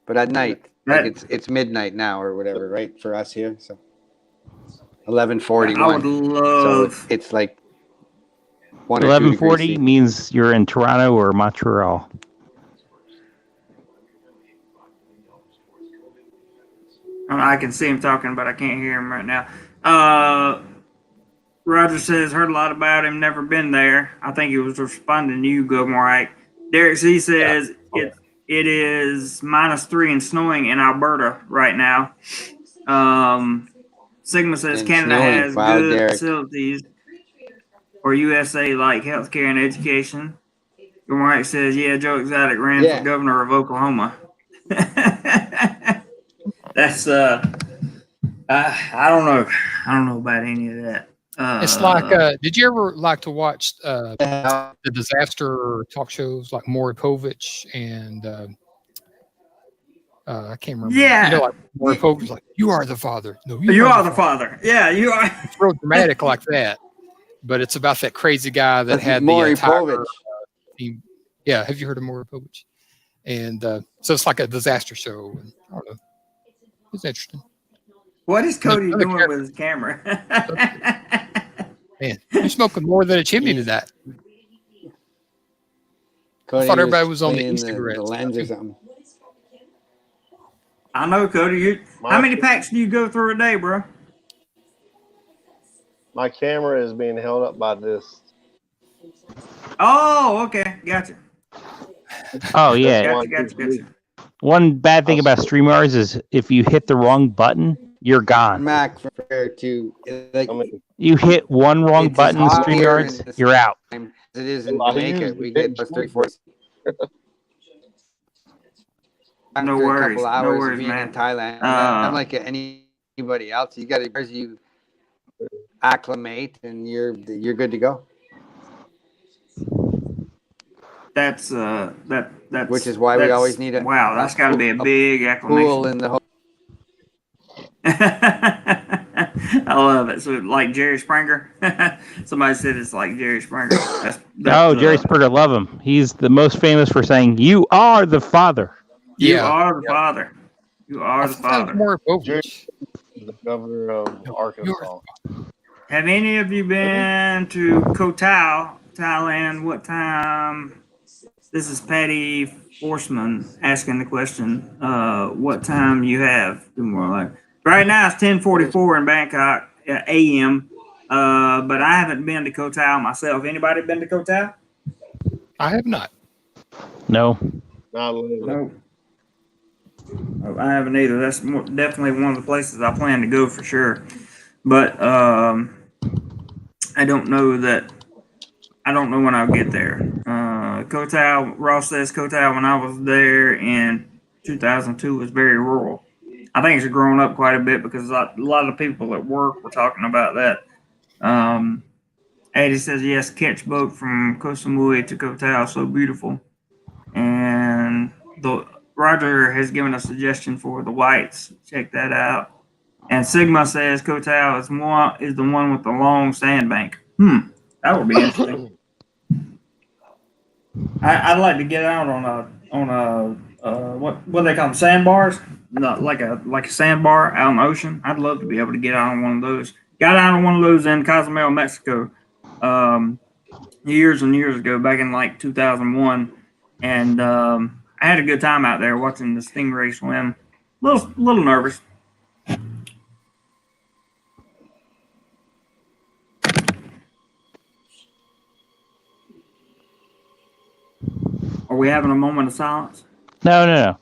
S4: But at night, it's midnight now or whatever, right? For us here. So 11:41.
S1: I would love.
S4: So it's like 1 or 2
S3: 11:40
S4: degrees.
S3: means you're in Toronto or Montreal.
S1: I can see him talking, but I can't hear him right now. Roger says, heard a lot about him, never been there. I think he was responding to you, GoMoreLife. Derek C says, it is -3 and snowing in Alberta right now. Sigma says,
S4: And
S1: Canada
S4: snowing.
S1: has
S4: Wow,
S1: good
S4: Derek.
S1: facilities for USA like healthcare and education. GoMoreLife says, yeah, Joe Exotic ran for governor of Oklahoma. That's, I don't know. I don't know about any of that.
S5: It's like, did you ever like to watch the disaster talk shows like Maury Povich and I can't remember.
S1: Yeah.
S5: You know, like Maury Povich, like, you are the father. No,
S1: you are the father. Yeah, you are.
S5: It's real dramatic like that. But it's about that crazy guy that had
S4: Maury
S5: the tiger
S4: Povich.
S5: team. Yeah, have you heard of Maury Povich? And so it's like a disaster show. And, I don't know. It's interesting.
S1: What is Cody doing with his camera?
S5: Man, you're smoking more than a chimney tonight.
S4: Cody
S5: I thought everybody was on the
S4: cleaning
S5: e-cigarettes.
S4: the lens or something.
S1: I know, Cody. How many packs do you go through a day, bro?
S2: My camera is being held up by this.
S1: Oh, okay. Gotcha.
S3: Oh, yeah.
S1: Gotcha.
S3: One bad thing about StreamYard is if you hit the wrong button, you're gone.
S4: Mac to like,
S3: you hit one wrong button in StreamYard, you're out.
S4: It is in Jamaica. We get +34.
S1: No worries.
S4: A couple hours
S1: No worries,
S4: being
S1: man.
S4: in Thailand. I'm like anybody else. You got to acclimate, and you're good to go.
S1: That's
S4: which is why we always need a
S1: that's got to be a big acclimation.
S4: Pool in the whole.
S1: I love it. So like Jerry Springer. Somebody said it's like Jerry Springer.
S3: Jerry Springer, love him. He's the most famous for saying, "You are the father."
S1: You are the father. You are the father.
S2: Jerry, the governor of Arkansas.
S1: Have any of you been to Koh Tao, Thailand? What time? This is Patty Forsman asking the question. What time you have? DoMoreLife. Right now it's 10:44 in Bangkok a.m. But I haven't been to Koh Tao myself. Anybody been to Koh Tao?
S5: I have not.
S3: No.
S1: No. I haven't either. That's definitely one of the places I plan to go for sure. But I don't know when I'll get there. Koh Tao, Ross says Koh Tao when I was there in 2002 was very rural. I think it's grown up quite a bit because a lot of people at work were talking about that. Eddie says, yes, catch boat from Koh Samui to Koh Tao, so beautiful. And Roger has given a suggestion for the whites. Check that out. And Sigma says Koh Tao is the one with the long sandbank. That would be interesting. I'd like to get out on a what they call them, sandbars, like a sandbar out in the ocean. I'd love to be able to get out on one of those. Got out on one of those in Cozumel, Mexico, years and years ago, back in like 2001, and I had a good time out there watching the stingray swim. Little nervous. Are we having a moment of silence?
S3: No.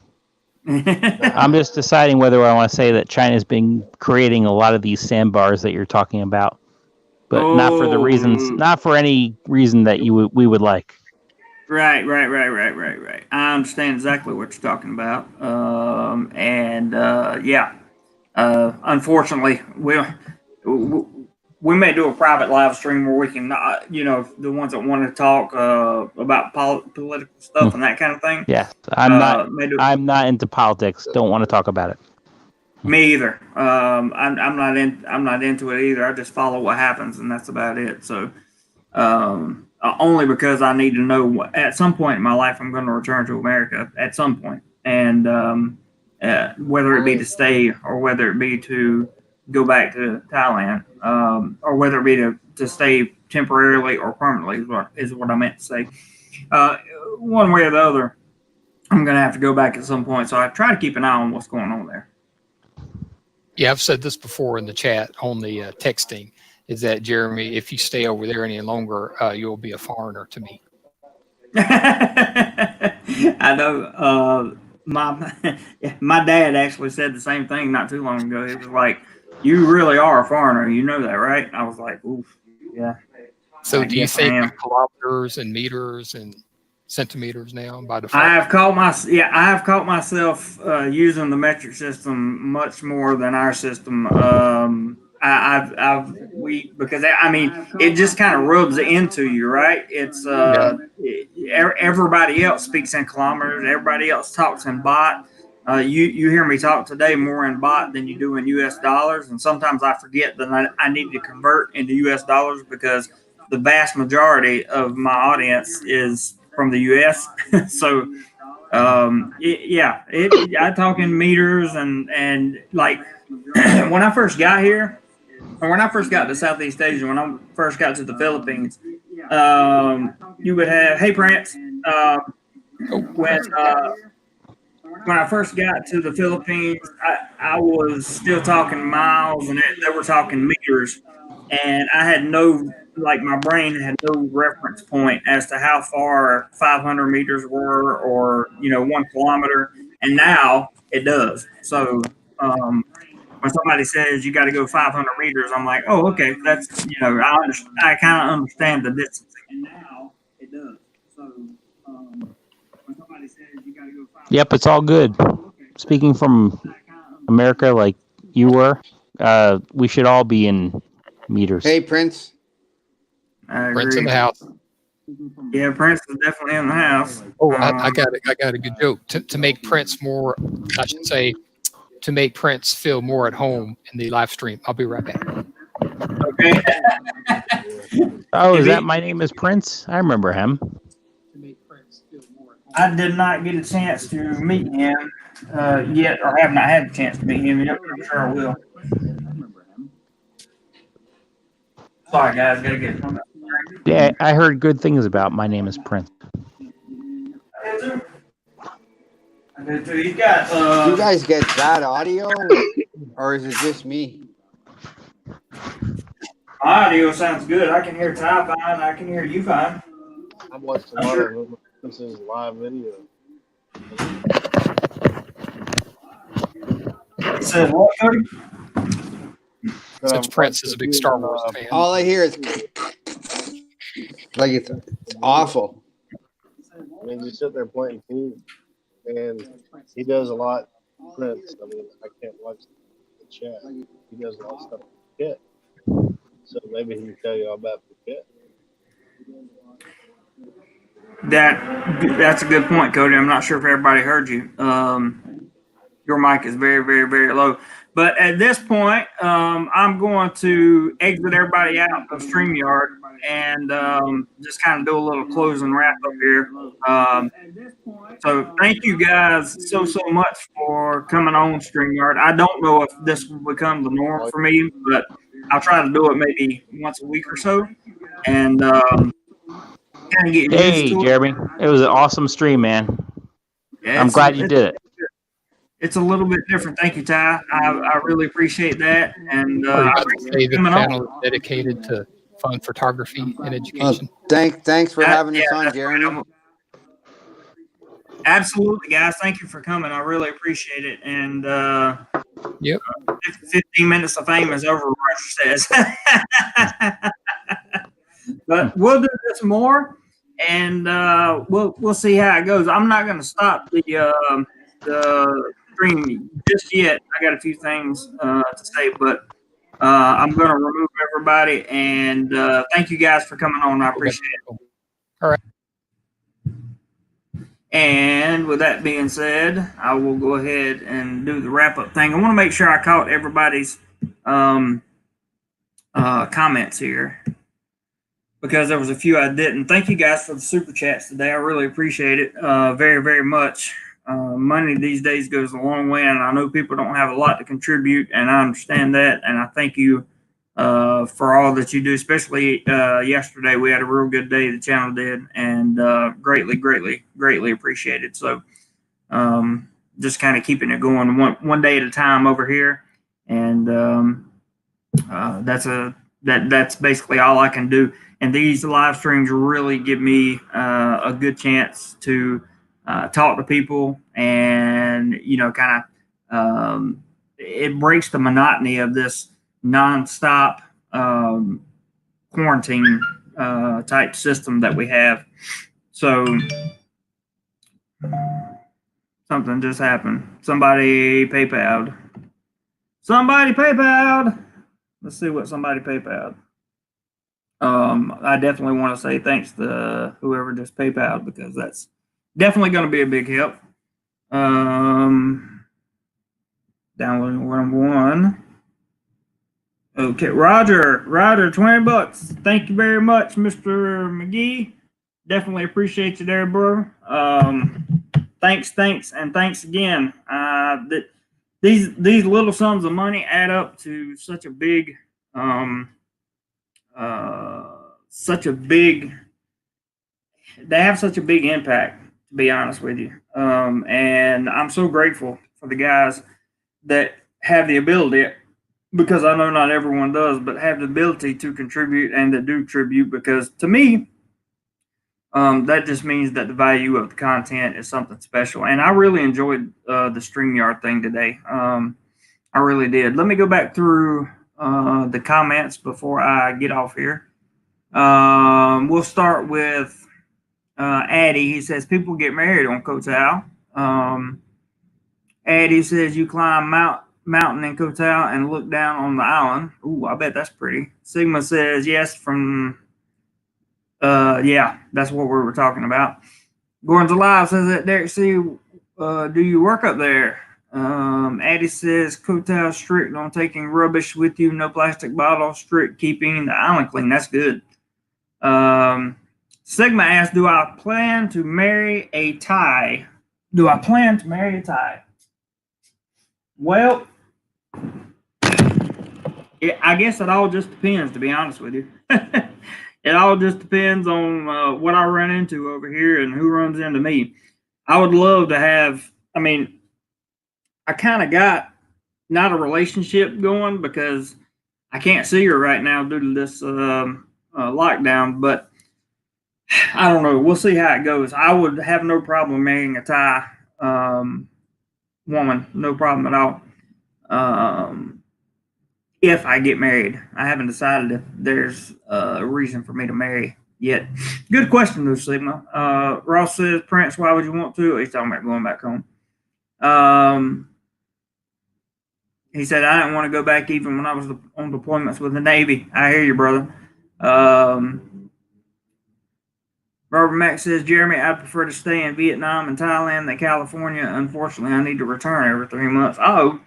S3: I'm just deciding whether I want to say that China's been creating a lot of these sandbars that you're talking about, but not for any reason that we would like.
S1: Right. I understand exactly what you're talking about. Unfortunately, we may do a private live stream where we can, the ones that want to talk about political stuff and that kind of thing.
S3: Yes, I'm not into politics. Don't want to talk about it.
S1: Me either. I'm not into it either. I just follow what happens, and that's about it. So, only because I need to know at some point in my life I'm going to return to America at some point, and whether it be to stay or whether it be to go back to Thailand, or whether it be to stay temporarily or permanently is what I meant to say. One way or the other, I'm going to have to go back at some point. So I try to keep an eye on what's going on there.
S5: Yeah, I've said this before in the chat on the texting, is that, Jeremy, if you stay over there any longer, you'll be a foreigner to me.
S1: I know. My dad actually said the same thing not too long ago. He was like, "You really are a foreigner. You know that, right?" I was like, "Oof, yeah."
S5: So do you think in kilometers and meters and centimeters now by default?
S1: I have caught myself using the metric system much more than our system. Because I mean, it just kind of rubs into you, right? It's everybody else speaks in kilometers. Everybody else talks in baht. You hear me talk today more in baht than you do in US dollars, and sometimes I forget that I need to convert into US dollars because the vast majority of my audience is from the US. So, I talk in meters and like when I first got here, or when I first got to Southeast Asia, when I first got to the Philippines, you would have, hey Prince, when I first got to the Philippines, I was still talking miles and they were talking meters, and I had my brain had no reference point as to how far 500 meters were or 1 kilometer, and now it does. So when somebody says you got to go 500 meters, I'm like, oh, okay, that's I kind of understand the distance. And now it does. So when somebody says you got to go 500
S3: Yep, it's all good. Speaking from America, like you were, we should all be in meters.
S4: Hey, Prince.
S5: Prince in the house.
S1: Yeah, Prince is definitely in the house.
S5: Oh, I got a good joke to make Prince more. I should say, to make Prince feel more at home in the live stream. I'll be right back.
S1: Okay.
S3: Oh, is that My Name is Prince? I remember him.
S1: I did not get a chance to meet him yet, or have not had a chance to meet him yet, but I'm sure I will. Sorry, guys, gotta get from that.
S3: Yeah, I heard good things about My Name is Prince.
S1: I did too. He's got.
S4: Do you guys get bad audio, or is it just me?
S1: My audio sounds good. I can hear Ty fine. I can hear you fine.
S2: I've watched a lot of Prince's live video.
S1: Says what, Cody?
S5: Since Prince is a big Star Wars fan.
S4: All I hear is like it's awful.
S2: I mean, you sit there playing pool, and he does a lot. Prince, I mean, I can't watch the chat. He does a lot of stuff with Phuket. So maybe he can tell you all about Phuket.
S1: That's a good point, Cody. I'm not sure if everybody heard you. Your mic is very, very, very low. But at this point, I'm going to exit everybody out of StreamYard and just kind of do a little closing wrap up here. So thank you guys so much for coming on StreamYard. I don't know if this will become the norm for me, but I'll try to do it maybe once a week or so. And kind of get used to
S3: Jeremy, it was an awesome stream, man. Yeah, I'm glad you did it.
S1: It's a little bit different. Thank you, Ty. I really appreciate that. And
S5: the channel is dedicated to fun photography and education.
S4: Thanks for having us on, Jeremy.
S1: Absolutely, guys. Thank you for coming. I really appreciate it. And 15 minutes of fame is over, Roger says. But we'll do this more, and we'll see how it goes. I'm not going to stop the stream just yet. I got a few things to say, but I'm going to remove everybody. And thank you guys for coming on. I appreciate it.
S5: All right.
S1: And with that being said, I will go ahead and do the wrap-up thing. I want to make sure I caught everybody's comments here, because there was a few I didn't. Thank you guys for the super chats today. I really appreciate it very, very much. money these days goes a long way, and I know people don't have a lot to contribute, and I understand that, and I thank you for all that you do, especially yesterday. We had a real good day, the channel did, and greatly appreciated. So just kind of keeping it going one day at a time over here, and that's basically all I can do. And these live streams really give me a good chance to talk to people, and kind of it breaks the monotony of this nonstop quarantine type system that we have. So something just happened. Somebody PayPal'd. Let's see what somebody PayPal'd. I definitely want to say thanks to whoever just PayPal'd, because that's definitely going to be a big help. Downloading one. Okay, Roger, $20. Thank you very much, Mr. McGee. Definitely appreciate you there, bro. Thanks, and thanks again. These little sums of money add up to such a big, they have such a big impact, to be honest with you. And I'm so grateful for the guys that have the ability, because I know not everyone does, but have the ability to contribute and to do tribute, because to me, that just means that the value of the content is something special. And I really enjoyed the StreamYard thing today. I really did. Let me go back through the comments before I get off here. We'll start with Addie. He says, people get married on Koh Tao. Addie says, you climb mountain in Koh Tao and look down on the island. Ooh, I bet that's pretty. Sigma says, yes, from... yeah, that's what we were talking about. Gordon's Alive says that Derek C, do you work up there? Addie says Koh Tao strict on taking rubbish with you, no plastic bottles, strict keeping the island clean. That's good. Sigma asks, do I plan to marry a Thai? Well, I guess it all just depends, to be honest with you. It all just depends on what I run into over here and who runs into me. I would love to have, I kind of got not a relationship going, because I can't see her right now due to this lockdown, but I don't know. We'll see how it goes. I would have no problem marrying a Thai woman. No problem at all. If I get married. I haven't decided if there's a reason for me to marry yet. Good question, though, Sigma. Ross says, Prince, why would you want to? He's talking about going back home. He said, I didn't want to go back even when I was on deployments with the Navy. I hear you, brother. Robert Mack says, Jeremy, I'd prefer to stay in Vietnam and Thailand than California. Unfortunately, I need to return every 3 months. Oh,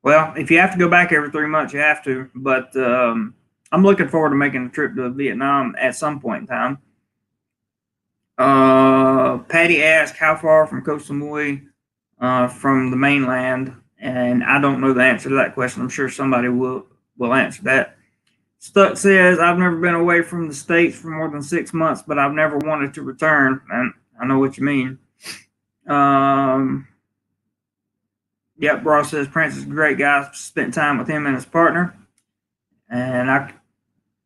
S1: well, if you have to go back every 3 months, you have to. But I'm looking forward to making a trip to Vietnam at some point in time. Patty asked, how far from Koh Samui from the mainland? And I don't know the answer to that question. I'm sure somebody will answer that. Stuck says, I've never been away from the States for more than 6 months, but I've never wanted to return. And I know what you mean. Yep, Ross says Prince is a great guy. Spent time with him and his partner. And I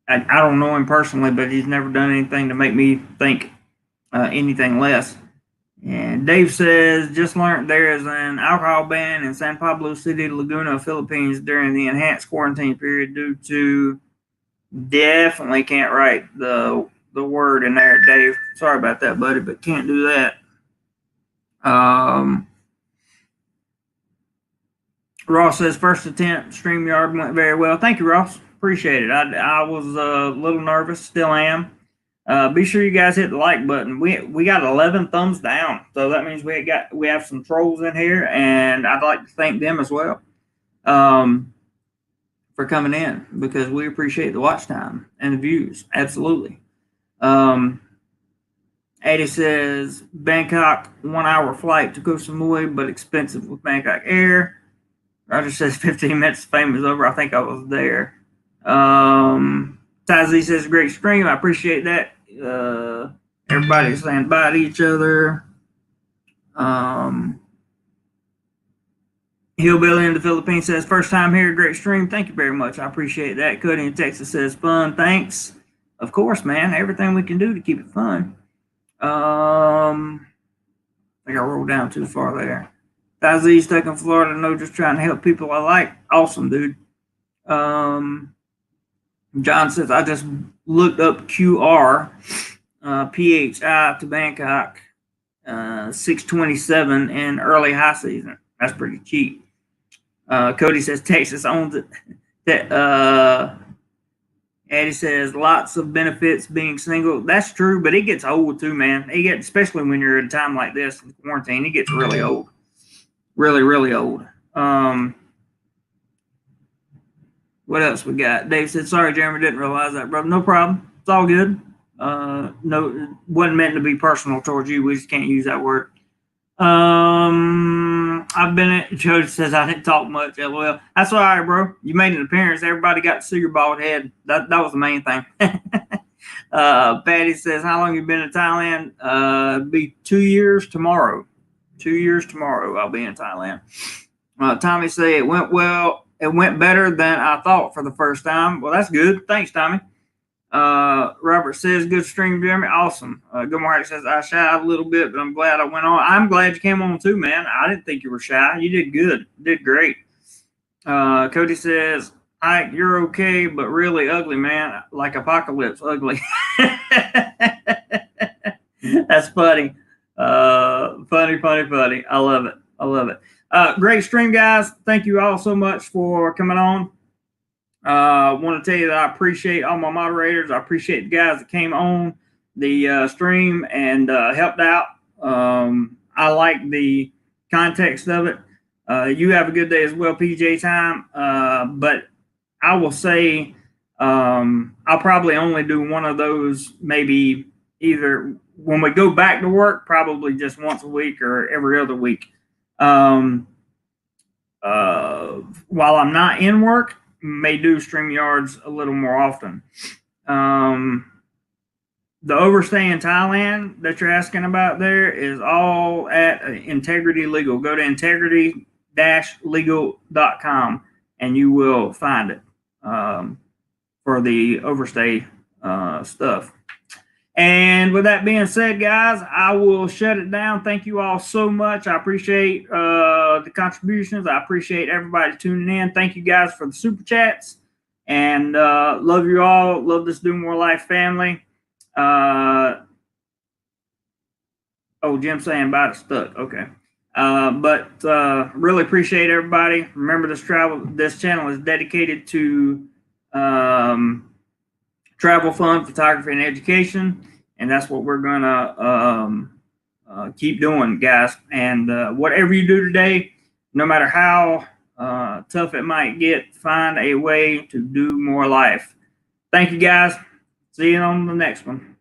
S1: don't know him personally, but he's never done anything to make me think anything less. And Dave says, just learned there is an alcohol ban in San Pablo City, Laguna, Philippines during the enhanced quarantine period due to, definitely can't write the word in there, Dave. Sorry about that, buddy, but can't do that. Ross says, first attempt, StreamYard went very well. Thank you, Ross. Appreciate it. I was a little nervous, still am. Be sure you guys hit the like button. We got 11 thumbs down, so that means we have some trolls in here, and I'd like to thank them as well for coming in, because we appreciate the watch time and the views. Absolutely. Eddie says Bangkok 1 hour flight to Koh Samui, but expensive with Bangkok Air. Roger says 15 minutes, fame is over. I think I was there. Tazi says great stream. I appreciate that. Everybody's saying bye to each other. Hillbilly in the Philippines says first time here, great stream. Thank you very much. I appreciate that. Cody in Texas says fun. Thanks. Of course, man. Everything we can do to keep it fun. I think I rolled down too far there. Tazi stuck in Florida. No, just trying to help people I like. Awesome, dude. John says I just looked up QR PHI to Bangkok 627 in early high season. That's pretty cheap. Cody says Texas owns it. Eddie says lots of benefits being single. That's true, but it gets old too, man. Especially when you're at a time like this in quarantine, it gets really old. Really, really old. What else we got? Dave said, sorry, Jeremy, didn't realize that, brother. No problem. It's all good. No, it wasn't meant to be personal towards you. We just can't use that word. I've been at Jody says I didn't talk much. LOL. That's all right, bro. You made an appearance. Everybody got to see your bald head. That was the main thing. Patty says, how long have you been in Thailand? It'll be 2 years tomorrow. 2 years tomorrow I'll be in Thailand. Tommy said it went well. It went better than I thought for the first time. Well, that's good. Thanks, Tommy. Robert says, good stream, Jeremy. Awesome. Good morning. Says, I shied a little bit, but I'm glad I went on. I'm glad you came on too, man. I didn't think you were shy. You did good. You did great. Cody says, Ike, you're okay, but really ugly, man. Like Apocalypse, ugly. That's funny. Funny. I love it. Great stream, guys. Thank you all so much for coming on. Want to tell you that I appreciate all my moderators. I appreciate the guys that came on the stream and helped out. I like the context of it. You have a good day as well, PJ Time. But I will say I'll probably only do one of those, maybe either when we go back to work, probably just once a week or every other week. While I'm not in work, may do StreamYards a little more often. The overstay in Thailand that you're asking about there is all at Integrity Legal. Go to integrity-legal.com and you will find it for the overstay stuff. And with that being said, guys, I will shut it down. Thank you all so much. I appreciate the contributions. I appreciate everybody tuning in. Thank you guys for the super chats. And love you all. Love this DoMoreLife family. Jim's saying about it stuck. Okay. But really appreciate everybody. Remember, this channel is dedicated to travel, fun, photography, and education. And that's what we're going to keep doing, guys. And whatever you do today, no matter how tough it might get, find a way to do more life. Thank you, guys. See you on the next one.